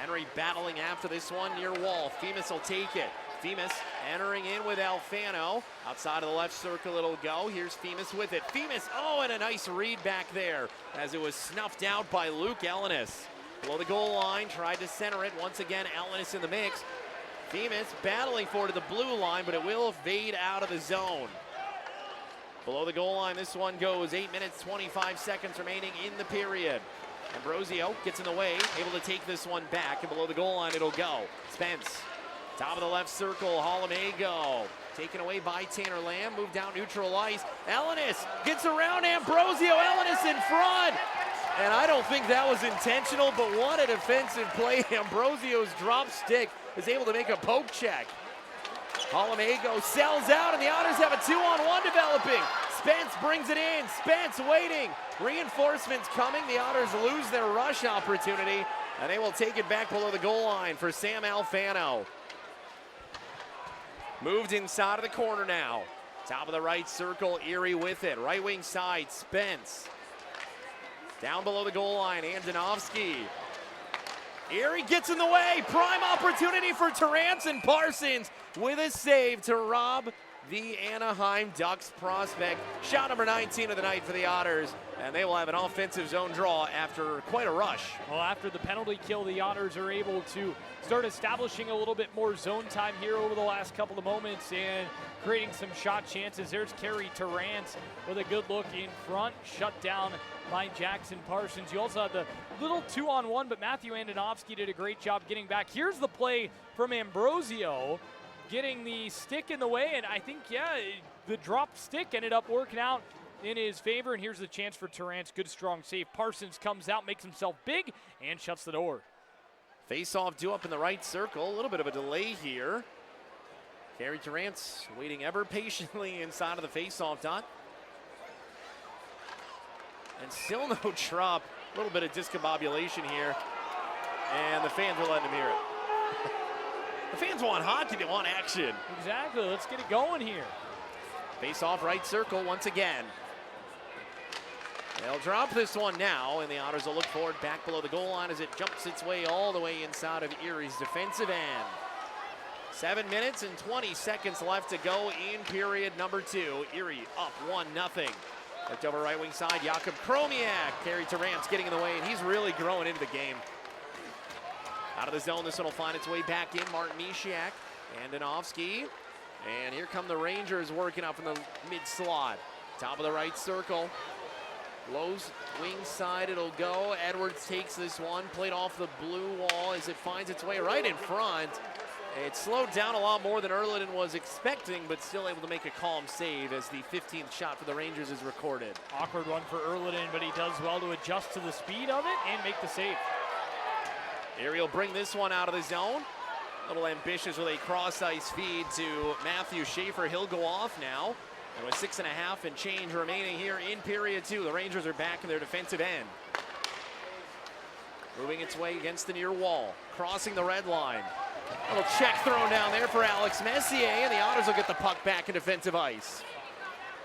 Henry battling after this one near wall. Femus will take it. Femus entering in with Alfano. Outside of the left circle it'll go. Here's Femus with it. Femus, oh, and a nice read back there as it was snuffed out by Luke Ellenis. Below the goal line, tried to center it. Once again, Ellenis in the mix. Femus battling for it to the blue line, but it will fade out of the zone. Below the goal line, this one goes. 8 minutes, 25 seconds remaining in the period. Ambrosio gets in the way, able to take this one back, and below the goal line it'll go. Spence, top of the left circle, Halamago, taken away by Tanner Lamb, moved down neutral ice. Ellenis gets around Ambrosio, Ellenis in front. And I don't think that was intentional, but what a defensive play. Ambrosio's drop stick is able to make a poke check. Halamago sells out, and the Otters have a 2-on-1 developing. Spence brings it in. Spence waiting. Reinforcements coming. The Otters lose their rush opportunity, and they will take it back below the goal line for Sam Alfano. Moved inside of the corner now. Top of the right circle, Erie with it. Right wing side, Spence. Down below the goal line, Andonovski. Erie gets in the way. Prime opportunity for Terrance, and Parsons with a save to rob the Anaheim Ducks prospect. Shot number 19 of the night for the Otters, and they will have an offensive zone draw after quite a rush. Well, after the penalty kill, the Otters are able to start establishing a little bit more zone time here over the last couple of moments and creating some shot chances. There's Kerry Terrance with a good look in front, shut down by Jackson Parsons. You also had the little 2-on-1, but Matthew Andonovski did a great job getting back. Here's the play from Ambrosio, getting the stick in the way, and I think, yeah, the drop stick ended up working out in his favor, and here's the chance for Terrance. Good, strong save. Parsons comes out, makes himself big, and shuts the door. Face-off due up in the right circle. A little bit of a delay here. Carey Terrance waiting ever patiently inside of the face-off dot. And still no drop. A little bit of discombobulation here. And the fans are letting him hear it. The fans want hockey, they want action. Exactly, let's get it going here. Face-off right circle once again. They'll drop this one now, and the Otters will look forward back below the goal line as it jumps its way all the way inside of Erie's defensive end. 7 minutes and 20 seconds left to go in period number 2. Erie up 1-0. Looked over right wing side, Jakub Kromiak. Carey Terrance getting in the way, and he's really growing into the game. Out of the zone, this one will find its way back in. Martin Misiak, Andonovski. And here come the Rangers working up in the mid slot. Top of the right circle. Low wing side, it'll go. Edwards takes this one, played off the blue wall as it finds its way right in front. It slowed down a lot more than Erliden was expecting, but still able to make a calm save as the 15th shot for the Rangers is recorded. Awkward one for Erliden, but he does well to adjust to the speed of it and make the save. Erie will bring this one out of the zone. A little ambitious with a cross-ice feed to Matthew Schaefer. He'll go off now. And with 6.5 and change remaining here in period 2, the Rangers are back in their defensive end. Moving its way against the near wall, crossing the red line. A little check thrown down there for Alex Messier, and the Otters will get the puck back in defensive ice.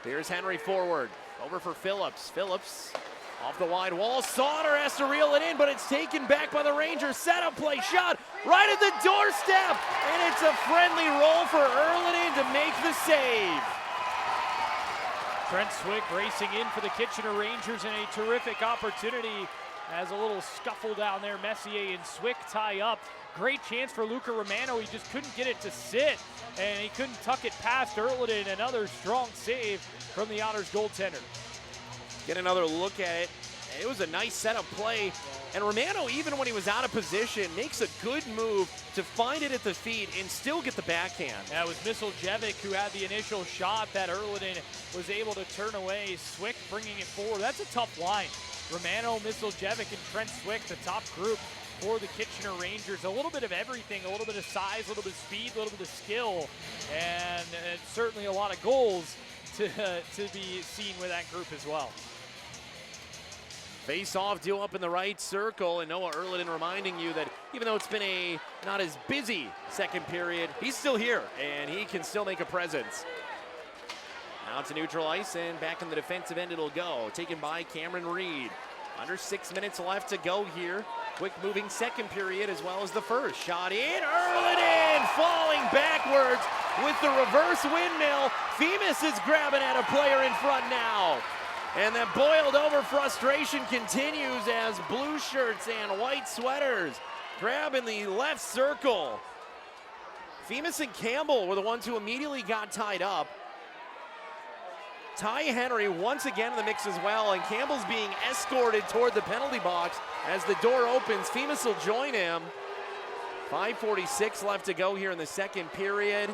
Here's Henry forward, over for Phillips. Phillips off the wide wall. Sauter has to reel it in, but it's taken back by the Rangers. Setup play, shot right at the doorstep, and it's a friendly roll for Erliden to make the save. Trent Swick racing in for the Kitchener Rangers in a terrific opportunity. Has a little scuffle down there. Messier and Swick tie up. Great chance for Luca Romano. He just couldn't get it to sit, and he couldn't tuck it past Erliden. Another strong save from the Otters goaltender. Get another look at it. It was a nice setup play. And Romano, even when he was out of position, makes a good move to find it at the feet and still get the backhand. That was Miseljevic who had the initial shot that Erliden was able to turn away. Swick bringing it forward. That's a tough line. Romano, Miseljevic, and Trent Swick, the top group for the Kitchener Rangers. A little bit of everything, a little bit of size, a little bit of speed, a little bit of skill, and certainly a lot of goals to be seen with that group as well. Face-off deal up in the right circle, and Noah Erliden reminding you that even though it's been a not as busy second period, he's still here, and he can still make a presence. Now to neutral ice, and back in the defensive end it'll go. Taken by Cameron Reed. Under 6 minutes left to go here. Quick moving second period as well as the first. Shot in, Erliden falling backwards with the reverse windmill. Femus is grabbing at a player in front now. And that boiled over frustration continues as blue shirts and white sweaters grab in the left circle. Femus and Campbell were the ones who immediately got tied up. Ty Henry once again in the mix as well, and Campbell's being escorted toward the penalty box as the door opens. Femus will join him. 5:46 left to go here in the second period,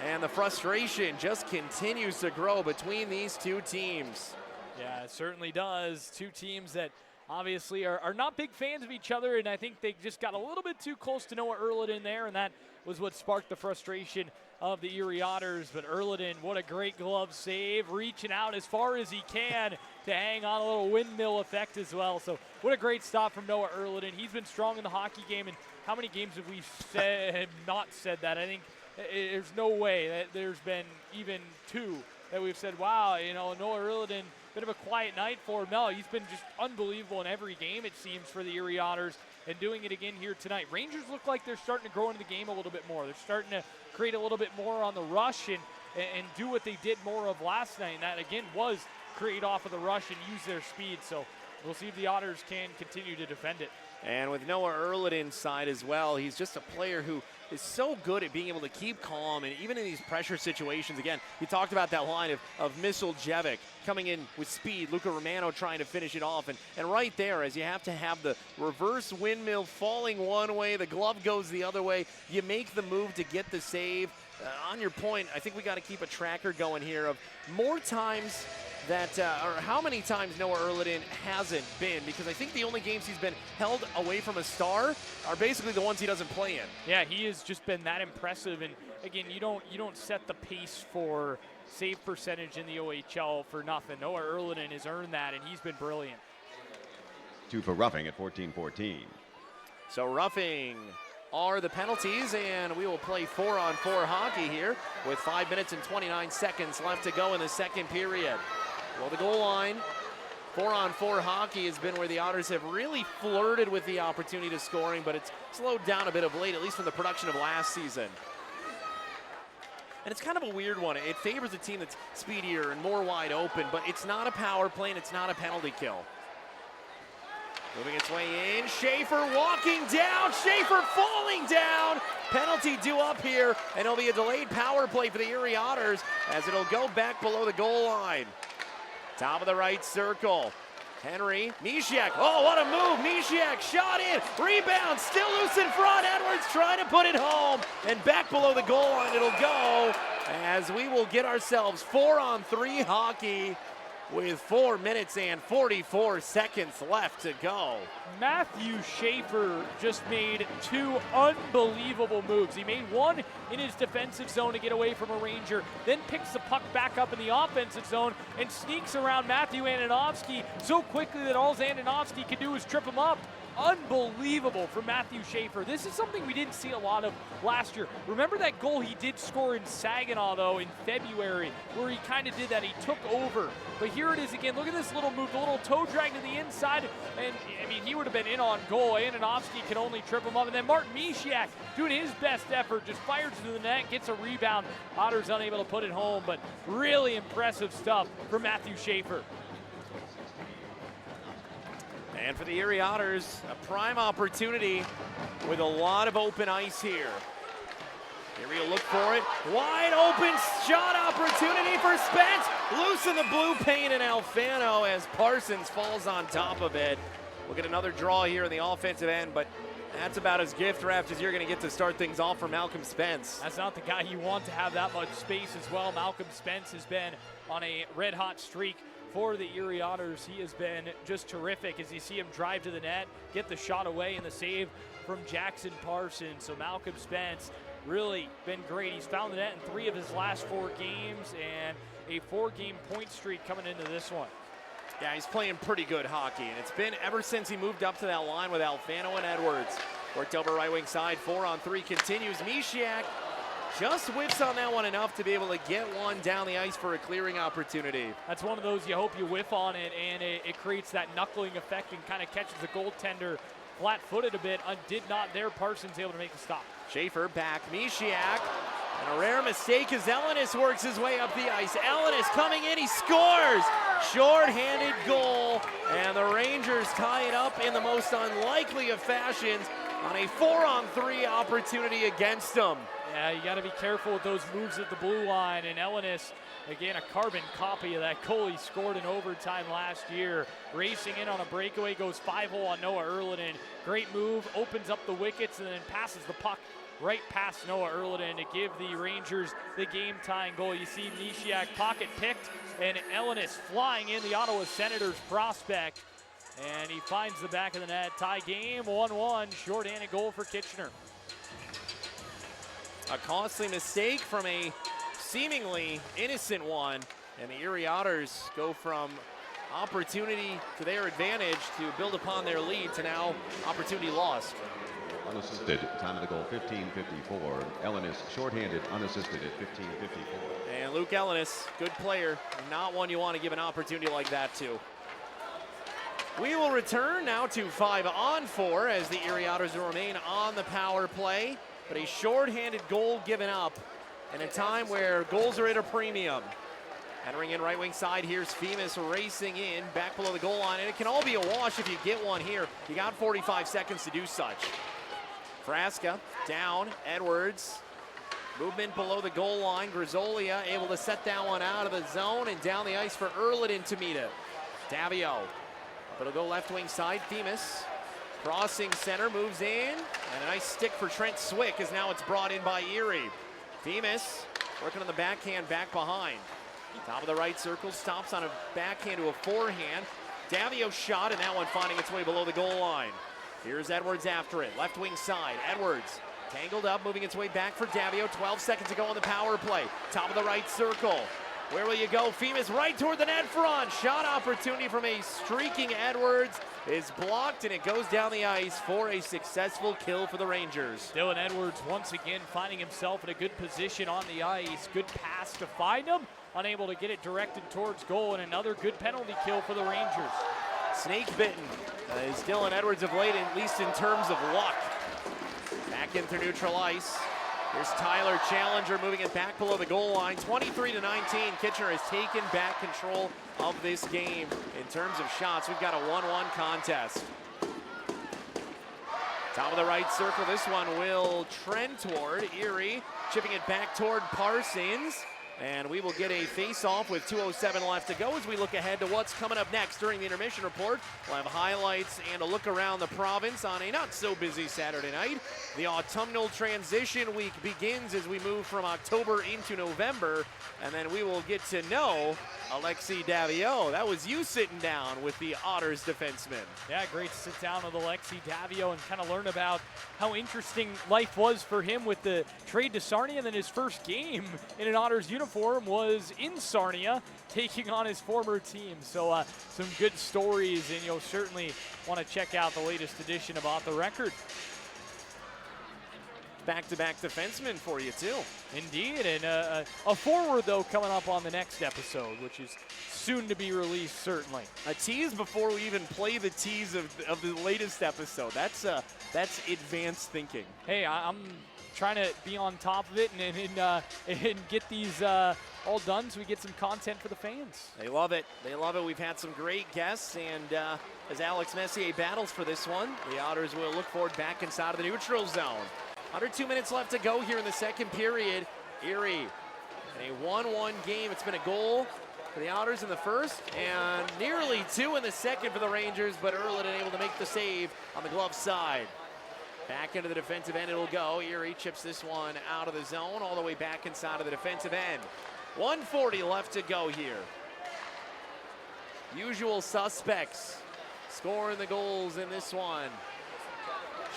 and the frustration just continues to grow between these two teams. Yeah, it certainly does. Two teams that obviously are not big fans of each other, and I think they just got a little bit too close to Noah Erliden there, and that was what sparked the frustration of the Erie Otters. But Erliden, what a great glove save, reaching out as far as he can to hang on a little windmill effect as well. So what a great stop from Noah Erliden. He's been strong in the hockey game, and how many games have we not said that? I think there's no way that there's been even two that we've said, wow, you know, Noah Erliden, bit of a quiet night for him. No, he's been just unbelievable in every game, it seems, for the Erie Otters, and doing it again here tonight. Rangers look like they're starting to grow into the game a little bit more. They're starting to create a little bit more on the rush and do what they did more of last night, and that, again, was create off of the rush and use their speed. So we'll see if the Otters can continue to defend it. And with Noah Erliden's side as well, he's just a player who is so good at being able to keep calm, and even in these pressure situations, again, we talked about that line of Miseljevic coming in with speed, Luca Romano trying to finish it off, and right there, as you have to have the reverse windmill falling one way, the glove goes the other way, you make the move to get the save. On your point, I think we got to keep a tracker going here of more times that, or how many times Noah Erliden hasn't been, because I think the only games he's been held away from a star are basically the ones he doesn't play in. Yeah, he has just been that impressive. And again, you don't set the pace for save percentage in the OHL for nothing. Noah Erliden has earned that, and he's been brilliant. 2 for roughing at 14-14. So roughing are the penalties, and we will play 4-on-4 hockey here with 5 minutes and 29 seconds left to go in the second period. Well, the goal line, 4-on-4 hockey has been where the Otters have really flirted with the opportunity to scoring, but it's slowed down a bit of late, at least from the production of last season. And it's kind of a weird one. It favors a team that's speedier and more wide open, but it's not a power play and it's not a penalty kill. Moving its way in, Schaefer walking down, Schaefer falling down. Penalty due up here, and it'll be a delayed power play for the Erie Otters as it'll go back below the goal line. Top of the right circle. Henry, Misiak, oh, what a move, Misiak, shot in, rebound, still loose in front, Edwards trying to put it home, and back below the goal line it'll go, as we will get ourselves 4-on-3 hockey with 4 minutes and 44 seconds left to go. Matthew Schaefer just made 2 unbelievable moves. He made one in his defensive zone to get away from a Ranger, then picks the puck back up in the offensive zone and sneaks around Matthew Andonovski so quickly that all Andonovski can do is trip him up. Unbelievable from Matthew Schaefer. This is something we didn't see a lot of last year. Remember that goal he did score in Saginaw, though, in February, where he kind of did that. He took over. But here it is again. Look at this little move, the little toe drag to the inside. And, I mean, he would have been in on goal. Andonovski can only trip him up. And then Martin Misiak doing his best effort, just fires into the net, gets a rebound. Otters unable to put it home, but really impressive stuff from Matthew Schaefer. And for the Erie Otters, a prime opportunity with a lot of open ice here. Erie will look for it. Wide open shot opportunity for Spence. Loose in the blue paint and Alfano as Parsons falls on top of it. We'll get another draw here in the offensive end, but that's about as gift wrapped as you're going to get to start things off for Malcolm Spence. That's not the guy you want to have that much space as well. Malcolm Spence has been on a red-hot streak for the Erie Otters. He has been just terrific as you see him drive to the net, get the shot away, and the save from Jackson Parsons. So Malcolm Spence really been great. He's found the net in 3 of his last 4 games and a 4-game point streak coming into this one. Yeah, he's playing pretty good hockey, and it's been ever since he moved up to that line with Alfano and Edwards. Worked over right wing side, 4-on-3 continues. Misiak just whiffs on that one enough to be able to get one down the ice for a clearing opportunity. That's one of those you hope you whiff on it, and it creates that knuckling effect and kind of catches the goaltender flat-footed a bit. Did not there. Parsons able to make the stop. Schaefer back, Misiak, and a rare mistake as Ellenis works his way up the ice. Ellenis coming in, he scores! Short-handed goal, and the Rangers tie it up in the most unlikely of fashions on a 4-on-3 opportunity against them. Yeah, you got to be careful with those moves at the blue line, and Ellenis, again, a carbon copy of that goal he scored in overtime last year. Racing in on a breakaway, goes 5-hole on Noah Erliden. Great move, opens up the wickets, and then passes the puck right past Noah Erliden to give the Rangers the game-tying goal. You see Misiak pocket picked, and Ellenis flying in, the Ottawa Senators prospect, and he finds the back of the net. Tie game, 1-1, short-handed goal for Kitchener. A costly mistake from a seemingly innocent one, and the Erie Otters go from opportunity to their advantage to build upon their lead to now opportunity lost. Unassisted, time of the goal 15:54. Ellenis shorthanded, unassisted at 15:54. And Luke Ellenis, good player, not one you want to give an opportunity like that to. We will return now to 5-on-4 as the Erie Otters will remain on the power play. But a short-handed goal given up in a time where goals are at a premium. Entering in right wing side, here's Femus racing in back below the goal line, and it can all be a wash if you get one here. You got 45 seconds to do such. Frasca down, Edwards. Movement below the goal line. Grisolia able to set that one out of the zone and down the ice for Erliden to meet it. Davio, but it'll go left wing side, Femus. Crossing center, moves in, and a nice stick for Trent Swick as now it's brought in by Erie. Femus working on the backhand back behind. Top of the right circle, stops on a backhand to a forehand. Davio shot, and that one finding its way below the goal line. Here's Edwards after it, left wing side. Edwards tangled up, moving its way back for Davio. 12 seconds to go on the power play. Top of the right circle. Where will you go? Femus right toward the net front. Shot opportunity from a streaking Edwards is blocked, and it goes down the ice for a successful kill for the Rangers. Dylan Edwards once again finding himself in a good position on the ice. Good pass to find him. Unable to get it directed towards goal, and another good penalty kill for the Rangers. Snake bitten is Dylan Edwards of late, at least in terms of luck. Back in through neutral ice. Here's Tyler Challenger moving it back below the goal line. 23-19, Kitchener has taken back control of this game. In terms of shots, we've got a 1-1 contest. Top of the right circle, this one will trend toward Erie, chipping it back toward Parsons. And we will get a face-off with 2:07 left to go as we look ahead to what's coming up next during the intermission report. We'll have highlights and a look around the province on a not-so-busy Saturday night. The autumnal transition week begins as we move from October into November, and then we will get to know Alexi Davio. That was you sitting down with the Otters defenseman. Yeah, great to sit down with Alexi Davio and kind of learn about how interesting life was for him with the trade to Sarnia, and then his first game in an Otters uniform was in Sarnia, taking on his former team. So some good stories, and you'll certainly want to check out the latest edition of Off the Record. Back-to-back defensemen for you, too. Indeed, and a forward, though, coming up on the next episode, which is soon to be released, certainly. A tease before we even play the tease of the latest episode. That's advanced thinking. Hey, I'm trying to be on top of it and get these all done so we get some content for the fans. They love it. They love it. We've had some great guests, and as Alex Messier battles for this one, the Otters will look forward back inside of the neutral zone. Under 2 minutes left to go here in the second period. Erie in a 1-1 game. It's been a goal for the Otters in the first and nearly 2 in the second for the Rangers, but Erlin able to make the save on the glove side. Back into the defensive end it'll go. Erie chips this one out of the zone all the way back inside of the defensive end. 1:40 left to go here. Usual suspects scoring the goals in this one.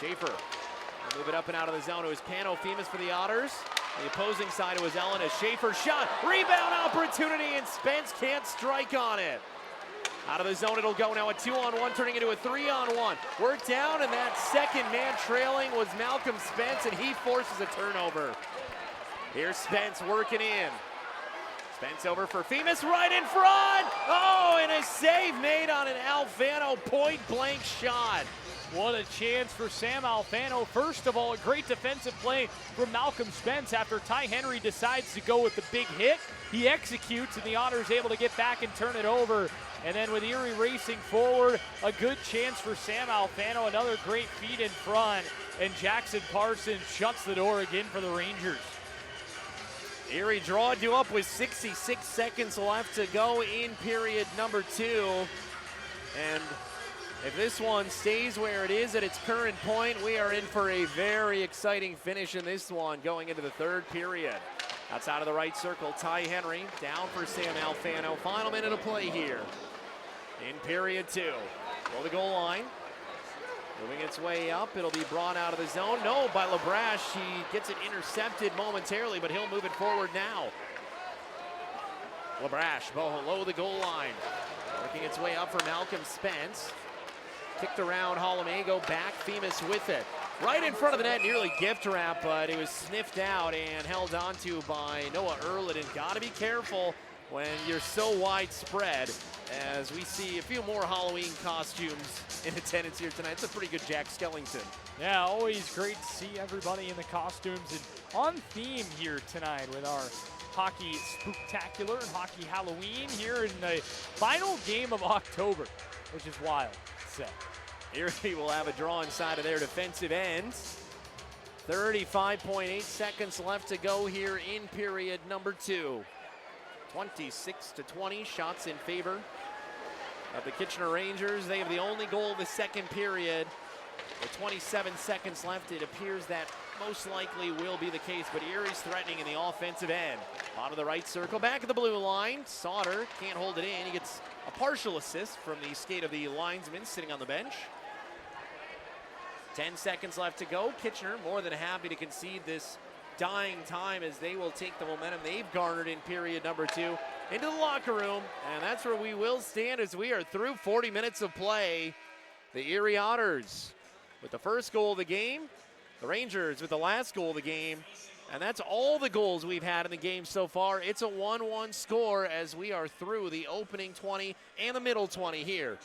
Schaefer will move it up and out of the zone. It was Pano Femus for the Otters. The opposing side, it was Ellen. A Schaefer shot. Rebound opportunity, and Spence can't strike on it. Out of the zone it'll go now, a 2-on-1 turning into a 3-on-1. Worked down, and that second man trailing was Malcolm Spence, and he forces a turnover. Here's Spence working in. Spence over for Femus, right in front! Oh, and a save made on an Alfano point-blank shot. What a chance for Sam Alfano. First of all, a great defensive play from Malcolm Spence after Ty Henry decides to go with the big hit. He executes, and the Otters able to get back and turn it over. And then with Erie racing forward, a good chance for Sam Alfano. Another great feed in front, and Jackson Parsons shuts the door again for the Rangers. Erie drawed you up with 66 seconds left to go in period number 2. And if this one stays where it is at its current point, we are in for a very exciting finish in this one going into the third period. Outside of the right circle, Ty Henry down for Sam Alfano. Final minute of play here in period 2. Below the goal line. Moving its way up, it'll be brought out of the zone. No, by LaBrache. He gets it intercepted momentarily, but he'll move it forward now. LaBrache below the goal line. Working its way up for Malcolm Spence. Kicked around Holomego, back Femus with it. Right in front of the net, nearly gift wrap, but it was sniffed out and held onto by Noah Erliden. Got to be careful when you're so widespread, as we see a few more Halloween costumes in attendance here tonight. It's a pretty good Jack Skellington. Yeah, always great to see everybody in the costumes and on theme here tonight with our Hockey Spooktacular and Hockey Halloween here in the final game of October, which is wild to say. Erie will have a draw inside of their defensive end. 35.8 seconds left to go here in period number 2. 26-20, shots in favor of the Kitchener Rangers. They have the only goal of the second period. With 27 seconds left, it appears that most likely will be the case, but Erie's threatening in the offensive end. Bottom of the right circle, back of the blue line. Sauter can't hold it in. He gets a partial assist from the skate of the linesman sitting on the bench. 10 seconds left to go. Kitchener more than happy to concede this dying time as they will take the momentum they've garnered in period number 2 into the locker room. And that's where we will stand as we are through 40 minutes of play. The Erie Otters with the first goal of the game. The Rangers with the last goal of the game. And that's all the goals we've had in the game so far. It's a 1-1 score as we are through the opening 20 and the middle 20 here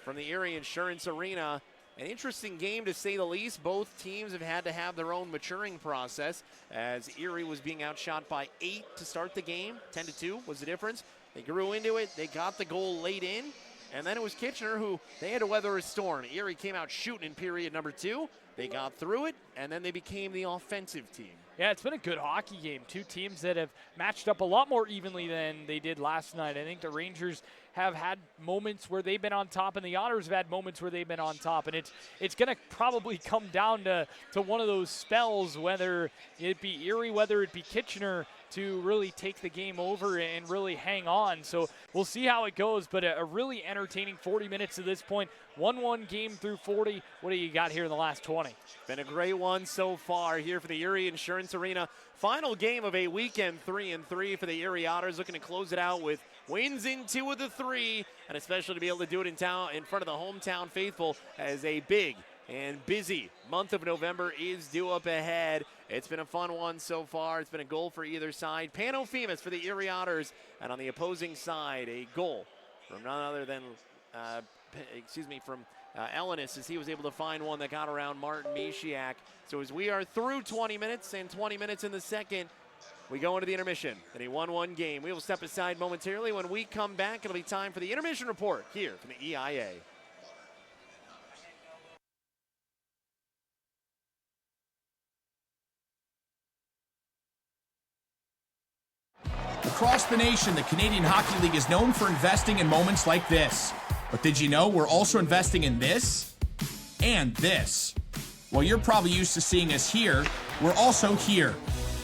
from the Erie Insurance Arena. An interesting game to say the least. Both teams have had to have their own maturing process as Erie was being outshot by 8 to start the game. 10-2 was the difference. They grew into it. They got the goal late in. And then it was Kitchener who they had to weather a storm. Erie came out shooting in period number 2. They got through it, and then they became the offensive team. Yeah, it's been a good hockey game. Two teams that have matched up a lot more evenly than they did last night. I think the Rangers have had moments where they've been on top, and the Otters have had moments where they've been on top. And it's going to probably come down to one of those spells, whether it be Erie, whether it be Kitchener, to really take the game over and really hang on. So we'll see how it goes, but a really entertaining 40 minutes to this point. 1-1 game through 40. What do you got here in the last 20? Been a great one so far here for the Erie Insurance Arena. Final game of a weekend 3-3 for the Erie Otters, looking to close it out with wins in 2 of the 3, and especially to be able to do it in town in front of the hometown faithful as a big and busy month of November is due up ahead. It's been a fun one so far. It's been a goal for either side. Pano Femus for the Erie Otters, and on the opposing side, a goal from none other than, from Elenis, as he was able to find one that got around Martin Mishiak. So as we are through 20 minutes and 20 minutes in the second, we go into the intermission in a 1-1 game. We will step aside momentarily. When we come back, it'll be time for the intermission report here from the EIA. Across the nation, the Canadian Hockey League is known for investing in moments like this. But did you know we're also investing in this and this? Well, you're probably used to seeing us here. We're also here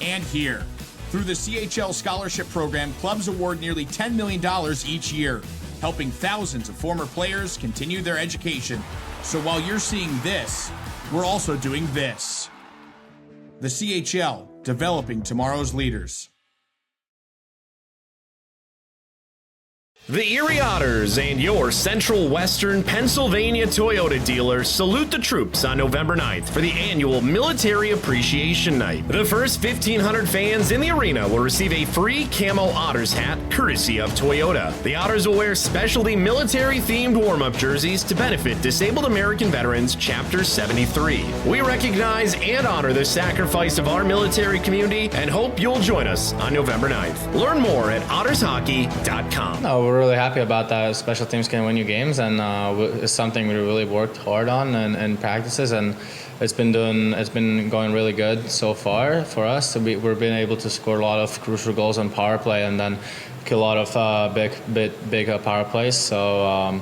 and here. Through the CHL Scholarship Program, clubs award nearly $10 million each year, helping thousands of former players continue their education. So while you're seeing this, we're also doing this. The CHL, developing tomorrow's leaders. The Erie Otters and your Central Western Pennsylvania Toyota dealer salute the troops on November 9th for the annual Military Appreciation Night. The first 1,500 fans in the arena will receive a free camo Otters hat courtesy of Toyota. The Otters will wear specialty military-themed warm-up jerseys to benefit Disabled American Veterans Chapter 73. We recognize and honor the sacrifice of our military community and hope you'll join us on November 9th. Learn more at ottershockey.com. We're really happy about that. Special teams can win you games, and it's something we really worked hard on in practices, and it's been going really good so far for us. So we've been able to score a lot of crucial goals on power play, and then kill a lot of big power plays. So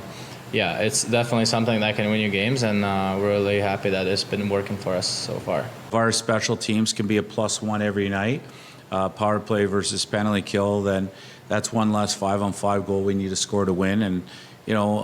yeah, it's definitely something that can win you games, and we're really happy that it's been working for us so far. Our special teams can be a +1 every night. Power play versus penalty kill, then that's one less 5-on-5 goal we need to score to win. And, you know,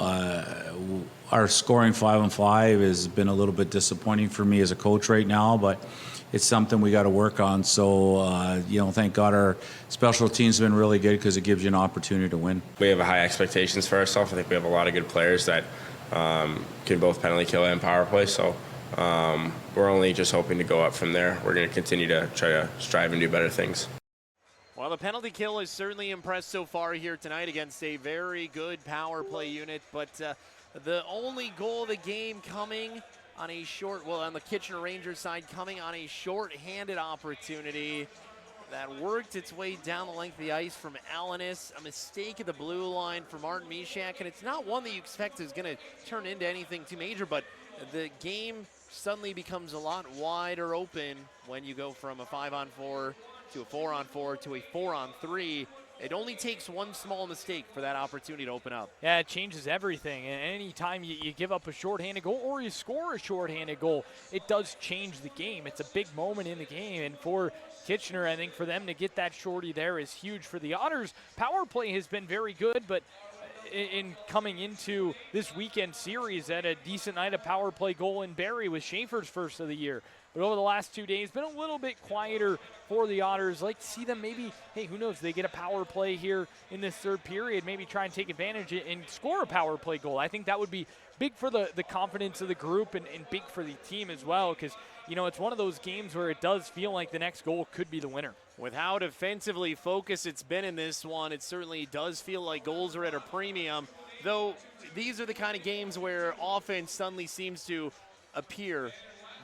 our scoring 5-on-5 has been a little bit disappointing for me as a coach right now, but it's something we got to work on. So, you know, thank God our special teams have been really good because it gives you an opportunity to win. We have high expectations for ourselves. I think we have a lot of good players that can both penalty kill and power play. So we're only just hoping to go up from there. We're going to continue to try to strive and do better things. Well, the penalty kill has certainly impressed so far here tonight against a very good power play unit, but the only goal of the game coming on a on the Kitchener Rangers side, coming on a short-handed opportunity that worked its way down the length of the ice from Elenis. A mistake at the blue line for Martin Mishiak, and it's not one that you expect is going to turn into anything too major, but the game suddenly becomes a lot wider open when you go from a 5-on-4 to a 4-on-4 to a 4-on-3. It only takes one small mistake for that opportunity to open up. Yeah, it changes everything. And anytime you give up a shorthanded goal or you score a shorthanded goal, it does change the game. It's a big moment in the game. And for Kitchener, I think for them to get that shorty there is huge. For the Otters, power play has been very good, but in coming into this weekend series, had a decent night of power play goal in Barrie with Schaefer's first of the year. But over the last 2 days, been a little bit quieter for the Otters. Like to see them maybe, hey, who knows, they get a power play here in this third period, maybe try and take advantage and score a power play goal. I think that would be big for the confidence of the group and big for the team as well, because, you know, it's one of those games where it does feel like the next goal could be the winner. With how defensively focused it's been in this one, it certainly does feel like goals are at a premium, though these are the kind of games where offense suddenly seems to appear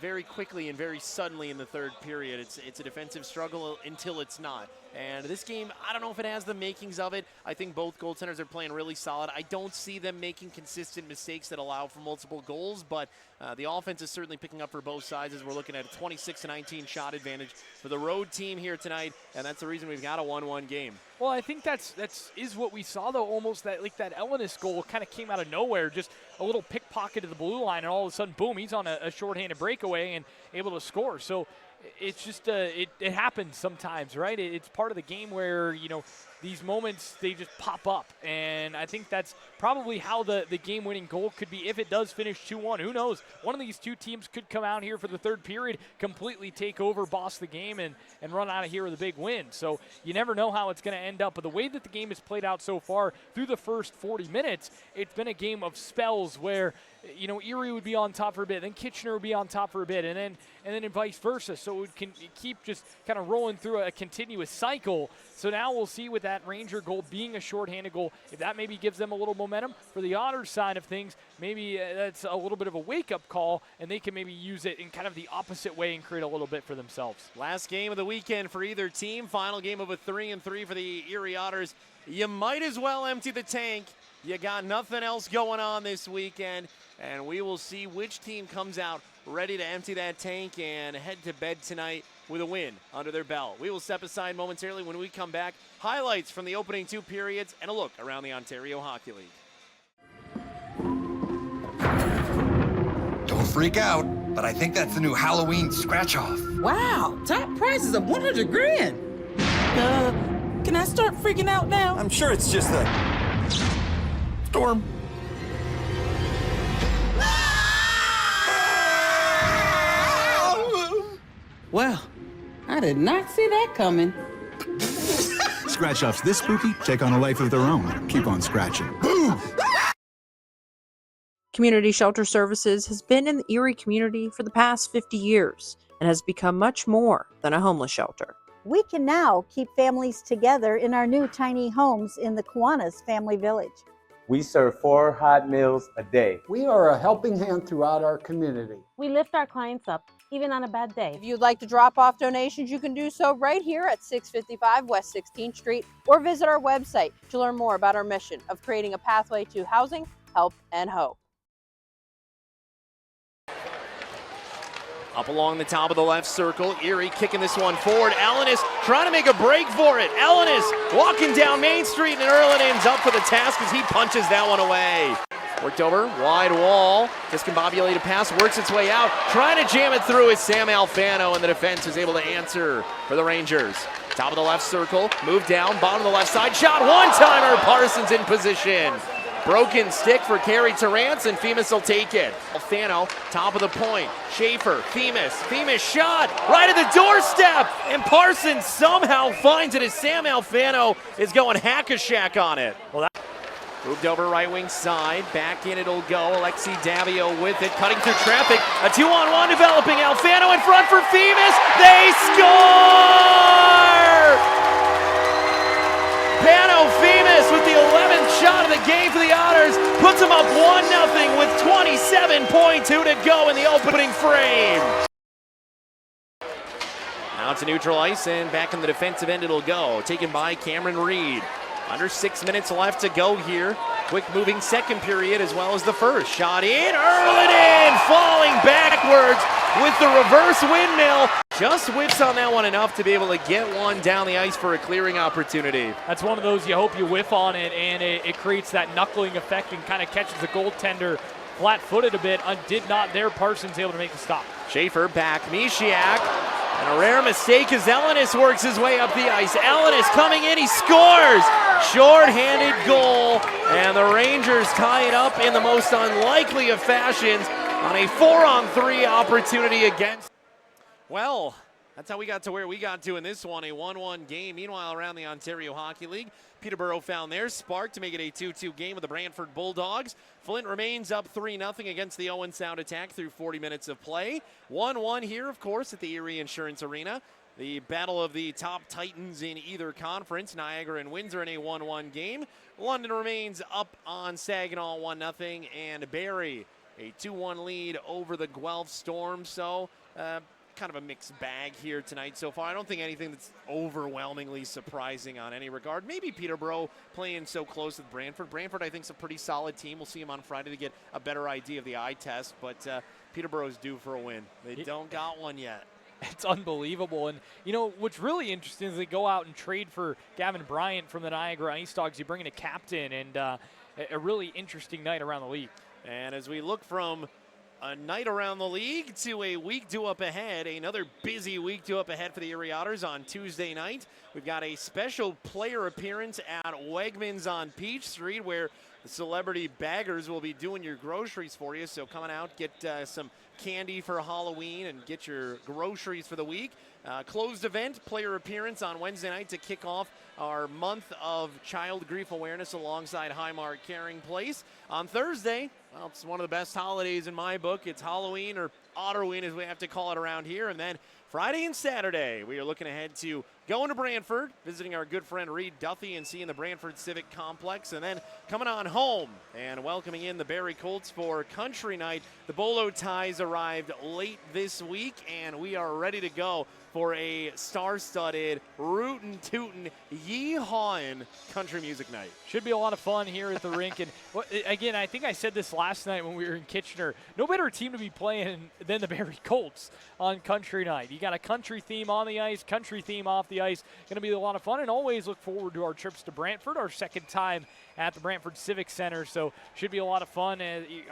very quickly and very suddenly in the third period. It's a defensive struggle until it's not. And this game, I don't know if it has the makings of it. I think both goaltenders are playing really solid. I don't see them making consistent mistakes that allow for multiple goals, but the offense is certainly picking up for both sides as we're looking at a 26-19 shot advantage for the road team here tonight, and that's the reason we've got a 1-1 game. Well, I think that's what we saw, though, almost that Ellenis goal kind of came out of nowhere, just a little pickpocket to the blue line, and all of a sudden, boom, he's on a shorthanded breakaway and able to score. So it's just it happens sometimes, right? It's part of the game where, you know, these moments, they just pop up. And I think that's probably how the game-winning goal could be if it does finish 2-1. Who knows? One of these two teams could come out here for the third period, completely take over, boss the game, and run out of here with a big win. So you never know how it's going to end up. But the way that the game has played out so far through the first 40 minutes, it's been a game of spells where, you know, Erie would be on top for a bit, then Kitchener would be on top for a bit, and then vice versa. So it can keep just kind of rolling through a continuous cycle. So now we'll see with that Ranger goal being a shorthanded goal, if that maybe gives them a little momentum. For the Otters side of things, maybe that's a little bit of a wake-up call, and they can maybe use it in kind of the opposite way and create a little bit for themselves. Last game of the weekend for either team, final game of a 3-3 for the Erie Otters. You might as well empty the tank. You got nothing else going on this weekend, and we will see which team comes out ready to empty that tank and head to bed tonight with a win under their belt. We will step aside momentarily. When we come back, highlights from the opening two periods and a look around the Ontario Hockey League. Don't freak out, but I think that's the new Halloween scratch-off. Wow, top prices of 100 grand. Can I start freaking out now? I'm sure it's just a storm. Well, I did not see that coming. Scratch-offs this spooky take on a life of their own. Keep on scratching. Boom! Community Shelter Services has been in the Erie community for the past 50 years and has become much more than a homeless shelter. We can now keep families together in our new tiny homes in the Kiwanis Family Village. We serve 4 hot meals a day. We are a helping hand throughout our community. We lift our clients up, even on a bad day. If you'd like to drop off donations, you can do so right here at 655 West 16th Street or visit our website to learn more about our mission of creating a pathway to housing, help, and hope. Up along the top of the left circle, Erie kicking this one forward. Ellenis trying to make a break for it. Ellenis walking down Main Street, and Erlinen's up for the task as he punches that one away. Worked over, wide wall. Discombobulated pass works its way out. Trying to jam it through is Sam Alfano, and the defense is able to answer for the Rangers. Top of the left circle, move down, bottom of the left side. Shot, one-timer, Parsons in position. Broken stick for Carey Terrance, and Themis will take it. Alfano, top of the point. Schaefer, Themis shot right at the doorstep, and Parsons somehow finds it as Sam Alfano is going hack-a-shack on it. Well, that moved over right wing side, back in it'll go. Alexi Davio with it, cutting through traffic. A 2-on-1 developing. Alfano in front for Themis. They score! Pano Themis with the 11th shot of the game for the Otters puts them up 1-0 with 27.2 to go in the opening frame. Now it's a neutral ice, and back in the defensive end it'll go. Taken by Cameron Reed. Under 6 minutes left to go here. Quick moving second period as well as the first. Shot in, Erlin in, falling backwards with the reverse windmill. Just whiffs on that one enough to be able to get one down the ice for a clearing opportunity. That's one of those you hope you whiff on it, and it creates that knuckling effect and kind of catches the goaltender flat-footed a bit. Did not there. Parsons able to make the stop. Schaefer back, Mishiak, and a rare mistake as Ellenis works his way up the ice. Ellenis coming in, he scores! Short-handed goal, and the Rangers tie it up in the most unlikely of fashions on a 4-on-3 opportunity against. Well, that's how we got to where we got to in this one, a 1-1 game. Meanwhile, around the Ontario Hockey League, Peterborough found their spark to make it a 2-2 game with the Brantford Bulldogs. Flint remains up 3-0 against the Owen Sound Attack through 40 minutes of play. 1-1 here, of course, at the Erie Insurance Arena. The battle of the top titans in either conference, Niagara and Windsor in a 1-1 game. London remains up on Saginaw 1-0, and Barrie a 2-1 lead over the Guelph Storm. So, kind of a mixed bag here tonight so far. I don't think anything that's overwhelmingly surprising on any regard. Maybe Peterborough playing so close with Brantford. Brantford, I think, is a pretty solid team. We'll see them on Friday to get a better idea of the eye test, but Peterborough's due for a win. They don't got one yet. It's unbelievable. And, you know, what's really interesting is they go out and trade for Gavin Bryant from the Niagara Ice Dogs. You bring in a captain, and a really interesting night around the league. And as we look from a night around the league to a week two up ahead, another busy week two up ahead for the Erie Otters on Tuesday night. We've got a special player appearance at Wegmans on Peach Street where the celebrity baggers will be doing your groceries for you. So coming out, get some candy for Halloween and get your groceries for the week. Closed event, player appearance on Wednesday night to kick off our month of child grief awareness alongside Highmark Caring Place. On Thursday, well, it's one of the best holidays in my book. It's Halloween, or Otterween as we have to call it around here. And then Friday and Saturday, we are looking ahead to going to Brantford, visiting our good friend Reed Duffy and seeing the Brantford Civic Complex, and then coming on home and welcoming in the Barrie Colts for Country Night. The Bolo Ties arrived late this week, and we are ready to go for a star-studded, rootin' tootin', yee-hawin' country music night. Should be a lot of fun here at the rink. And again, I think I said this last night when we were in Kitchener. No better team to be playing than the Barrie Colts on Country Night. You got a country theme on the ice, country theme off the ice. Going to be a lot of fun, and always look forward to our trips to Brantford, our second time at the Brantford Civic Center. So should be a lot of fun.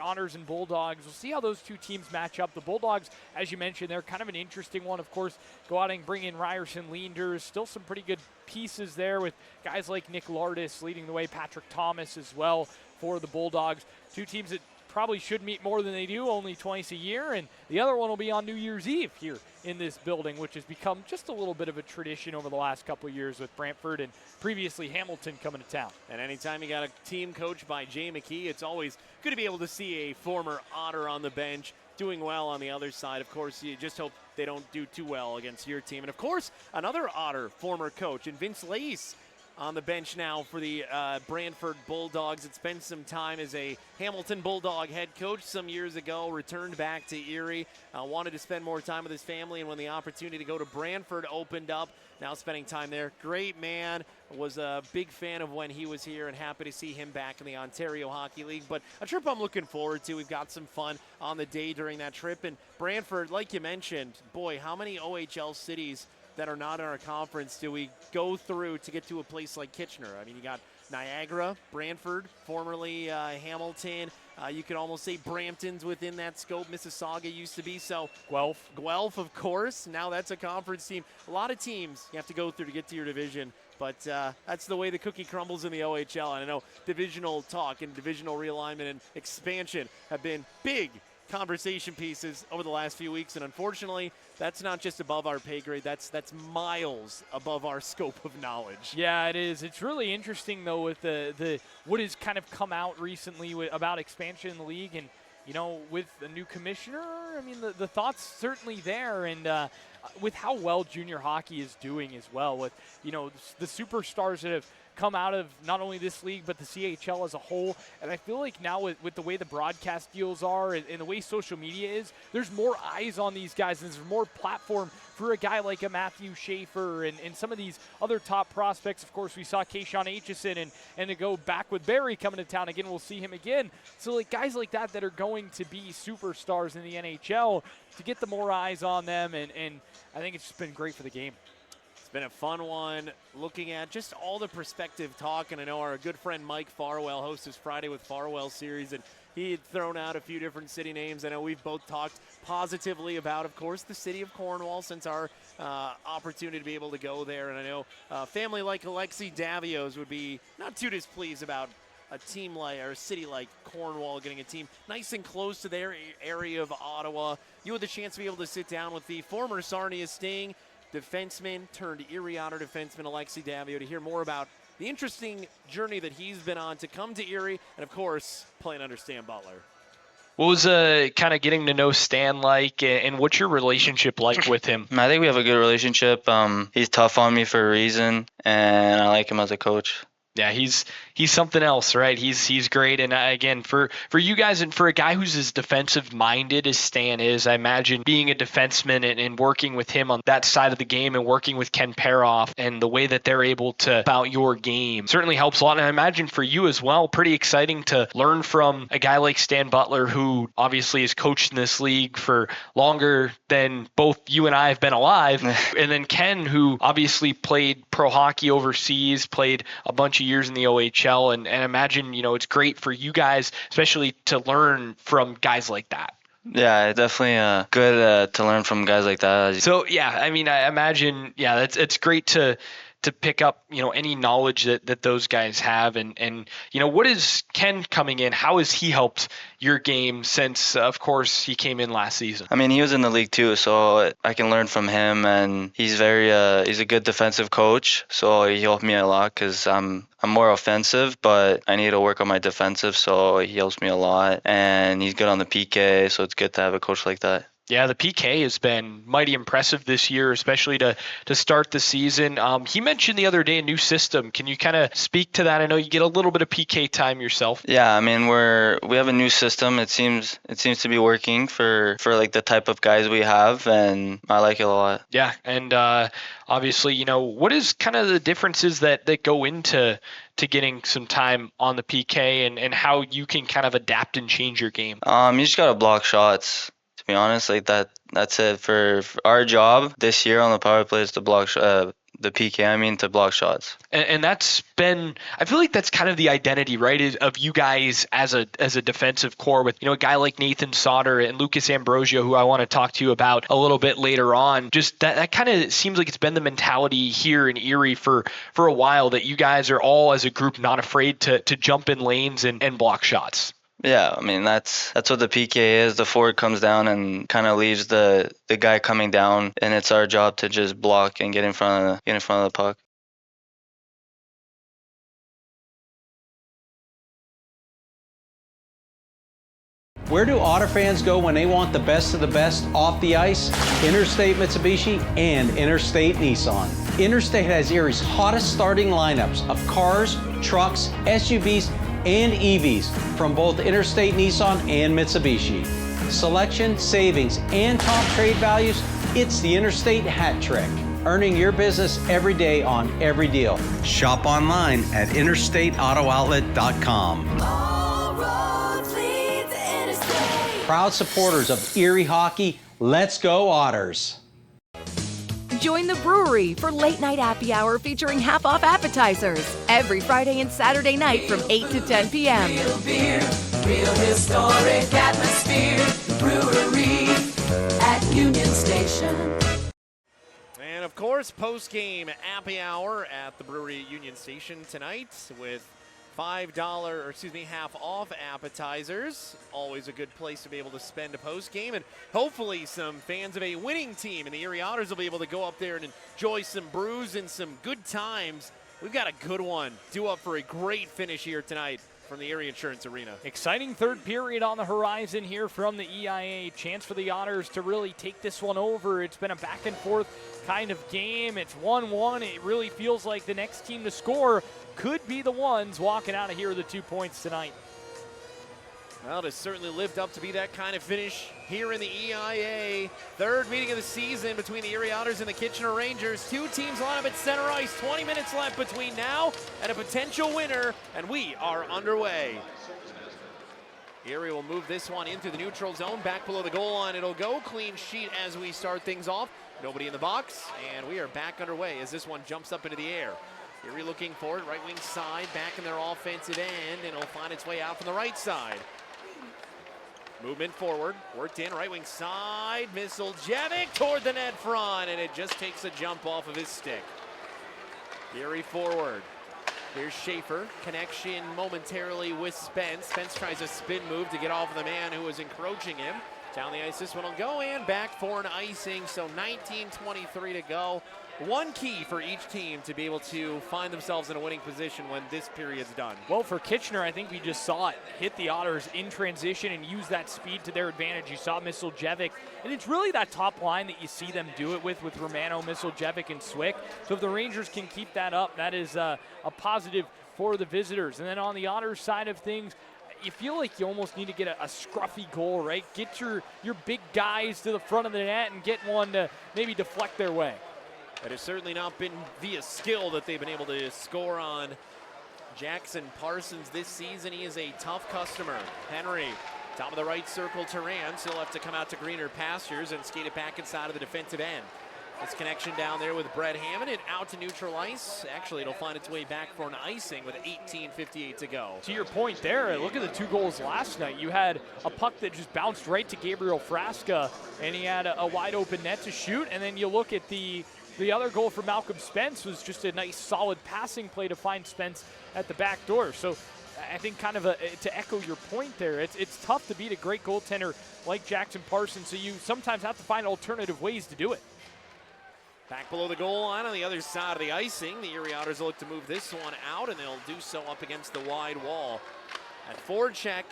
Otters and Bulldogs. We'll see how those two teams match up. The Bulldogs, as you mentioned, they're kind of an interesting one. Of course, go out and bring in Ryerson Leanders. Still some pretty good pieces there with guys like Nick Lardis leading the way, Patrick Thomas as well for the Bulldogs. Two teams that probably should meet more than they do, only twice a year, and the other one will be on New Year's Eve here in this building, which has become just a little bit of a tradition over the last couple of years with Brantford and previously Hamilton coming to town. And anytime you got a team coached by Jay McKee, it's always good to be able to see a former Otter on the bench doing well on the other side. Of course, you just hope they don't do too well against your team. And of course, another Otter former coach, and Vince Lace on the bench now for the Brantford Bulldogs. It's spent some time as a Hamilton Bulldog head coach some years ago, returned back to Erie, wanted to spend more time with his family, and when the opportunity to go to Brantford opened up, now spending time there. Great man, was a big fan of when he was here and happy to see him back in the Ontario Hockey League. But a trip I'm looking forward to. We've got some fun on the day during that trip. And Brantford, like you mentioned, boy, how many OHL cities that are not in our conference do we go through to get to a place like Kitchener? I mean, you got Niagara, Brantford, formerly Hamilton. You could almost say Brampton's within that scope. Mississauga used to be. So Guelph, of course. Now that's a conference team. A lot of teams you have to go through to get to your division. But that's the way the cookie crumbles in the OHL. And I know divisional talk and divisional realignment and expansion have been big conversation pieces over the last few weeks, and unfortunately that's not just above our pay grade, that's miles above our scope of knowledge. Yeah, it is. It's really interesting though with the what has kind of come out recently about expansion in the league, and you know, with the new commissioner, I mean the thought's certainly there, and with how well junior hockey is doing as well, with you know the superstars that have come out of not only this league but the CHL as a whole. And I feel like now with the way the broadcast deals are and the way social media is, there's more eyes on these guys and there's more platform for a guy like a Matthew Schaefer and some of these other top prospects. Of course, we saw Kayshawn Aitchison and to go back with Barrie coming to town again, we'll see him again. So like guys like that are going to be superstars in the NHL, to get the more eyes on them and I think it's just been great for the game. It's been a fun one, looking at just all the perspective talk, and I know our good friend Mike Farwell hosts his Friday with Farwell series, and he had thrown out a few different city names. I know we've both talked positively about, of course, the city of Cornwall since our opportunity to be able to go there, and I know a family like Alexi Davios would be not too displeased about a team like, or a city like Cornwall getting a team nice and close to their area of Ottawa. You had the chance to be able to sit down with the former Sarnia Sting defenseman turned Erie Otter defenseman Alexi Davio to hear more about the interesting journey that he's been on to come to Erie and, of course, playing under Stan Butler. What was kind of getting to know Stan like, and what's your relationship like with him? I think we have a good relationship. He's tough on me for a reason, and I like him as a coach. Yeah, he's something else, right? He's great, and again, for you guys and for a guy who's as defensive minded as Stan is, I imagine being a defenseman and working with him on that side of the game and working with Ken Paroff and the way that they're able to about your game certainly helps a lot. And I imagine for you as well, pretty exciting to learn from a guy like Stan Butler, who obviously has coached in this league for longer than both you and I have been alive, and then Ken, who obviously played pro hockey overseas, played a bunch of years in the OHL, and imagine, it's great for you guys, especially to learn from guys like that. Yeah, definitely good to learn from guys like that. So, yeah, I mean, I imagine, it's great to pick up, any knowledge that those guys have. And what is Ken coming in? How has he helped your game since, of course, he came in last season? I mean, he was in the league too, so I can learn from him. And he's he's a good defensive coach, so he helped me a lot because I'm more offensive, but I need to work on my defensive, so he helps me a lot. And he's good on the PK, so it's good to have a coach like that. Yeah, the PK has been mighty impressive this year, especially to start the season. He mentioned the other day a new system. Can you kind of speak to that? I know you get a little bit of PK time yourself. Yeah, I mean we have a new system. It seems to be working for like the type of guys we have, and I like it a lot. Yeah, and obviously, what is kind of the differences that go into getting some time on the PK and how you can kind of adapt and change your game? You just gotta block shots. To be honest, like that's it for our job this year on the power play is to block the PK, to block shots. And that's been, I feel like that's kind of the identity, right, of you guys as a defensive core with, a guy like Nathan Sauter and Lucas Ambrosio, who I want to talk to you about a little bit later on. Just that kind of seems like it's been the mentality here in Erie for a while, that you guys are all as a group not afraid to jump in lanes and block shots. Yeah, that's what the PK is. The forward comes down and kind of leaves the guy coming down, and it's our job to just block and get in front of the puck. Where do Otter fans go when they want the best of the best off the ice? Interstate Mitsubishi and Interstate Nissan. Interstate has Erie's hottest starting lineups of cars, trucks, SUVs, and EVs from both Interstate Nissan and Mitsubishi. Selection, savings, and top trade values, it's the Interstate hat trick. Earning your business every day on every deal. Shop online at interstateautooutlet.com. Proud supporters of Erie hockey, let's go Otters. Join the brewery for late night happy hour featuring half-off appetizers every Friday and Saturday night from 8 to 10 p.m. Real beer, real historic atmosphere, brewery at Union Station. And of course, post-game happy hour at the brewery at Union Station tonight with half-off appetizers. Always a good place to be able to spend a post-game, and hopefully some fans of a winning team and the Erie Otters will be able to go up there and enjoy some brews and some good times. We've got a good one due up for a great finish here tonight from the Erie Insurance Arena. Exciting third period on the horizon here from the EIA. Chance for the Otters to really take this one over. It's been a back and forth kind of game. It's 1-1. It really feels like the next team to score could be the ones walking out of here with the 2 points tonight. Well, it has certainly lived up to be that kind of finish here in the EIA. Third meeting of the season between the Erie Otters and the Kitchener Rangers. Two teams line up at center ice. 20 minutes left between now and a potential winner, and we are underway. Erie will move this one into the neutral zone, back below the goal line. It'll go clean sheet as we start things off. Nobody in the box, and we are back underway as this one jumps up into the air. Erie looking for it, right wing side, back in their offensive end, and it'll find its way out from the right side. Movement forward, worked in, right wing side, Jevic toward the net front, and it just takes a jump off of his stick. Erie forward. Here's Schaefer, connection momentarily with Spence. Spence tries a spin move to get off of the man who was encroaching him. Down the ice, this one will go and back for an icing, so 19:23 to go. One key for each team to be able to find themselves in a winning position when this period's done. Well, for Kitchener, I think we just saw it hit the Otters in transition and use that speed to their advantage. You saw Jevic, and it's really that top line that you see them do it with Romano, Jevic, and Swick. So if the Rangers can keep that up, that is a positive for the visitors. And then on the Otters side of things, you feel like you almost need to get a scruffy goal, right? Get your big guys to the front of the net and get one to maybe deflect their way. It has certainly not been via skill that they've been able to score on Jackson Parsons this season. He is a tough customer. Henry, top of the right circle to Rance. He'll have to come out to greener pastures and skate it back inside of the defensive end. This connection down there with Brett Hammond and out to neutral ice. Actually, it'll find its way back for an icing with 18:58 to go. To your point there, look at the 2 goals last night. You had a puck that just bounced right to Gabriel Frasca, and he had a wide open net to shoot. And then you look at the other goal for Malcolm Spence was just a nice solid passing play to find Spence at the back door. So I think kind of to echo your point there, it's tough to beat a great goaltender like Jackson Parsons, so you sometimes have to find alternative ways to do it. Back below the goal line on the other side of the icing. The Erie Otters look to move this one out, and they'll do so up against the wide wall. At forecheck,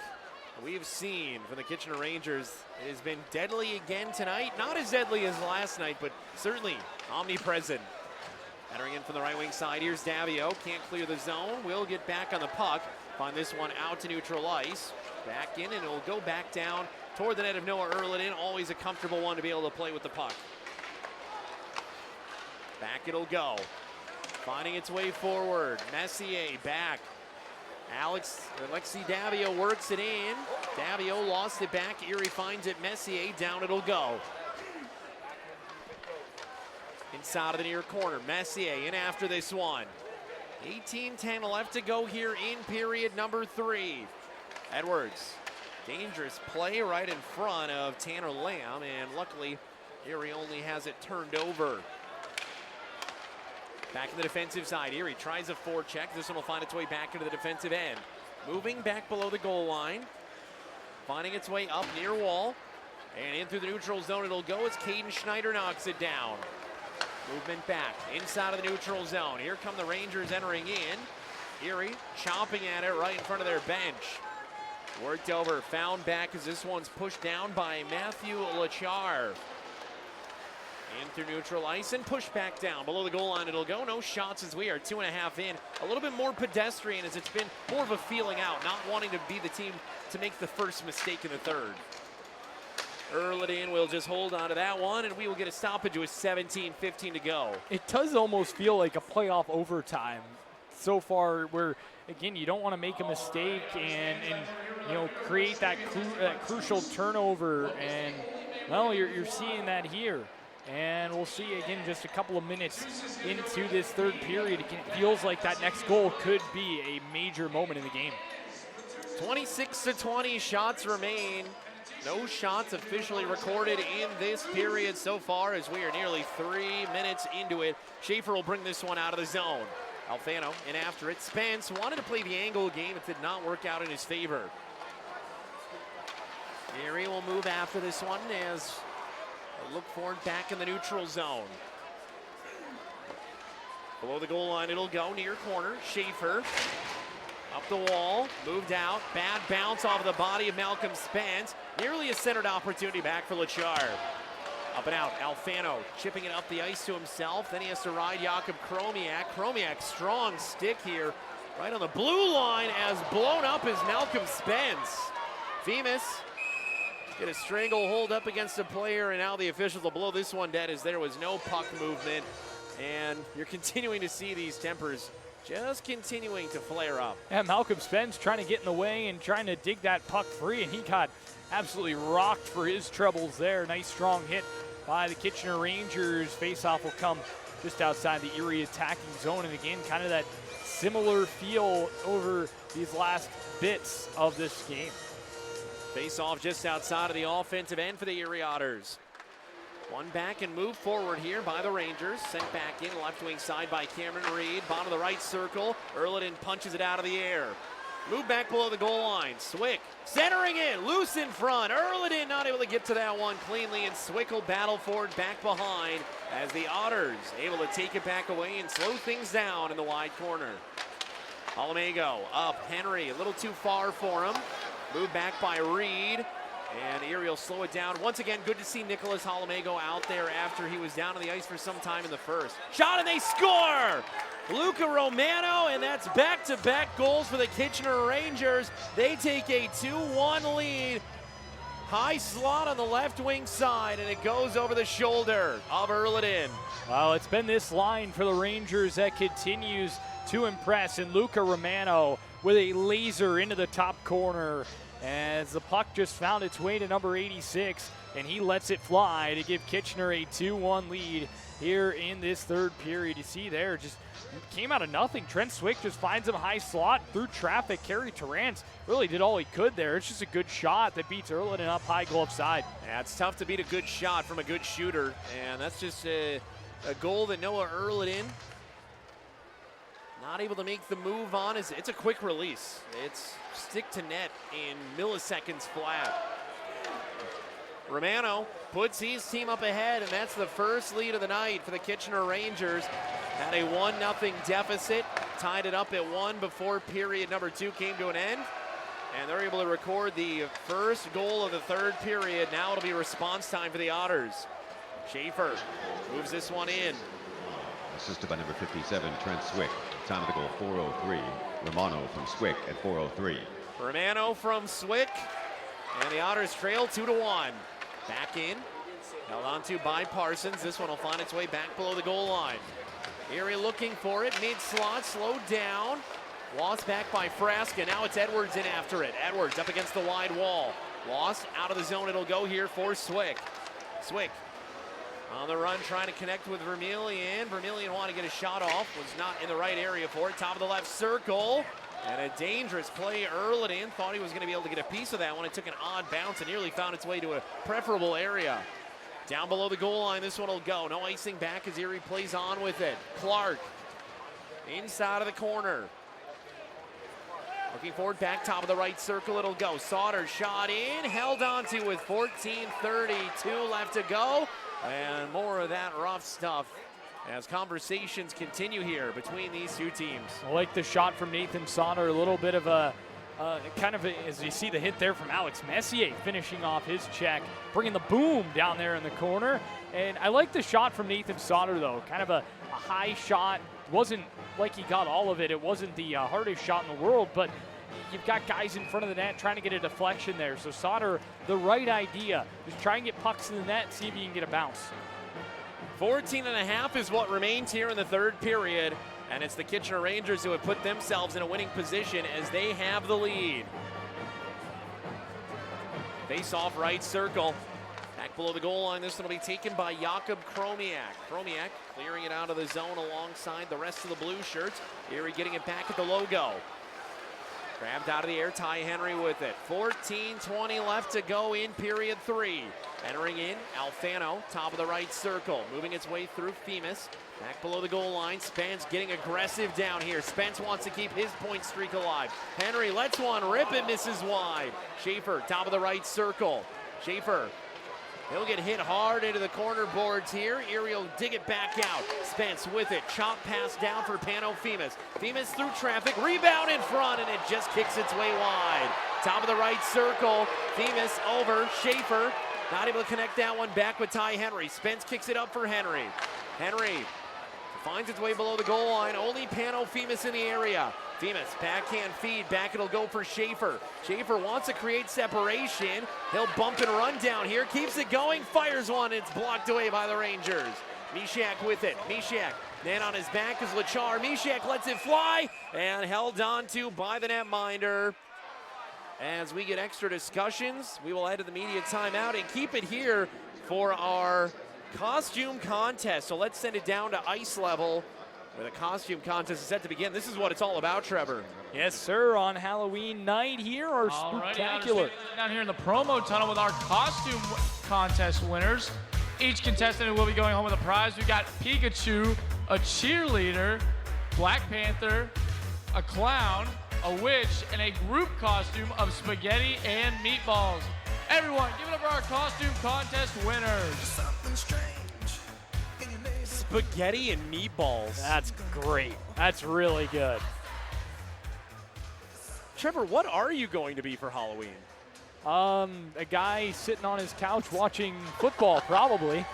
we've seen from the Kitchener Rangers, it has been deadly again tonight. Not as deadly as last night, but certainly omnipresent. Entering in from the right wing side, here's Davio. Can't clear the zone. Will get back on the puck. Find this one out to neutral ice. Back in, and it'll go back down toward the net of Noah Erliden. Always a comfortable one to be able to play with the puck. Back it'll go. Finding its way forward. Messier back. Alexi Davio works it in. Davio lost it back. Erie finds it. Messier down it'll go. Inside of the near corner. Messier in after this one. 18:10 left to go here in period number 3. Edwards. Dangerous play right in front of Tanner Lamb, and luckily Erie only has it turned over. Back in the defensive side, Erie tries a forecheck. This one will find its way back into the defensive end. Moving back below the goal line. Finding its way up near wall. And in through the neutral zone it'll go as Caden Schneider knocks it down. Movement back inside of the neutral zone. Here come the Rangers entering in. Erie chomping at it right in front of their bench. Worked over, found back as this one's pushed down by Matthew Lachar. In through neutral ice and push back down. Below the goal line it'll go. No shots as we are 2.5 in. A little bit more pedestrian as it's been more of a feeling out, not wanting to be the team to make the first mistake in the third. Erliden will just hold on to that one, and we will get a stoppage with 17:15 to go. It does almost feel like a playoff overtime so far, where again you don't want to make a mistake and create that crucial turnover, and well, you're seeing that here. And we'll see again just a couple of minutes into this third period. It feels like that next goal could be a major moment in the game. 26-20 shots remain. No shots officially recorded in this period so far as we are nearly 3 minutes into it. Schaefer will bring this one out of the zone. Alfano in after it. Spence wanted to play the angle game. It did not work out in his favor. Erie will move after this one as look for it back in the neutral zone. Below the goal line, it'll go near corner. Schaefer up the wall, moved out. Bad bounce off of the body of Malcolm Spence. Nearly a centered opportunity back for Lachar. Up and out, Alfano chipping it up the ice to himself. Then he has to ride Jakob Chromiak. Chromiak, strong stick here, right on the blue line as blown up is Malcolm Spence. Femus get a stranglehold up against a player, and now the officials will blow this one dead as there was no puck movement. And you're continuing to see these tempers just continuing to flare up. Yeah, Malcolm Spence trying to get in the way and trying to dig that puck free, and he got absolutely rocked for his troubles there. Nice strong hit by the Kitchener Rangers. Faceoff will come just outside the Erie attacking zone. And again, kind of that similar feel over these last bits of this game. Face off just outside of the offensive end for the Erie Otters. One back and move forward here by the Rangers. Sent back in, left wing side by Cameron Reed. Bottom of the right circle. Erliden punches it out of the air. Move back below the goal line. Swick centering in, loose in front. Erliden not able to get to that one cleanly, and Swick will battle for it back behind as the Otters able to take it back away and slow things down in the wide corner. Alamago up, Henry a little too far for him. Move back by Reed. And Erie will slow it down. Once again, good to see Nicholas Alamago out there after he was down on the ice for some time in the first. Shot and they score! Luca Romano, and that's back-to-back goals for the Kitchener Rangers. They take a 2-1 lead. High slot on the left wing side, and it goes over the shoulder of Erliden. Well, it's been this line for the Rangers that continues to impress, and Luca Romano with a laser into the top corner as the puck just found its way to number 86, and he lets it fly to give Kitchener a 2-1 lead here in this third period. You see there, just came out of nothing. Trent Swick just finds him high slot through traffic. Kerry Torrance really did all he could there. It's just a good shot that beats Erliden up high glove side. Yeah, it's tough to beat a good shot from a good shooter, and that's just a goal that Noah Erliden not able to make the move on. It's a quick release. It's stick to net in milliseconds flat. Romano puts his team up ahead, and that's the first lead of the night for the Kitchener Rangers. Had a 1-0 deficit, tied it up at 1 before period number 2 came to an end. And they're able to record the first goal of the third period. Now it'll be response time for the Otters. Schaefer moves this one in. Assisted by number 57, Trent Swick. Time of the goal, 4:03. Romano from Swick at 4:03. Romano from Swick, and the Otters trail 2-1. Back in, held on to by Parsons. This one will find its way back below the goal line. Erie looking for it, mid-slot, slowed down. Lost back by Frasca. Now it's Edwards in after it. Edwards up against the wide wall. Lost out of the zone. It'll go here for Swick. Swick on the run, trying to connect with Vermillion. Vermillion wanted to get a shot off, was not in the right area for it. Top of the left circle, and a dangerous play. Erliden thought he was going to be able to get a piece of that one. It took an odd bounce and nearly found its way to a preferable area. Down below the goal line, this one will go. No icing back as Erie plays on with it. Clark inside of the corner. Looking forward, back top of the right circle, it'll go. Sauter shot in, held onto with 14:32 left to go. And more of that rough stuff as conversations continue here between these two teams. I like the shot from Nathan Sauter, a little bit of a as you see the hit there from Alex Messier finishing off his check, bringing the boom down there in the corner. And I like the shot from Nathan Sauter, though. Kind of a high shot. Wasn't like he got all of it. It wasn't the hardest shot in the world, but you've got guys in front of the net trying to get a deflection there. So Sauter, the right idea. Just try and get pucks in the net, see if you can get a bounce. 14.5 is what remains here in the third period. And it's the Kitchener Rangers who have put themselves in a winning position as they have the lead. Face off right circle. Back below the goal line, this one will be taken by Jakub Kromiak. Kromiak clearing it out of the zone alongside the rest of the blue shirts. Erie getting it back at the logo. Grabbed out of the air, Ty Henry with it. 14:20 left to go in period 3. Entering in, Alfano, top of the right circle. Moving its way through Femus. Back below the goal line, Spence getting aggressive down here. Spence wants to keep his point streak alive. Henry lets one rip and misses wide. Schaefer, top of the right circle. Schaefer, he'll get hit hard into the corner boards here. Erie will dig it back out. Spence with it. Chop pass down for Pano Femus. Femus through traffic. Rebound in front, and it just kicks its way wide. Top of the right circle. Femus over. Schaefer not able to connect that one back with Ty Henry. Spence kicks it up for Henry. Henry finds its way below the goal line. Only Pano Femus in the area. Femus, backhand feed, back it'll go for Schaefer. Schaefer wants to create separation. He'll bump and run down here, keeps it going, fires one, it's blocked away by the Rangers. Mishak with it, Mishak, man on his back is Lachar. Mishak lets it fly, and held on to by the netminder. As we get extra discussions, we will head to the media timeout and keep it here for our costume contest. So let's send it down to ice level where the costume contest is set to begin. This is what it's all about, Trevor. Yes, sir. On Halloween night here, our Spooktacular. Down here in the promo tunnel with our costume contest winners. Each contestant will be going home with a prize. We've got Pikachu, a cheerleader, Black Panther, a clown, a witch, and a group costume of spaghetti and meatballs. Everyone, give it up for our costume contest winners. Spaghetti and meatballs. That's great. That's really good. Trevor, what are you going to be for Halloween? A guy sitting on his couch watching football, probably.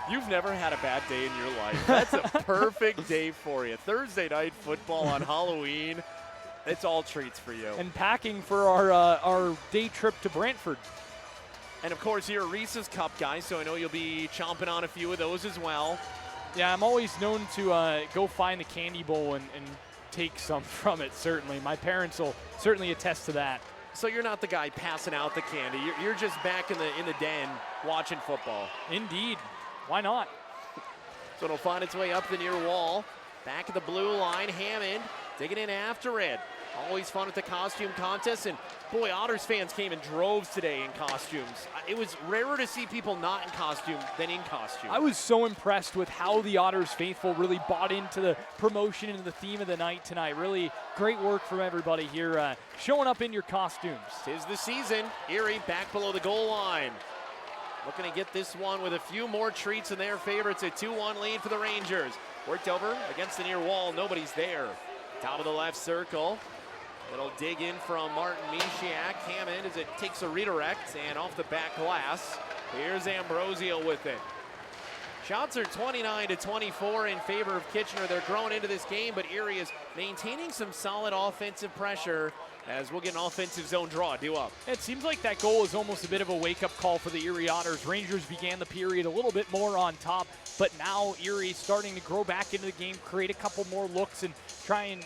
You've never had a bad day in your life. That's a perfect day for you. Thursday night football on Halloween. It's all treats for you. And packing for our day trip to Brantford. And of course, you're a Reese's Cup guy, so I know you'll be chomping on a few of those as well. Yeah, I'm always known to go find the candy bowl and take some from it, certainly. My parents will certainly attest to that. So you're not the guy passing out the candy. You're just back in the den watching football. Indeed. Why not? So it'll find its way up the near wall. Back at the blue line, Hammond digging in after it. Always fun at the costume contest, and boy, Otters fans came in droves today in costumes. It was rarer to see people not in costume than in costume. I was so impressed with how the Otters faithful really bought into the promotion and the theme of the night tonight. Really great work from everybody here, showing up in your costumes. 'Tis the season. Erie back below the goal line. Looking to get this one with a few more treats in their favor. It's a 2-1 lead for the Rangers. Worked over against the near wall. Nobody's there. Top of the left circle. Little dig in from Martin Mishiak. Hammond as it takes a redirect and off the back glass. Here's Ambrosio with it. Shots are 29-24 in favor of Kitchener. They're growing into this game, but Erie is maintaining some solid offensive pressure as we'll get an offensive zone draw due up. It seems like that goal is almost a bit of a wake-up call for the Erie Otters. Rangers began the period a little bit more on top, but now Erie starting to grow back into the game, create a couple more looks, and try and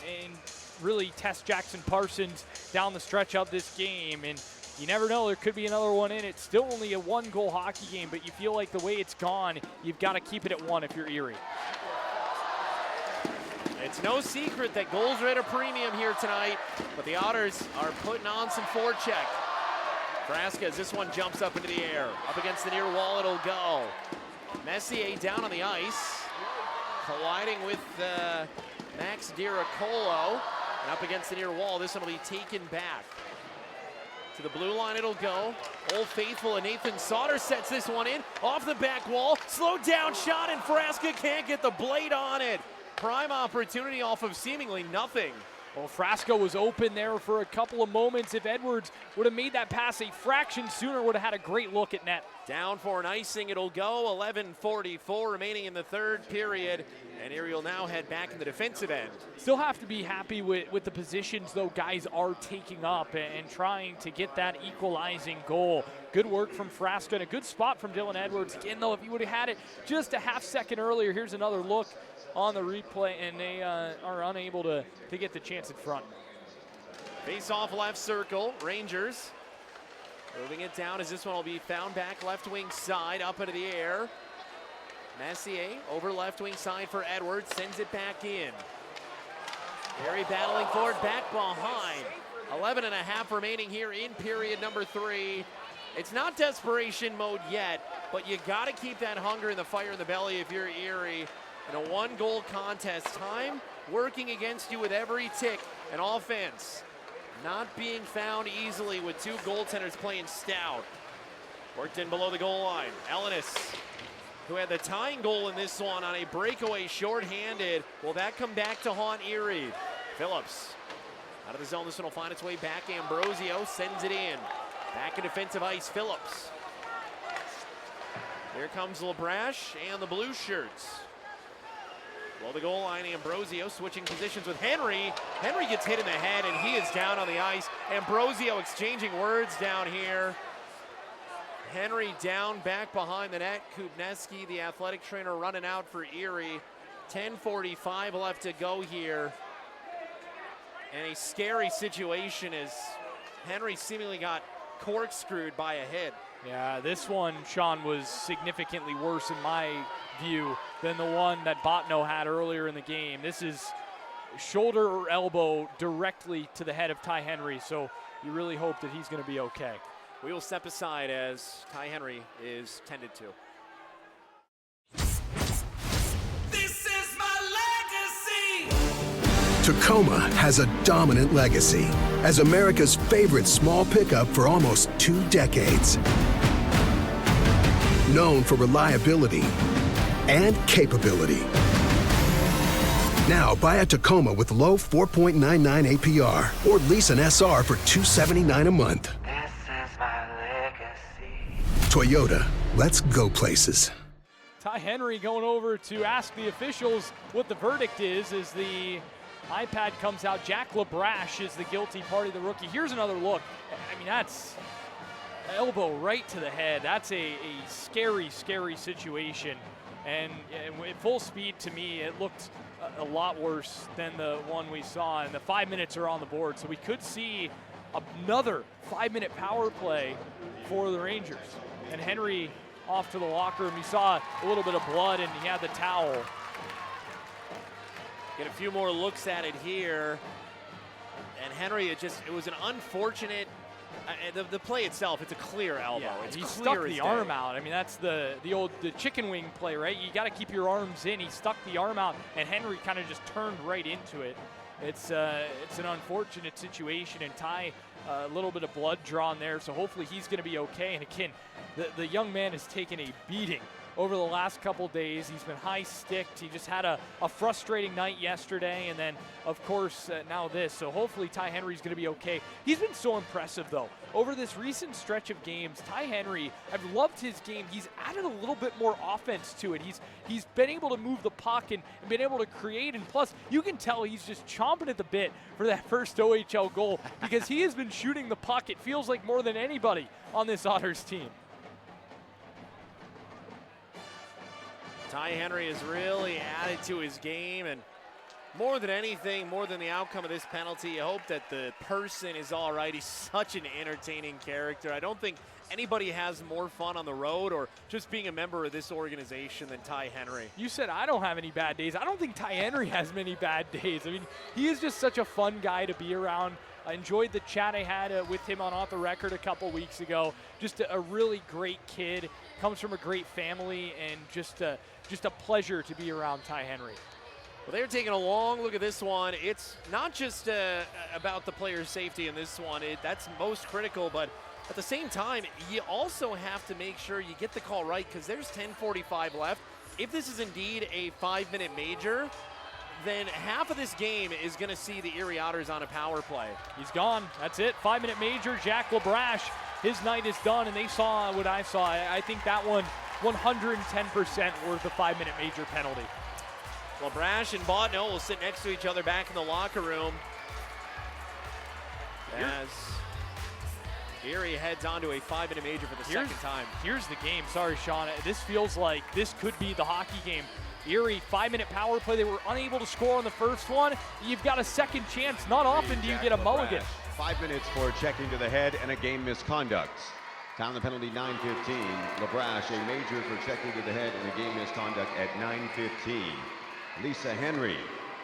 really test Jackson Parsons down the stretch of this game. And you never know, there could be another one in. It's still only a one-goal hockey game, but you feel like the way it's gone, you've got to keep it at one if you're Erie. It's no secret that goals are at a premium here tonight, but the Otters are putting on some forecheck. Frasca, as this one jumps up into the air. Up against the near wall, it'll go. Messier down on the ice, colliding with Max Diracolo. And up against the near wall, this one will be taken back. To the blue line it'll go. Old Faithful and Nathan Sauter sets this one in. Off the back wall, slowed down shot, and Frasca can't get the blade on it. Prime opportunity off of seemingly nothing. Well, Frasca was open there for a couple of moments. If Edwards would have made that pass a fraction sooner, would have had a great look at net. Down for an icing, it'll go. 11:44 remaining in the third period. And Erie will now head back in the defensive end. Still have to be happy with the positions, though, guys are taking up and trying to get that equalizing goal. Good work from Frasca and a good spot from Dylan Edwards. Again, though, if he would have had it just a half second earlier, here's another look on the replay, and they are unable to get the chance in front. Face off left circle, Rangers. Moving it down as this one will be found back left wing side, up into the air. Messier over left wing side for Edwards, sends it back in. Erie battling forward, back behind. 11 and a half remaining here in period number 3. It's not desperation mode yet, but you got to keep that hunger and the fire in the belly if you're Erie. In a one-goal contest, time working against you with every tick. An offense not being found easily with two goaltenders playing stout. Worked in below the goal line. Elenis, who had the tying goal in this one on a breakaway shorthanded. Will that come back to haunt Erie? Phillips out of the zone. This one will find its way back. Ambrosio sends it in. Back in defensive ice, Phillips. Here comes LeBrash and the blue shirts. Below the goal line, Ambrosio switching positions with Henry. Henry gets hit in the head and he is down on the ice. Ambrosio exchanging words down here. Henry down back behind the net. Kubneski, the athletic trainer, running out for Erie. 10:45 left to go here. And a scary situation as Henry seemingly got corkscrewed by a hit. Yeah, this one, Sean, was significantly worse in my view than the one that Botno had earlier in the game. This is shoulder or elbow directly to the head of Ty Henry, so you really hope that he's going to be okay. We will step aside as Ty Henry is tended to. This is my legacy. Tacoma has a dominant legacy as America's favorite small pickup for almost 2 decades. Known for reliability and capability. Now buy a Tacoma with low 4.99 APR or lease an SR for $279 a month. This is my legacy. Toyota, let's go places. Ty Henry going over to ask the officials what the verdict is as the iPad comes out. Jack LaBrash is the guilty party, the rookie. Here's another look. I mean, that's elbow right to the head. That's a scary, scary situation. And at full speed, to me, it looked a lot worse than the one we saw. And the 5 minutes are on the board, so we could see another 5-minute power play for the Rangers. And Henry off to the locker room. You saw a little bit of blood, and he had the towel. Get a few more looks at it here. And Henry, it was an unfortunate. The play itself, it's a clear elbow. Yeah, it's he clear stuck as the day. arm out. I mean, that's the chicken wing play, right? You got to keep your arms in. He stuck the arm out, and Henry kind of just turned right into it. It's an unfortunate situation, and Ty, a little bit of blood drawn there, so hopefully he's going to be okay. And again, the young man has taken a beating over the last couple days. He's been high-sticked. He just had a frustrating night yesterday, and then, of course, now this. So hopefully Ty Henry's going to be okay. He's been so impressive, though. Over this recent stretch of games, Ty Henry, I've loved his game. He's added a little bit more offense to it. He's been able to move the puck and been able to create, and plus, you can tell he's just chomping at the bit for that first OHL goal because he has been shooting the puck, it feels like, more than anybody on this Otters team. Ty Henry has really added to his game, and more than anything, more than the outcome of this penalty, you hope that the person is all right. He's such an entertaining character. I don't think anybody has more fun on the road or just being a member of this organization than Ty Henry. You said I don't have any bad days. I don't think Ty Henry has many bad days. I mean, he is just such a fun guy to be around. I enjoyed the chat I had with him on Off the Record a couple weeks ago. Just a really great kid, comes from a great family, and just a pleasure to be around Ty Henry. Well, they're taking a long look at this one. It's not just about the player's safety in this one. That's most critical, but at the same time, you also have to make sure you get the call right because there's 10:45 left. If this is indeed a 5-minute major, then half of this game is going to see the Erie Otters on a power play. He's gone. That's it. 5-minute major. Jack LaBrash, his night is done, and they saw what I saw. I think that one 110% worth a 5-minute major penalty. LaBrash and Botno will sit next to each other back in the locker room as Erie heads on to a 5-minute major for the second time. Here's the game. Sorry, Sean. This feels like this could be the hockey game. Erie, 5-minute power play. They were unable to score on the first one. You've got a second chance. Not often do you get a mulligan. 5 minutes for checking to the head and a game misconduct. Time the penalty, 9:15. LaBrash, a major for checking to the head and a game misconduct at 9:15. Lisa Henry,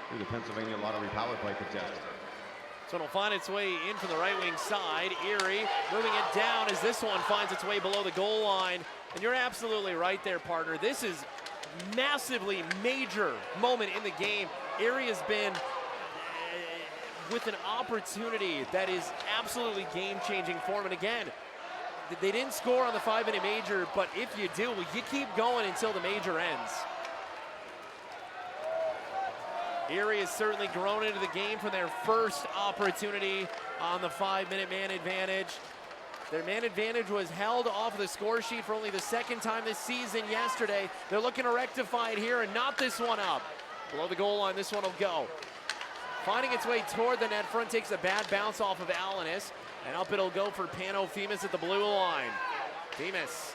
through the Pennsylvania Lottery power play contestant. So it'll find its way in from the right wing side. Erie moving it down as this one finds its way below the goal line. And you're absolutely right there, partner. This is massively major moment in the game. Erie has been with an opportunity that is absolutely game-changing for them. And again, they didn't score on the 5-minute major, but if you do, you keep going until the major ends. Erie has certainly grown into the game from their first opportunity on the 5-minute man advantage. Their man advantage was held off of the score sheet for only the second time this season yesterday. They're looking to rectify it here and knot this one up. Below the goal line, this one will go. Finding its way toward the net front, takes a bad bounce off of Alanis, and up it'll go for Pano Femus at the blue line. Femus,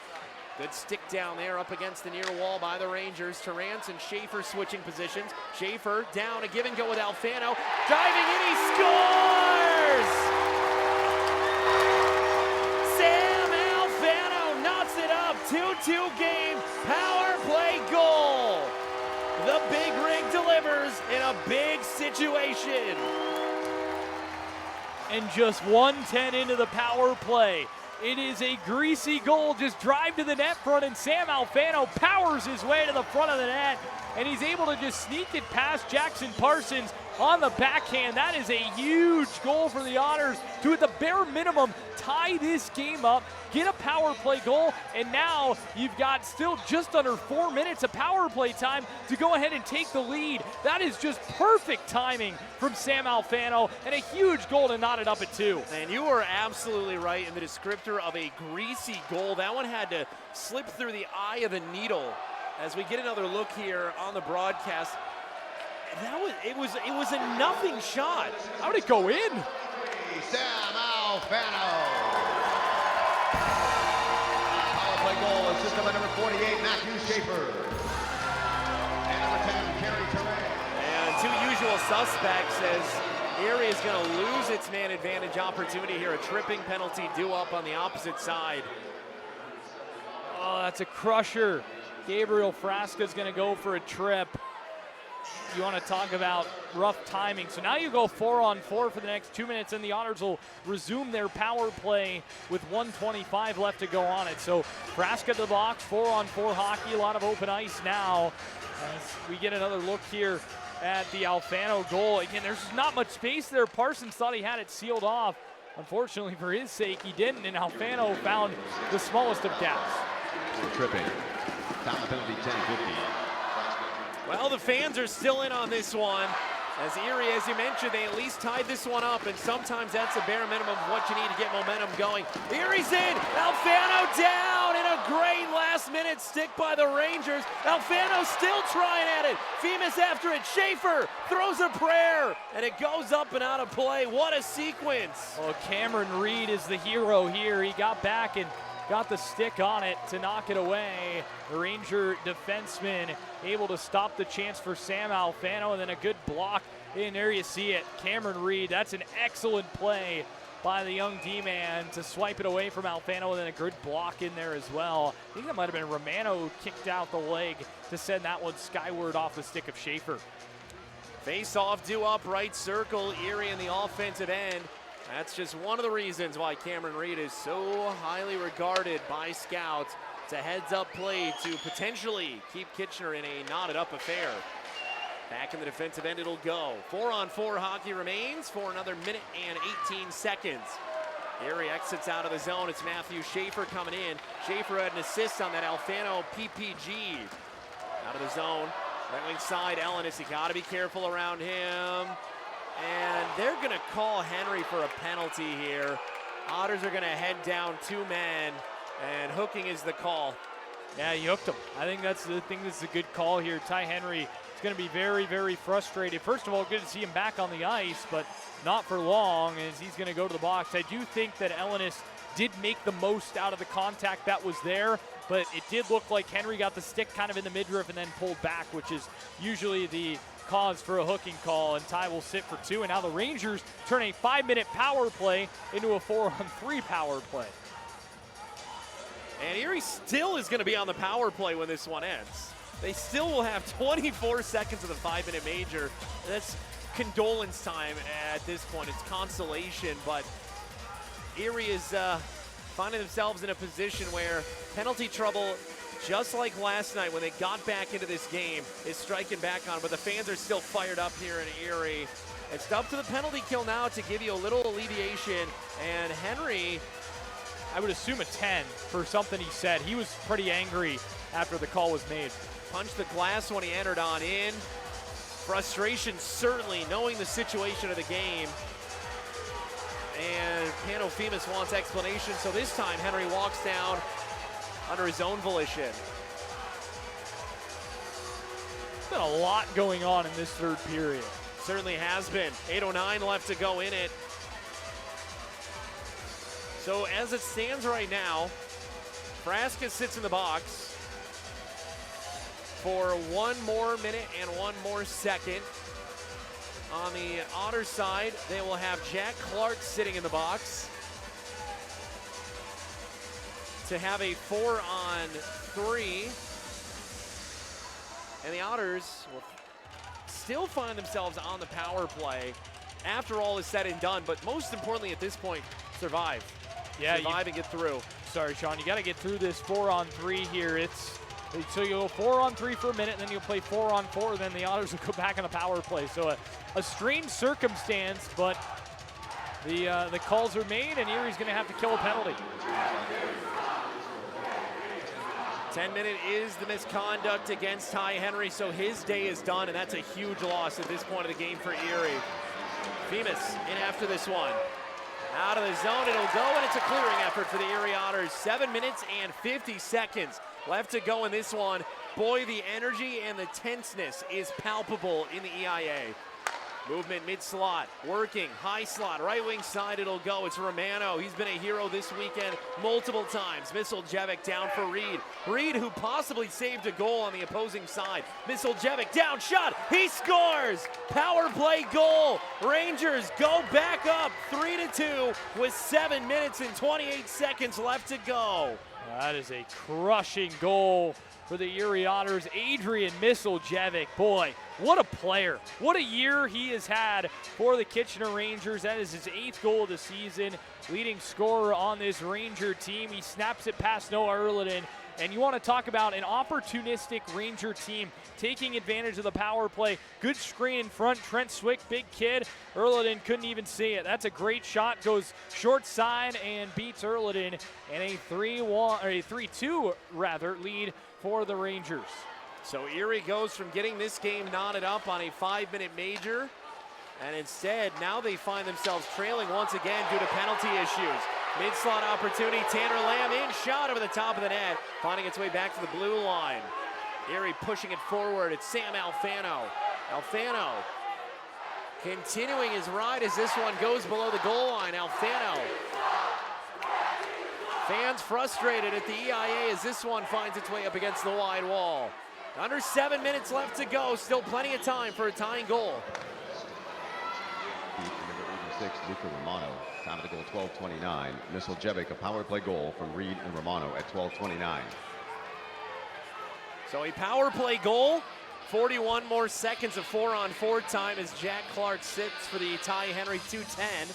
good stick down there up against the near wall by the Rangers. Terrance and Schaefer switching positions. Schaefer down, a give and go with Alfano. Diving in, he scores! Sam Alfano Otters in a big situation. And just 1:10 into the power play. It is a greasy goal. Just drive to the net front, and Sam Alfano powers his way to the front of the net, and he's able to just sneak it past Jackson Parsons on the backhand. That is a huge goal for the Otters to, at the bare minimum, tie this game up, get a power play goal, and now you've got still just under 4 minutes of power play time to go ahead and take the lead. That is just perfect timing from Sam Alfano, and a huge goal to knot it up at 2. And you are absolutely right in the descriptor of a greasy goal. That one had to slip through the eye of the needle. As we get another look here on the broadcast, it was a nothing shot. How did it go in? Sam Alfano. Power play goal assisted by number 48, Matthew Schaefer. And number 10, Kerry Terray. And two usual suspects as Erie is going to lose its man advantage opportunity here. A tripping penalty due up on the opposite side. Oh, that's a crusher. Gabriel Frasca's going to go for a trip. You want to talk about rough timing. So now you go 4-on-4 for the next 2 minutes, and the Otters will resume their power play with 1:25 left to go on it. So Frasca to the box, 4-on-4 hockey, a lot of open ice now. As we get another look here at the Alfano goal. Again, there's not much space there. Parsons thought he had it sealed off. Unfortunately for his sake, he didn't, and Alfano found the smallest of gaps. Tripping. Time the penalty, 10-50. Well, the fans are still in on this one. As Erie, as you mentioned, they at least tied this one up, and sometimes that's the bare minimum of what you need to get momentum going. Erie's in, Alfano down, and a great last-minute stick by the Rangers. Alfano still trying at it. Femus after it. Schaefer throws a prayer, and it goes up and out of play. What a sequence. Well, Cameron Reed is the hero here. He got back and got the stick on it to knock it away. The Ranger defenseman able to stop the chance for Sam Alfano, and then a good block. And there you see it, Cameron Reed. That's an excellent play by the young D-man to swipe it away from Alfano, and then a good block in there as well. I think that might have been Romano who kicked out the leg to send that one skyward off the stick of Schaefer. Face-off due up right circle, Erie in the offensive end. That's just one of the reasons why Cameron Reed is so highly regarded by scouts. It's a heads-up play to potentially keep Kitchener in a knotted-up affair. Back in the defensive end it'll go. 4-on-4 hockey remains for another minute and 18 seconds. Erie exits out of the zone. It's Matthew Schaefer coming in. Schaefer had an assist on that Alfano PPG. Out of the zone. Right wing side, Ellenis. You got to be careful around him. And they're going to call Henry for a penalty here. Otters are going to head down 2 men, and hooking is the call. Yeah, he hooked him. I think that's a good call here. Ty Henry is going to be very, very frustrated. First of all, good to see him back on the ice, but not for long as he's going to go to the box. I do think that Ellenis did make the most out of the contact that was there, but it did look like Henry got the stick kind of in the midriff and then pulled back, which is usually the cause for a hooking call, and Ty will sit for 2. And now the Rangers turn a 5-minute power play into a 4-on-3 power play. And Erie still is going to be on the power play when this one ends. They still will have 24 seconds of the 5-minute major. That's condolence time at this point. It's consolation, but Erie is finding themselves in a position where penalty trouble, just like last night when they got back into this game, is striking back on. But the fans are still fired up here in Erie. It's up to the penalty kill now to give you a little alleviation. And Henry, I would assume a 10 for something he said. He was pretty angry after the call was made. Punched the glass when he entered on in. Frustration certainly, knowing the situation of the game. And Pano Femus wants explanation, so this time Henry walks down under his own volition. There's been a lot going on in this third period. Certainly has been. 8:09 left to go in it. So as it stands right now, Frasca sits in the box for 1 more minute and 1 more second. On the Otters side, they will have Jack Clark sitting in the box to have a 4-on-3. And the Otters will still find themselves on the power play after all is said and done, but most importantly at this point, survive. Yeah, survive and get through. Sorry, Sean, you got to get through this 4-on-3 here. So you go 4-on-3 for a minute, and then you'll play 4-on-4, then the Otters will go back on the power play. So a strange circumstance, but the calls are made, and Erie's going to have to kill a penalty. 10-minute is the misconduct against Ty Henry, so his day is done, and that's a huge loss at this point of the game for Erie. Femus in after this one. Out of the zone, it'll go, and it's a clearing effort for the Erie Otters. 7 minutes and 50 seconds left to go in this one. Boy, the energy and the tenseness is palpable in the EIA. Movement mid-slot, working, high slot, right wing side it'll go. It's Romano. He's been a hero this weekend multiple times. Misiljevic down for Reed. Reed, who possibly saved a goal on the opposing side. Misiljevic down, shot, he scores! Power play goal. Rangers go back up 3-2 with 7 minutes and 28 seconds left to go. That is a crushing goal for the Erie Otters. Adrian Misiljevic, boy, what a player. What a year he has had for the Kitchener Rangers. That is his 8th goal of the season, leading scorer on this Ranger team. He snaps it past Noah Erliden. And you want to talk about an opportunistic Ranger team taking advantage of the power play. Good screen in front. Trent Swick, big kid. Erliden couldn't even see it. That's a great shot. Goes short side and beats Erliden. And a 3-2 lead for the Rangers. So Erie goes from getting this game knotted up on a 5-minute major, and instead now they find themselves trailing once again due to penalty issues. Mid-slot opportunity, Tanner Lamb in, shot over the top of the net, finding its way back to the blue line. Erie pushing it forward, it's Sam Alfano. Alfano continuing his ride as this one goes below the goal line. Alfano. Fans frustrated at the EIA as this one finds its way up against the wide wall. Under 7 minutes left to go, still plenty of time for a tying goal. Number 86, Luca Romano. Time of the goal, 12:29. Misiljevic, a power play goal from Reed and Romano at 12:29. So a power play goal, 41 more seconds of 4-on-4 time as Jack Clark sits for the Ty Henry 2:10.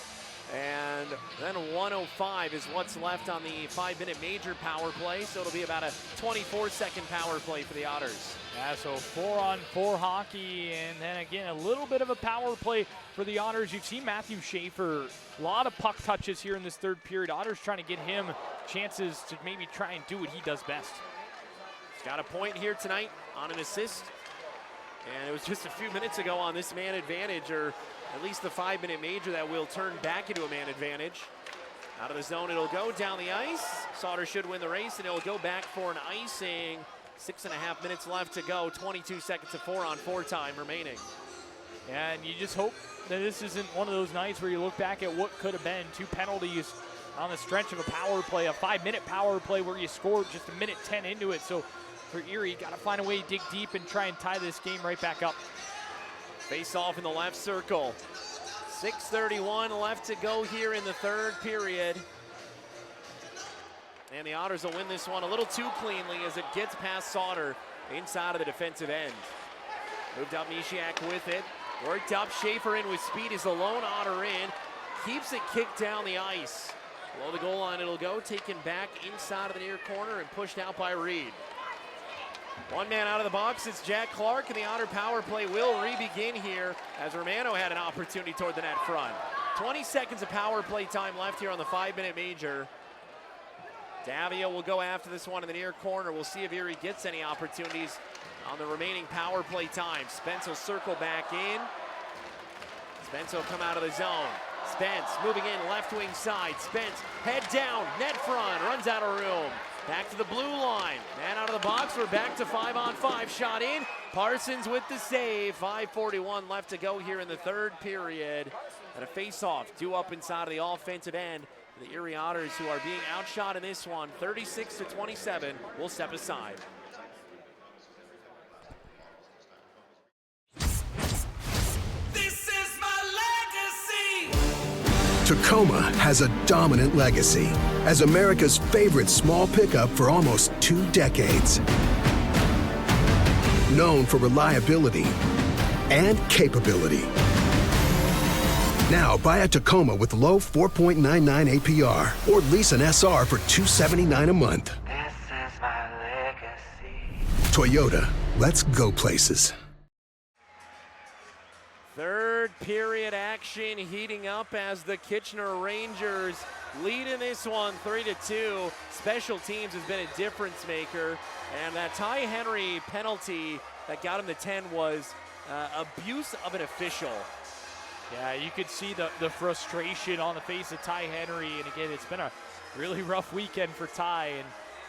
And then 1:05 is what's left on the 5-minute major power play, so it'll be about a 24-second power play for the Otters. Yeah, so 4-on-4 hockey, and then again, a little bit of a power play for the Otters. You've seen Matthew Schaefer, a lot of puck touches here in this third period. Otters trying to get him chances to maybe try and do what he does best. He's got a point here tonight on an assist, and it was just a few minutes ago on this man advantage, or at least the 5-minute major, that will turn back into a man advantage. Out of the zone, it'll go down the ice. Sauter should win the race, and it'll go back for an icing. 6.5 minutes left to go, 22 seconds of 4-on-4 time remaining. And you just hope that this isn't one of those nights where you look back at what could have been. 2 penalties on the stretch of a power play, a 5-minute power play where you scored just a minute 10 into it. So for Erie, got to find a way to dig deep and try and tie this game right back up. Face off in the left circle. 6:31 left to go here in the third period. And the Otters will win this one a little too cleanly as it gets past Sauter inside of the defensive end. Moved up Mishiak with it. Worked up, Schaefer in with speed. Is the lone Otter in. Keeps it kicked down the ice. Below the goal line it'll go. Taken back inside of the near corner and pushed out by Reed. One man out of the box, it's Jack Clark, and the Otter power play will re-begin here as Romano had an opportunity toward the net front. 20 seconds of power play time left here on the 5-minute major. Davia will go after this one in the near corner. We'll see if Erie gets any opportunities on the remaining power play time. Spence will circle back in. Spence will come out of the zone. Spence moving in left wing side. Spence head down, net front, runs out of room. Back to the blue line. Man out of the box. We're back to 5-on-5. Shot in. Parsons with the save. 5:41 left to go here in the third period. And a face-off due up inside of the offensive end. The Erie Otters, who are being outshot in this one, 36-27, will step aside. This is my legacy. Tacoma has a dominant legacy as America's favorite small pickup for almost 2 decades. Known for reliability and capability. Now buy a Tacoma with low 4.99 APR or lease an SR for $279 a month. This is my legacy. Toyota, let's go places. Third period action heating up as the Kitchener Rangers lead in this one 3-2. Special teams has been a difference maker, and that Ty Henry penalty that got him the 10 was abuse of an official. Yeah, you could see the frustration on the face of Ty Henry, and again, it's been a really rough weekend for Ty, and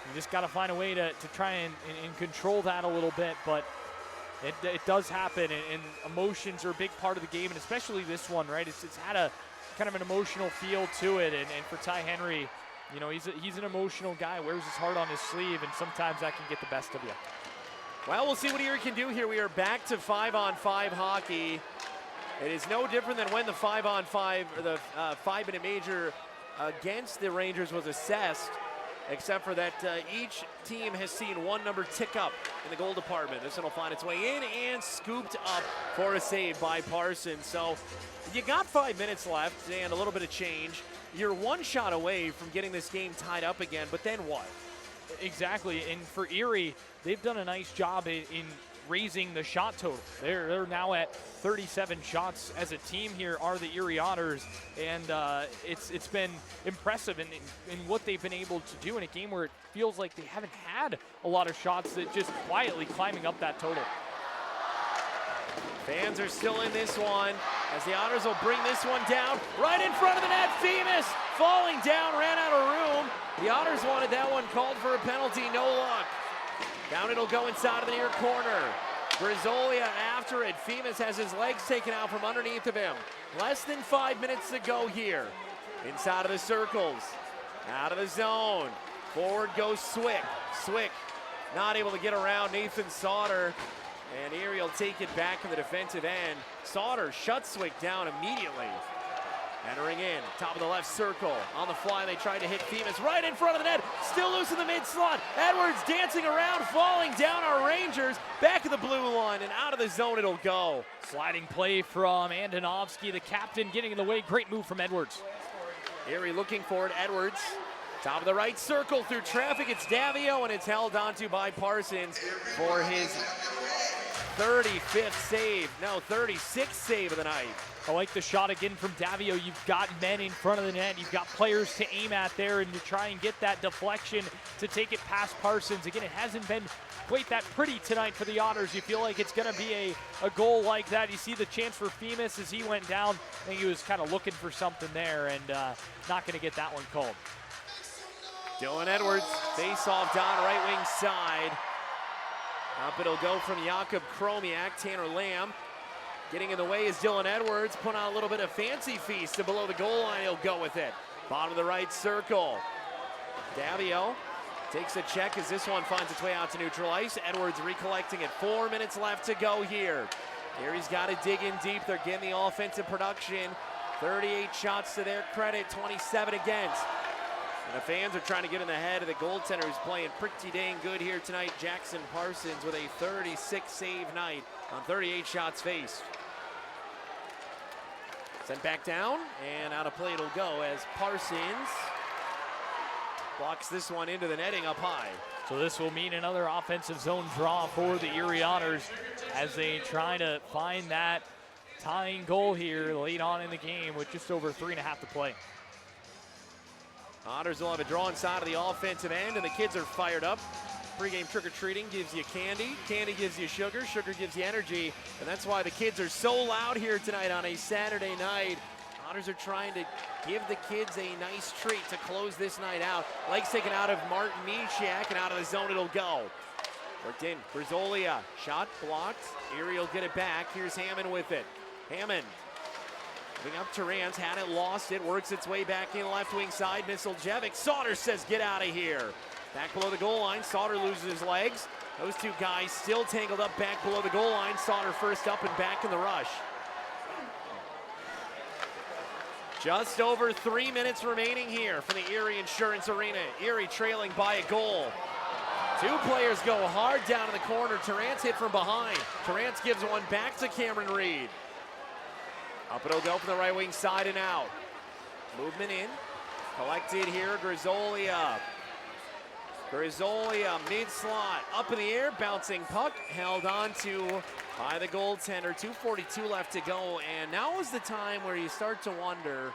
you just got to find a way to try and control that a little bit, but it does happen, and emotions are a big part of the game, and especially this one, right? It's had a kind of an emotional feel to it, and for Ty Henry, you know, he's an emotional guy, wears his heart on his sleeve, and sometimes that can get the best of you. Well, we'll see what Erie can do here. We are back to 5-on-5 hockey. It is no different than when the 5-on-5 or the 5-minute major against the Rangers was assessed, except for that each team has seen one number tick up in the goal department. This one will find its way in and scooped up for a save by Parsons. So you got 5 minutes left and a little bit of change. You're one shot away from getting this game tied up again, but then what? Exactly, and for Erie, they've done a nice job in raising the shot total. They're now at 37 shots as a team here are the Erie Otters, and it's been impressive in what they've been able to do in a game where it feels like they haven't had a lot of shots, that just quietly climbing up that total. Fans are still in this one as the Otters will bring this one down right in front of the net. Femus falling down, ran out of room. The Otters wanted that one called for a penalty, no luck. Down it'll go inside of the near corner. Brizolia after it. Femus has his legs taken out from underneath of him. Less than 5 minutes to go here. Inside of the circles. Out of the zone. Forward goes Swick. Swick not able to get around Nathan Sauter. And Erie will take it back in the defensive end. Sauter shuts Swick down immediately. Entering in, top of the left circle. On the fly, they tried to hit Femus right in front of the net. Still loose in the mid-slot. Edwards dancing around, falling down our Rangers. Back of the blue line, and out of the zone it'll go. Sliding play from Andonovski, the captain, getting in the way. Great move from Edwards. Erie looking for it. Edwards, top of the right circle through traffic. It's Davio, and it's held onto by Parsons for his 35th save. No, 36th save of the night. I like the shot again from Davio. You've got men in front of the net. You've got players to aim at there and to try and get that deflection to take it past Parsons. Again, it hasn't been quite that pretty tonight for the Otters. You feel like it's going to be a goal like that. You see the chance for Femus as he went down. I think he was kind of looking for something there and not going to get that one called. Dylan Edwards, face-off down right wing side. Up it'll go from Jakob Kromiak. Tanner Lamb getting in the way is Dylan Edwards. Put on a little bit of fancy feast to below the goal line. He'll go with it. Bottom of the right circle. Davio takes a check as this one finds its way out to neutral ice. Edwards recollecting it. 4 minutes left to go here. Erie's got to dig in deep. They're getting the offensive production. 38 shots to their credit, 27 against. And the fans are trying to get in the head of the goaltender who's playing pretty dang good here tonight. Jackson Parsons with a 36 save night on 38 shots faced. Sent back down, and out of play it'll go as Parsons blocks this one into the netting up high. So this will mean another offensive zone draw for the Erie Otters as they try to find that tying goal here late on in the game with just over 3.5 to play. Otters will have a draw inside of the offensive end, and the kids are fired up. Pre-game trick-or-treating gives you candy. Candy gives you sugar. Sugar gives you energy. And that's why the kids are so loud here tonight on a Saturday night. Otters are trying to give the kids a nice treat to close this night out. Legs taken out of Martin Misiak, and out of the zone it'll go. Worked in. Brizolia. Shot blocked. Erie will get it back. Here's Hammond with it. Hammond moving up to Rance. Had it, lost it. Works its way back in left wing side. Misiljevic. Sauter says, get out of here. Back below the goal line. Sauter loses his legs. Those two guys still tangled up back below the goal line. Sauter first up and back in the rush. Just over 3 minutes remaining here from the Erie Insurance Arena. Erie trailing by a goal. Two players go hard down in the corner. Tarrant's hit from behind. Tarrant gives one back to Cameron Reed. Up it'll go from the right wing side and out. Movement in. Collected here, Grisolia. Grisolia, mid-slot, up in the air, bouncing puck, held on to by the goaltender. 2:42 left to go, and now is the time where you start to wonder,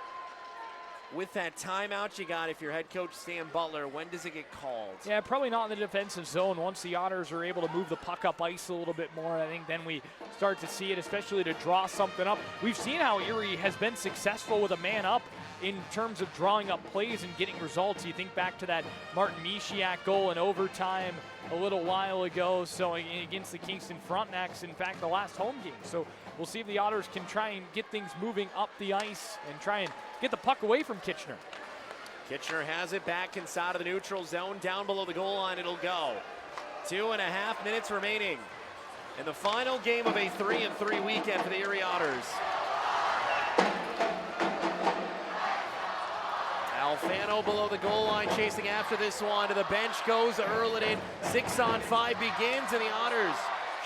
with that timeout you got, if you're head coach Stan Butler, when does it get called? Yeah, probably not in the defensive zone. Once the Otters are able to move the puck up ice a little bit more, I think then we start to see it, especially to draw something up. We've seen how Erie has been successful with a man up in terms of drawing up plays and getting results. You think back to that Martin Mishiak goal in overtime a little while ago, so against the Kingston Frontenacs, in fact, the last home game. So we'll see if the Otters can try and get things moving up the ice and try and get the puck away from Kitchener. Kitchener has it back inside of the neutral zone, down below the goal line it'll go. 2.5 minutes remaining in the final game of a 3-3 weekend for the Erie Otters. Alfano below the goal line, chasing after this one. To the bench goes Erliden. 6-on-5 begins, and the Otters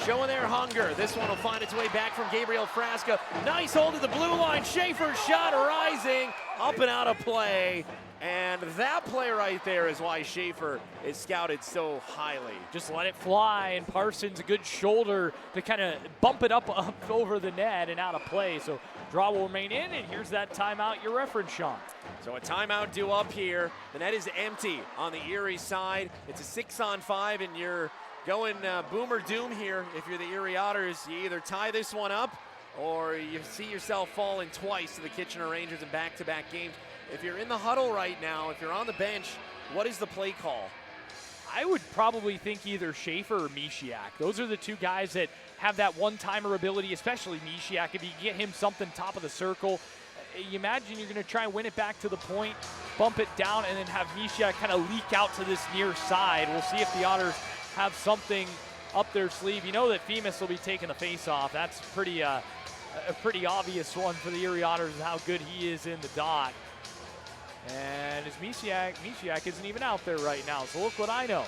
showing their hunger. This one will find its way back from Gabriel Frasca. Nice hold at the blue line. Schaefer's shot rising, up and out of play. And that play right there is why Schaefer is scouted so highly. Just let it fly, and Parsons a good shoulder to kind of bump it up over the net and out of play. So draw will remain in, and here's that timeout you referenced, Sean. So a timeout due up here. The net is empty on the Erie side. It's a 6-on-5, and you're going boom or doom here. If you're the Erie Otters, you either tie this one up or you see yourself falling twice to the Kitchener Rangers in back-to-back games. If you're in the huddle right now, if you're on the bench, what is the play call? I would probably think either Schaefer or Mishiak. Those are the two guys that have that one-timer ability, especially Mishiak. If you get him something top of the circle, you imagine you're going to try and win it back to the point, bump it down, and then have Mishiak kind of leak out to this near side. We'll see if the Otters have something up their sleeve. You know that Femus will be taking the face-off. That's a pretty obvious one for the Erie Otters and how good he is in the dot. And as Mishiak isn't even out there right now, so look what I know.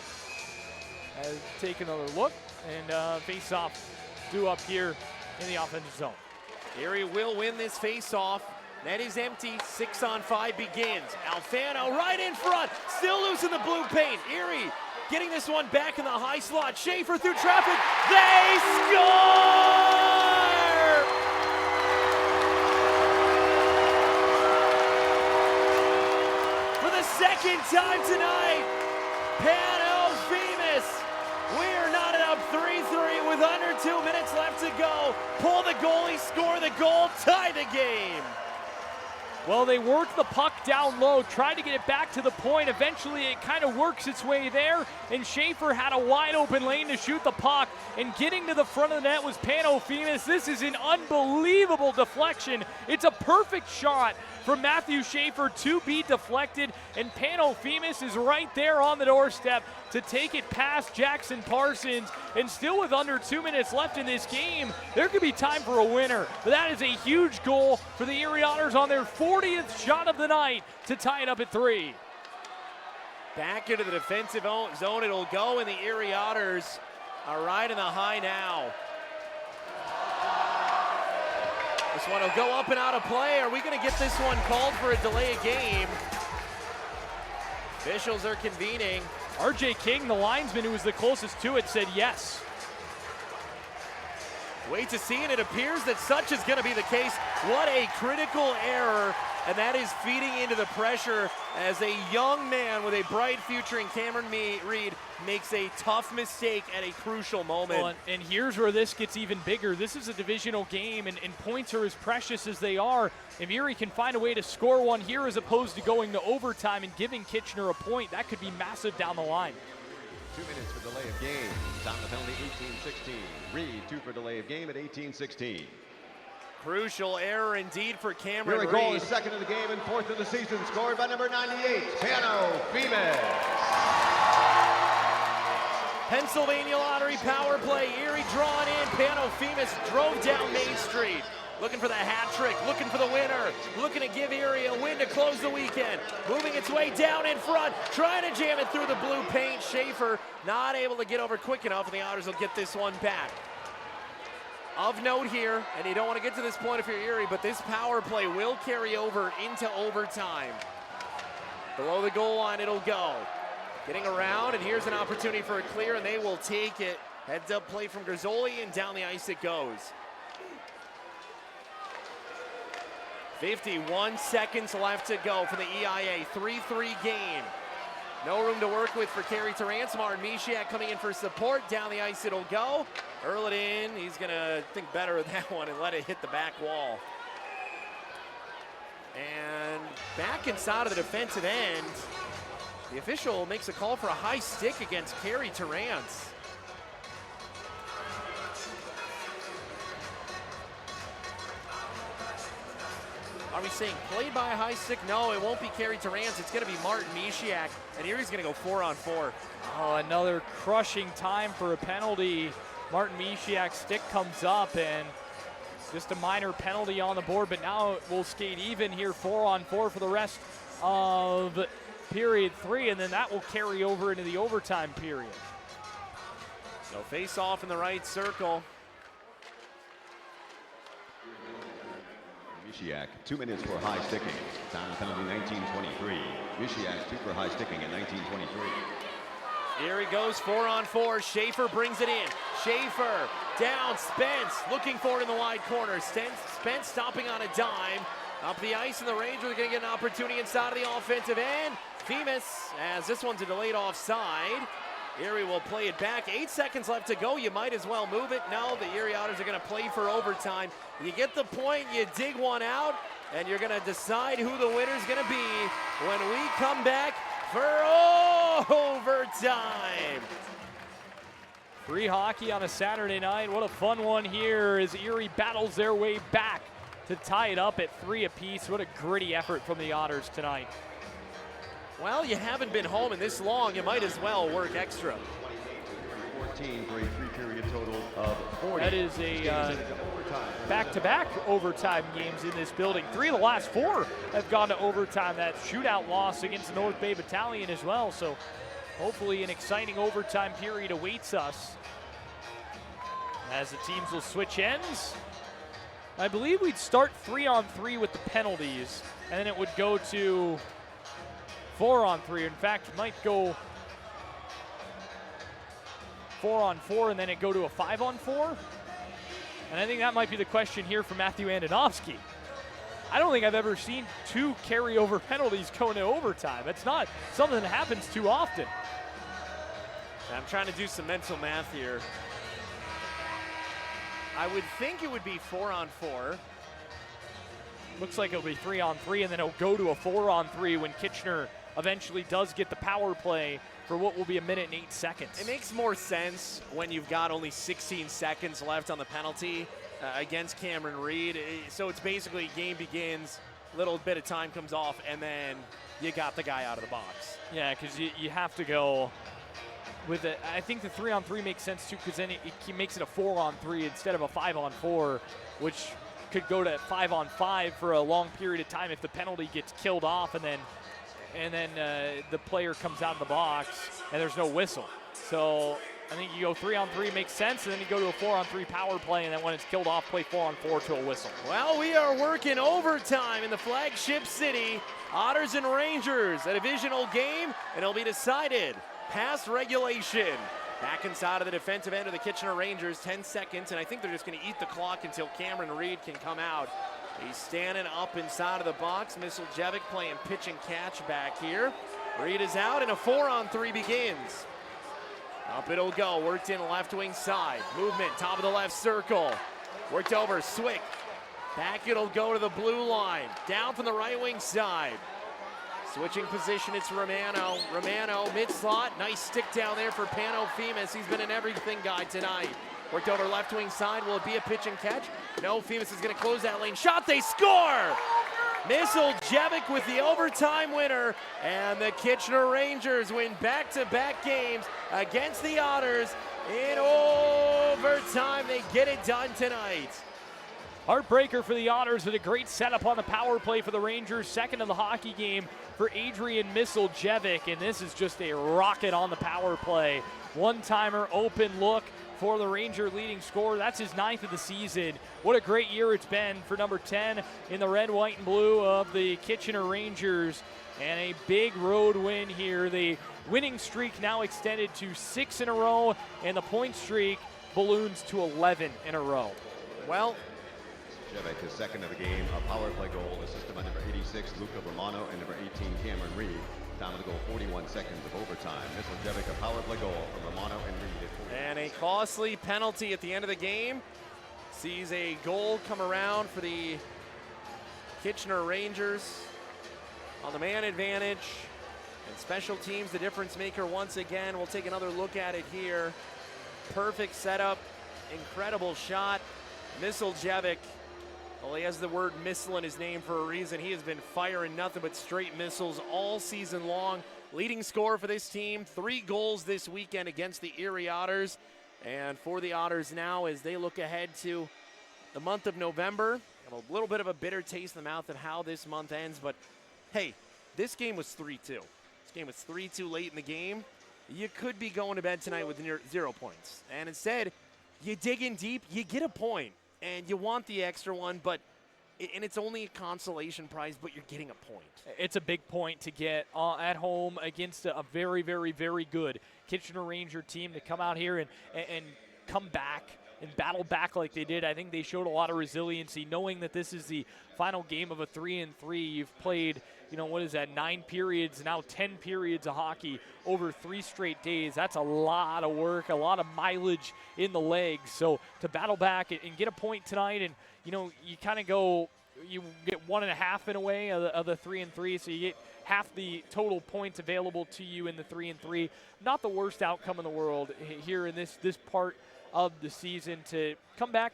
Take another look, and face-off due up here in the offensive zone. Erie will win this face-off. Net is empty, 6-on-5 begins. Alfano right in front, still loose in the blue paint. Erie getting this one back in the high slot. Schaefer through traffic, they score! Second time tonight, Pano Femus. We're knotted up 3-3 with under 2 minutes left to go. Pull the goalie, score the goal, tie the game. Well, they worked the puck down low, tried to get it back to the point. Eventually, it kind of works its way there, and Schaefer had a wide open lane to shoot the puck, and getting to the front of the net was Pano Femus. This is an unbelievable deflection. It's a perfect shot from Matthew Schaefer to be deflected, and Pano Femus is right there on the doorstep to take it past Jackson Parsons. And still with under 2 minutes left in this game, there could be time for a winner. But that is a huge goal for the Erie Otters on their 40th shot of the night to tie it up at 3. Back into the defensive zone it'll go, and the Erie Otters are right in the high now. This one will go up and out of play. Are we going to get this one called for a delay of game? Officials are convening. R.J. King, the linesman who was the closest to it, said yes. Wait to see, and it appears that such is going to be the case. What a critical error, and that is feeding into the pressure as a young man with a bright future in Cameron Reed makes a tough mistake at a crucial moment. Well, and here's where this gets even bigger. This is a divisional game, and points are as precious as they are. If Erie can find a way to score one here as opposed to going to overtime and giving Kitchener a point, that could be massive down the line. 2 minutes for delay of game. Time the penalty, 18-16. Reed, 2 for delay of game at 18-16. Crucial error indeed for Cameron Reed. Goal is second of the game and fourth of the season, scored by number 98, Pano Femus. Pennsylvania Lottery power play. Erie drawn in. Pano Femus drove down Main Street. looking for the hat trick, looking for the winner, looking to give Erie a win to close the weekend. Moving its way down in front, trying to jam it through the blue paint. Schaefer not able to get over quick enough, and the Otters will get this one back. Of note here, and you don't want to get to this point if you're Erie, but this power play will carry over into overtime. Below the goal line it'll go. Getting around, and here's an opportunity for a clear, and they will take it. Heads up play from Garzoli, and down the ice it goes. 51 seconds left to go for the EIA. 3-3 game. No room to work with for Kerry Terrance. Martin Mishiak coming in for support. Down the ice it'll go. Hurl it in. He's going to think better of that one and let it hit the back wall. And back inside of the defensive end, the official makes a call for a high stick against Kerry Terrance. Are we saying play by a high stick? No, it won't be Kerry Terrance. It's going to be Martin Mishiak, and Erie's going to go 4-on-4. Oh, another crushing time for a penalty. Martin Mishiak's stick comes up, and just a minor penalty on the board, but now we'll skate even here, 4-on-4 for the rest of period 3, and then that will carry over into the overtime period. So face off in the right circle. Mishiak, 2 minutes for high sticking. Time penalty 19:23. Mishiak 2 for high sticking in 19:23. Here he goes, 4-on-4. Schaefer brings it in. Schaefer down. Spence looking for it in the wide corner. Spence stopping on a dime. Up the ice, and the Rangers are going to get an opportunity inside of the offensive end. Themis, as this one's a delayed offside. Erie will play it back. 8 seconds left to go. You might as well move it. No, the Erie Otters are going to play for overtime. You get the point, you dig one out, and you're going to decide who the winner's going to be when we come back for overtime. Free hockey on a Saturday night. What a fun one here as Erie battles their way back to tie it up at 3 apiece. What a gritty effort from the Otters tonight. Well, you haven't been home in this long. You might as well work extra. 14 for a 3-period total of 40. That is a back-to-back overtime games in this building. 3 of the last 4 have gone to overtime. That shootout loss against the North Bay Battalion as well. So hopefully an exciting overtime period awaits us as the teams will switch ends. I believe we'd start 3-on-3 with the penalties, and then it would go to 4-on-3. In fact, might go 4-on-4 and then it go to a 5-on-4. And I think that might be the question here for Matthew Andonovski. I don't think I've ever seen 2 carryover penalties go into overtime. It's not something that happens too often. I'm trying to do some mental math here. I would think it would be 4-on-4. Looks like it'll be 3-on-3, and then it'll go to a 4-on-3 when Kitchener eventually does get the power play for what will be 1 minute and 8 seconds. It makes more sense when you've got only 16 seconds left on the penalty against Cameron Reed. So it's basically game begins, little bit of time comes off, and then you got the guy out of the box. Yeah, because you have to go with it. I think the 3-on-3 makes sense too, because then it makes it a 4-on-3 instead of a 5-on-4, which could go to 5-on-5 for a long period of time if the penalty gets killed off, and then the player comes out of the box and there's no whistle. So I think you go 3-on-3 makes sense, and then you go to a 4-on-3 power play, and then when it's killed off, play 4-on-4 to a whistle. Well, we are working overtime in the flagship city. Otters and Rangers, a divisional game, and it'll be decided past regulation. Back inside of the defensive end of the Kitchener Rangers, 10 seconds, and I think they're just going to eat the clock until Cameron Reed can come out. He's standing up inside of the box. Misiljevic playing pitch and catch back here. Reed is out, and a 4-on-3 begins. Up it'll go, worked in left wing side. Movement, top of the left circle. Worked over, Swick. Back it'll go to the blue line. Down from the right wing side. Switching position, it's Romano. Romano, mid-slot. Nice stick down there for Pano Themis. He's been an everything guy tonight. Worked over left wing side. Will it be a pitch and catch? No, Themis is going to close that lane. Shot, they score! Misiljevic with the overtime winner. And the Kitchener Rangers win back-to-back games against the Otters. In overtime, they get it done tonight. Heartbreaker for the Otters with a great setup on the power play for the Rangers. Second of the hockey game for Adrian Misiljevic, and this is just a rocket on the power play. One-timer, open look for the Ranger leading scorer. That's his 9th of the season. What a great year it's been for number 10 in the red, white, and blue of the Kitchener Rangers. And a big road win here. The winning streak now extended to 6 in a row, and the point streak balloons to 11 in a row. Well, Jevic, his second of the game, a power play goal, assisted by number 86, Luca Romano, and number 18, Cameron Reed. Time of the goal, 41 seconds of overtime. Misiljevic, a power play goal from Romano and Reed. And a costly penalty at the end of the game. Sees a goal come around for the Kitchener Rangers on the man advantage. And special teams, the difference maker once again. We'll take another look at it here. Perfect setup, incredible shot. Misiljevic, well, he has the word missile in his name for a reason. He has been firing nothing but straight missiles all season long. Leading scorer for this team, 3 goals this weekend against the Erie Otters. And for the Otters now, as they look ahead to the month of November, have a little bit of a bitter taste in the mouth of how this month ends. But hey, this game was 3-2. This game was 3-2 late in the game. You could be going to bed tonight with 0 points. And instead, you dig in deep, you get a point. And you want the extra one, and it's only a consolation prize, but you're getting a point. It's a big point to get at home against a very, very, very good Kitchener Ranger team to come out here and come back and battle back like they did. I think they showed a lot of resiliency, knowing that this is the final game of a 3-3. You've played, 9 periods, now 10 periods of hockey over 3 straight days. That's a lot of work, a lot of mileage in the legs. So to battle back and get a point tonight, and you kind of go, you get 1.5 in a way of the 3-3, so you get half the total points available to you in the 3-3. Not the worst outcome in the world here in this part of the season. To come back,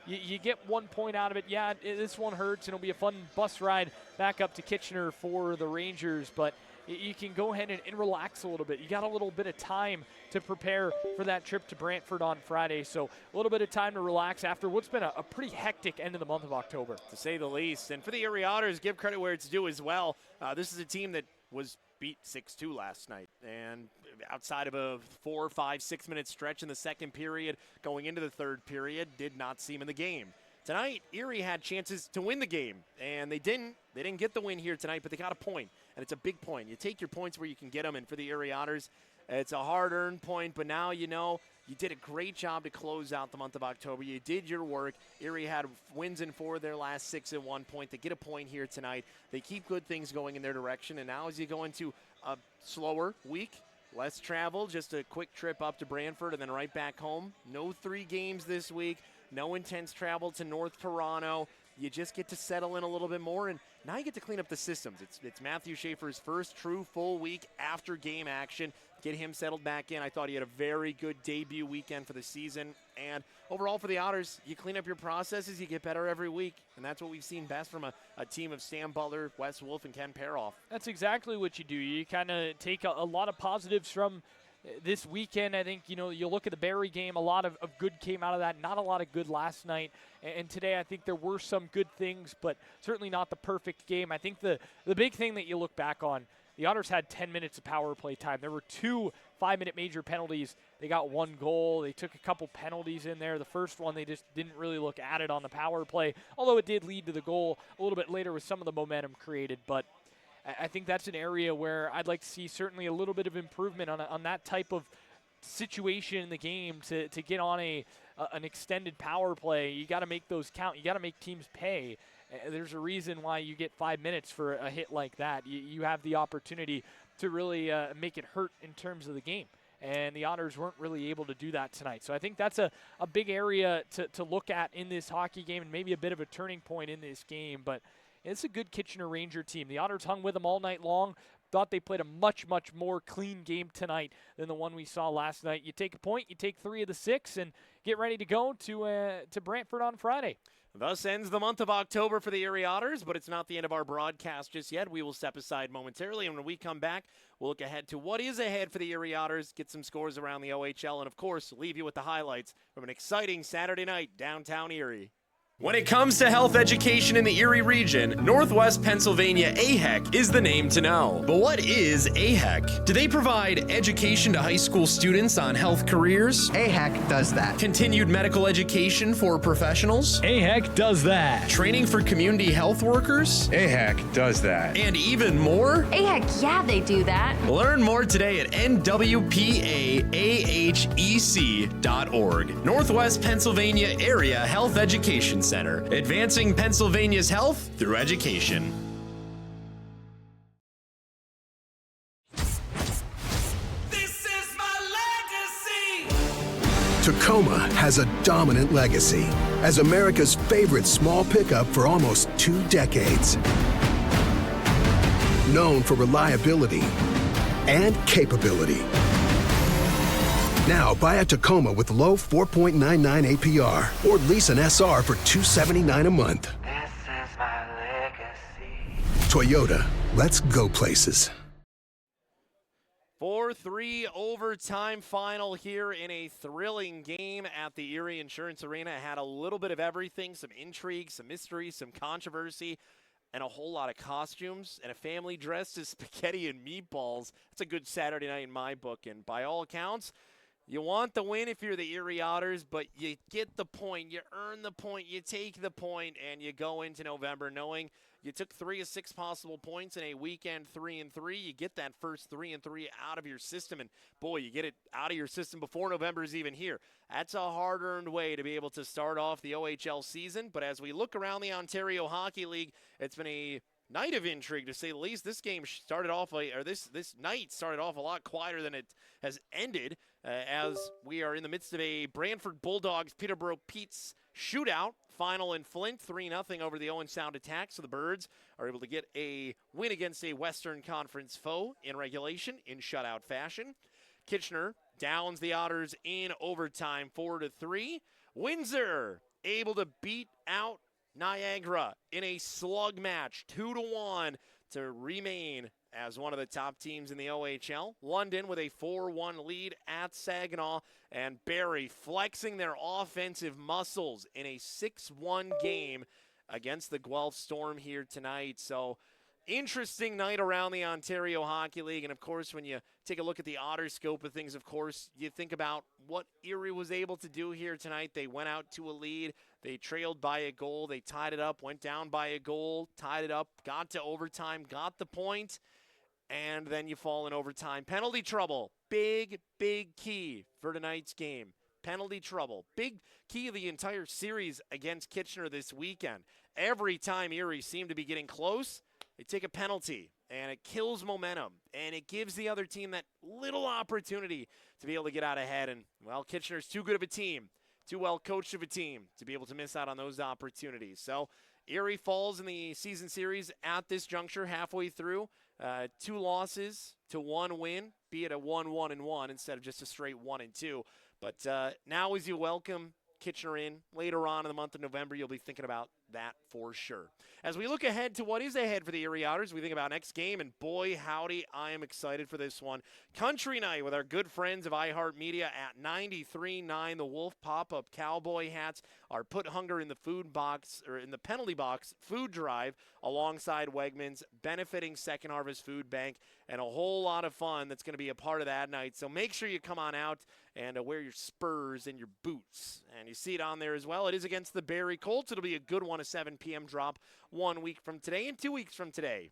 you get 1 point out of it. Yeah, this one hurts, and it'll be a fun bus ride back up to Kitchener for the Rangers, but you can go ahead and relax a little bit. You got a little bit of time to prepare for that trip to Brantford on Friday, so a little bit of time to relax after what's been a pretty hectic end of the month of October, to say the least. And for the Erie Otters, give credit where it's due as well. This is a team that was beat 6-2 last night, and outside of a 4, 5, 6 minute stretch in the second period going into the third period, did not seem in the game. Tonight, Erie had chances to win the game, and they didn't get the win here tonight, but they got a point, and it's a big point. You take your points where you can get them, and for the Erie Otters, it's a hard-earned point, but now you did a great job to close out the month of October. You did your work. Erie had wins in 4 of their last 6 at 1 point. They get a point here tonight. They keep good things going in their direction, and now as you go into a slower week, less travel, just a quick trip up to Brantford and then right back home. No 3 games this week. No intense travel to North Toronto. You just get to settle in a little bit more, and now you get to clean up the systems. It's Matthew Schaefer's first true full week after game action. Get him settled back in. I thought he had a very good debut weekend for the season. And overall for the Otters, you clean up your processes, you get better every week. And that's what we've seen best from a team of Sam Butler, Wes Wolf, and Ken Paroff. That's exactly what you do. You kind of take a lot of positives from this weekend. I think, you look at the Barrie game, a lot of good came out of that. Not a lot of good last night. And today I think there were some good things, but certainly not the perfect game. I think the big thing that you look back on, the Otters had 10 minutes of power play time. There were 2 5-minute major penalties. They got 1 goal. They took a couple penalties in there. The first one, they just didn't really look at it on the power play, although it did lead to the goal a little bit later with some of the momentum created. But I think that's an area where I'd like to see certainly a little bit of improvement on that type of situation in the game to get on an extended power play. You got to make those count. You got to make teams pay. There's a reason why you get 5 minutes for a hit like that. You have the opportunity to really make it hurt in terms of the game. And the Otters weren't really able to do that tonight. So I think that's a big area to look at in this hockey game, and maybe a bit of a turning point in this game. But it's a good Kitchener Ranger team. The Otters hung with them all night long. Thought they played a much, much more clean game tonight than the one we saw last night. You take a point, you take 3 of the 6, and get ready to go to Brantford on Friday. Thus ends the month of October for the Erie Otters, but it's not the end of our broadcast just yet. We will step aside momentarily, and when we come back, we'll look ahead to what is ahead for the Erie Otters, get some scores around the OHL, and, of course, leave you with the highlights from an exciting Saturday night downtown Erie. When it comes to health education in the Erie region, Northwest Pennsylvania AHEC is the name to know. But what is AHEC? Do they provide education to high school students on health careers? AHEC does that. Continued medical education for professionals? AHEC does that. Training for community health workers? AHEC does that. And even more? AHEC, yeah, they do that. Learn more today at nwpaahec.org. Northwest Pennsylvania Area Health Education Center, advancing Pennsylvania's health through education. Tacoma has a dominant legacy as America's favorite small pickup for almost 2 decades. Known for reliability and capability. Now buy a Tacoma with low 4.99 APR or lease an SR for $279 a month. This is my legacy. Toyota, let's go places. 4-3 overtime final here in a thrilling game at the Erie Insurance Arena. It had a little bit of everything, some intrigue, some mystery, some controversy, and a whole lot of costumes, and a family dressed as spaghetti and meatballs. That's a good Saturday night in my book, and by all accounts, you want the win if you're the Erie Otters, but you get the point, you earn the point, you take the point, and you go into November knowing you took 3 of 6 possible points in a weekend 3-3. You get that first 3-3 out of your system, and boy, you get it out of your system before November is even here. That's a hard-earned way to be able to start off the OHL season, but as we look around the Ontario Hockey League, it's been a night of intrigue, to say the least. This game started off, this night started off a lot quieter than it has ended, as we are in the midst of a Brantford Bulldogs Peterborough Pete's shootout. Final in Flint, 3-0 over the Owen Sound Attack. So the Birds are able to get a win against a Western Conference foe in regulation in shutout fashion. Kitchener downs the Otters in overtime 4-3. Windsor able to beat out Niagara in a slug match, 2-1, to remain as one of the top teams in the OHL. London with a 4-1 lead at Saginaw, and Barrie flexing their offensive muscles in a 6-1 game against the Guelph Storm here tonight. So interesting night around the Ontario Hockey League, and of course when you take a look at the Otter scope of things, of course you think about what Erie was able to do here tonight. They went out to a lead, they trailed by a goal, they tied it up, went down by a goal, tied it up, got to overtime, got the point, and then you fall in overtime. Penalty trouble, big key for tonight's game. Penalty trouble, big key of the entire series against Kitchener this weekend. Every time Erie seemed to be getting close, they take a penalty, and it kills momentum, and it gives the other team that little opportunity to be able to get out ahead. And, well, Kitchener's too good of a team, too well coached of a team to be able to miss out on those opportunities. So Erie falls in the season series at this juncture halfway through. 2 losses to 1 win, be it a 1-1-1 instead of just a straight 1-2. But now as you welcome Kitchener in later on in the month of November, you'll be thinking about that for sure. As we look ahead to what is ahead for the Erie Otters, we think about next game, and boy, howdy, I am excited for this one. Country night with our good friends of iHeartMedia at 93.9. The Wolf pop-up cowboy hats are put hunger in the food box, or in the penalty box food drive alongside Wegmans, benefiting Second Harvest Food Bank, and a whole lot of fun that's going to be a part of that night. So make sure you come on out and wear your spurs and your boots. And you see it on there as well. It is against the Barrie Colts. It'll be a good one, a 7 p.m. drop 1 week from today and 2 weeks from today.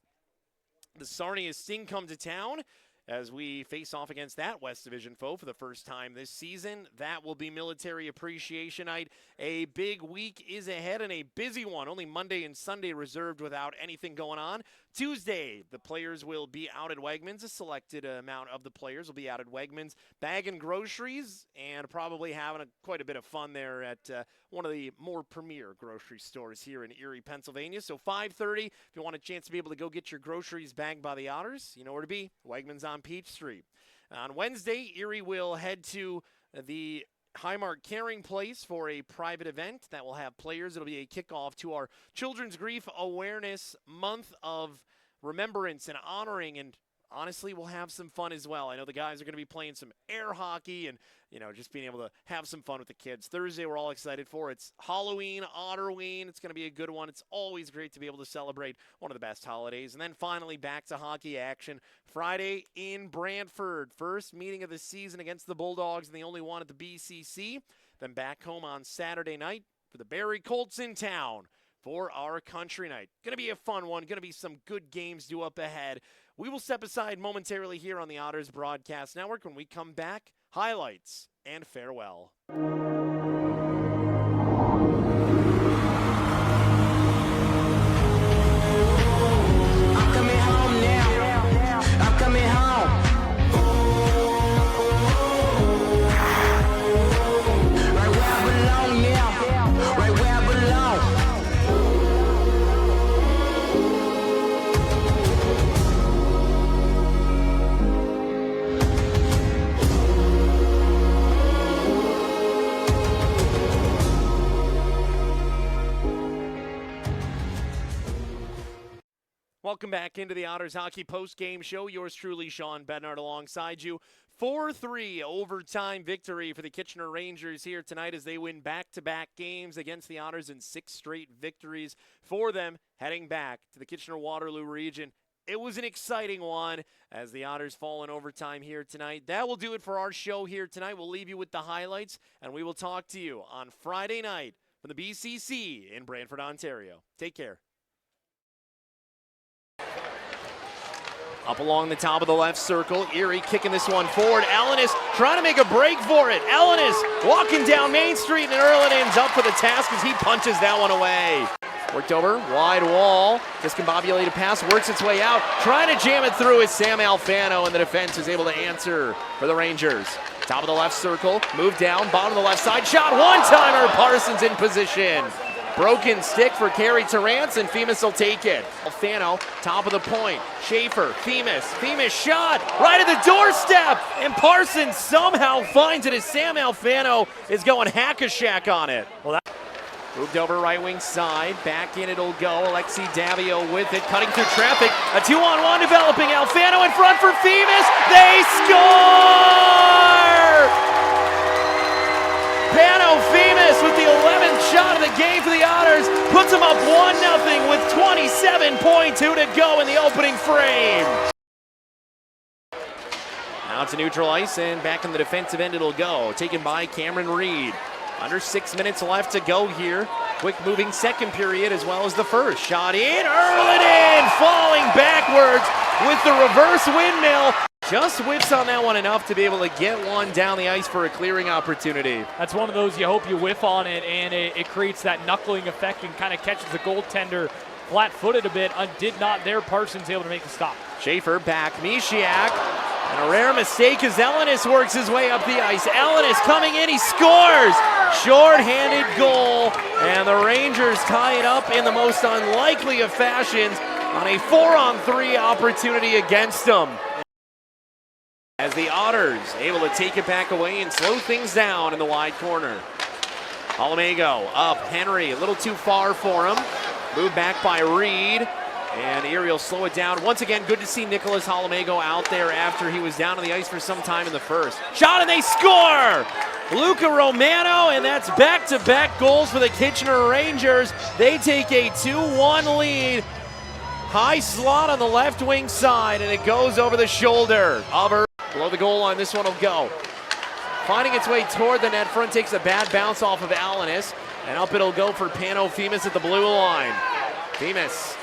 The Sarnia Sting come to town as we face off against that West Division foe for the first time this season. That will be Military Appreciation Night. A big week is ahead and a busy one. Only Monday and Sunday reserved without anything going on. Tuesday, the players will be out at Wegmans. A selected amount of the players will be out at Wegmans, bagging groceries and probably having quite a bit of fun there at one of the more premier grocery stores here in Erie, Pennsylvania. So 5:30, if you want a chance to be able to go get your groceries bagged by the Otters, you know where to be. Wegmans on Peach Street. On Wednesday, Erie will head to the Highmark Caring Place for a private event that will have players. It'll be a kickoff to our Children's Grief Awareness Month of remembrance and honoring and honestly, we'll have some fun as well. I know the guys are going to be playing some air hockey and, just being able to have some fun with the kids. Thursday, we're all excited for. It's Halloween, Otterween. It's going to be a good one. It's always great to be able to celebrate one of the best holidays. And then finally, back to hockey action. Friday in Brantford. First meeting of the season against the Bulldogs, and the only one at the BCC. Then back home on Saturday night for the Barrie Colts in town for our country night. Going to be a fun one. Going to be some good games due up ahead. We will step aside momentarily here on the Otters Broadcast Network. When we come back, highlights and farewell. I'm coming home now. I'm coming home. Right where I belong now. Right where I belong. Welcome back into the Otters Hockey Post-Game Show. Yours truly, Sean Bednard, alongside you. 4-3 overtime victory for the Kitchener Rangers here tonight as they win back-to-back games against the Otters and 6 straight victories for them heading back to the Kitchener-Waterloo region. It was an exciting one as the Otters fall in overtime here tonight. That will do it for our show here tonight. We'll leave you with the highlights, and we will talk to you on Friday night from the BCC in Brantford, Ontario. Take care. Up along the top of the left circle, Erie kicking this one forward. Ellenis trying to make a break for it. Ellenis walking down Main Street, and Erlinen's up for the task as he punches that one away. Worked over, wide wall, discombobulated pass, works its way out. Trying to jam it through is Sam Alfano, and the defense is able to answer for the Rangers. Top of the left circle, move down, bottom of the left side, shot, one-timer, Parsons in position. Broken stick for Carey Terrance, and Femus will take it. Alfano, top of the point. Schaefer, Femus shot right at the doorstep, and Parsons somehow finds it as Sam Alfano is going hack-a-shack on it. Well, that moved over right wing side, back in it'll go. Alexi Davio with it, cutting through traffic. A 2-on-1 developing. Alfano in front for Femus. They score! Pano Femus with the 11th shot of the game for the Otters puts them up 1-0 with 27.2 to go in the opening frame. Now to neutral ice, and back in the defensive end it'll go. Taken by Cameron Reed. Under 6 minutes left to go here. Quick moving second period as well as the first. Shot in, Erlinen falling backwards with the reverse windmill. Just whiffs on that one enough to be able to get one down the ice for a clearing opportunity. That's one of those you hope you whiff on it, and it creates that knuckling effect and kind of catches the goaltender flat-footed a bit. Did not there. Parsons able to make the stop. Schaefer back, Mishiak, and a rare mistake as Ellenis works his way up the ice. Ellenis coming in, he scores! Short-handed goal, and the Rangers tie it up in the most unlikely of fashions on a 4-on-3 opportunity against them. As the Otters able to take it back away and slow things down in the wide corner. Halamago up, Henry a little too far for him. Moved back by Reed, and Erie will slow it down. Once again, good to see Nicholas Halamago out there after he was down on the ice for some time in the first. Shot, and they score! Luca Romano, and that's back-to-back goals for the Kitchener Rangers. They take a 2-1 lead. High slot on the left wing side, and it goes over the shoulder of below the goal line. This one will go. Finding its way toward the net front, takes a bad bounce off of Ellenis, and up it'll go for Pano Femus at the blue line. Femus,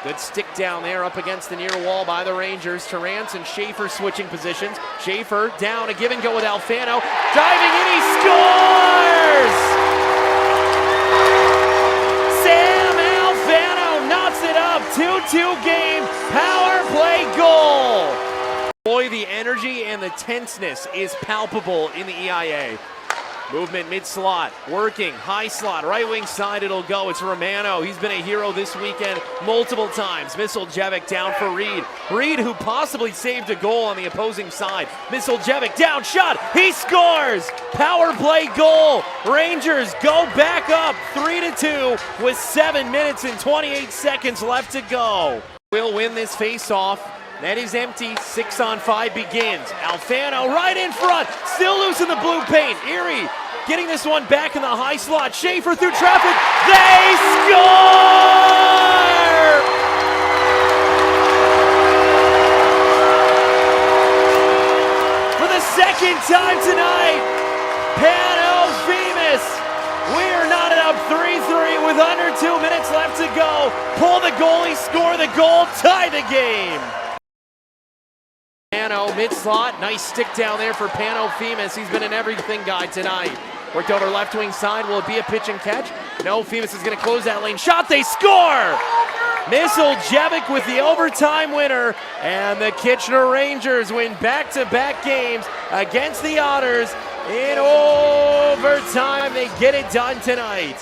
good stick down there up against the near wall by the Rangers. Terrance and Schaefer switching positions. Schaefer down, a give and go with Alfano. Diving in, he scores! Sam Alfano knocks it up. 2-2 game, power play goal. Boy, the energy and the tenseness is palpable in the EIA. Movement mid-slot, working, high slot, right wing side it'll go. It's Romano. He's been a hero this weekend multiple times. Misoljevic down for Reed. Reed, who possibly saved a goal on the opposing side. Misoljevic down, shot, he scores! Power play goal. Rangers go back up 3-2 with 7 minutes and 28 seconds left to go. Will win this face-off. Net is empty, 6-on-5 begins. Alfano right in front, still loose in the blue paint. Erie getting this one back in the high slot. Schaefer through traffic, they score! For the second time tonight, Pano Femus. We are knotted up 3-3 with under 2 minutes left to go. Pull the goalie, score the goal, tie the game. Pano mid-slot, nice stick down there for Pano Femus. He's been an everything guy tonight. Worked over left wing side, will it be a pitch and catch? No, Femus is gonna close that lane. Shot, they score! Misiljevic with the overtime winner, and the Kitchener Rangers win back-to-back games against the Otters in overtime. They get it done tonight.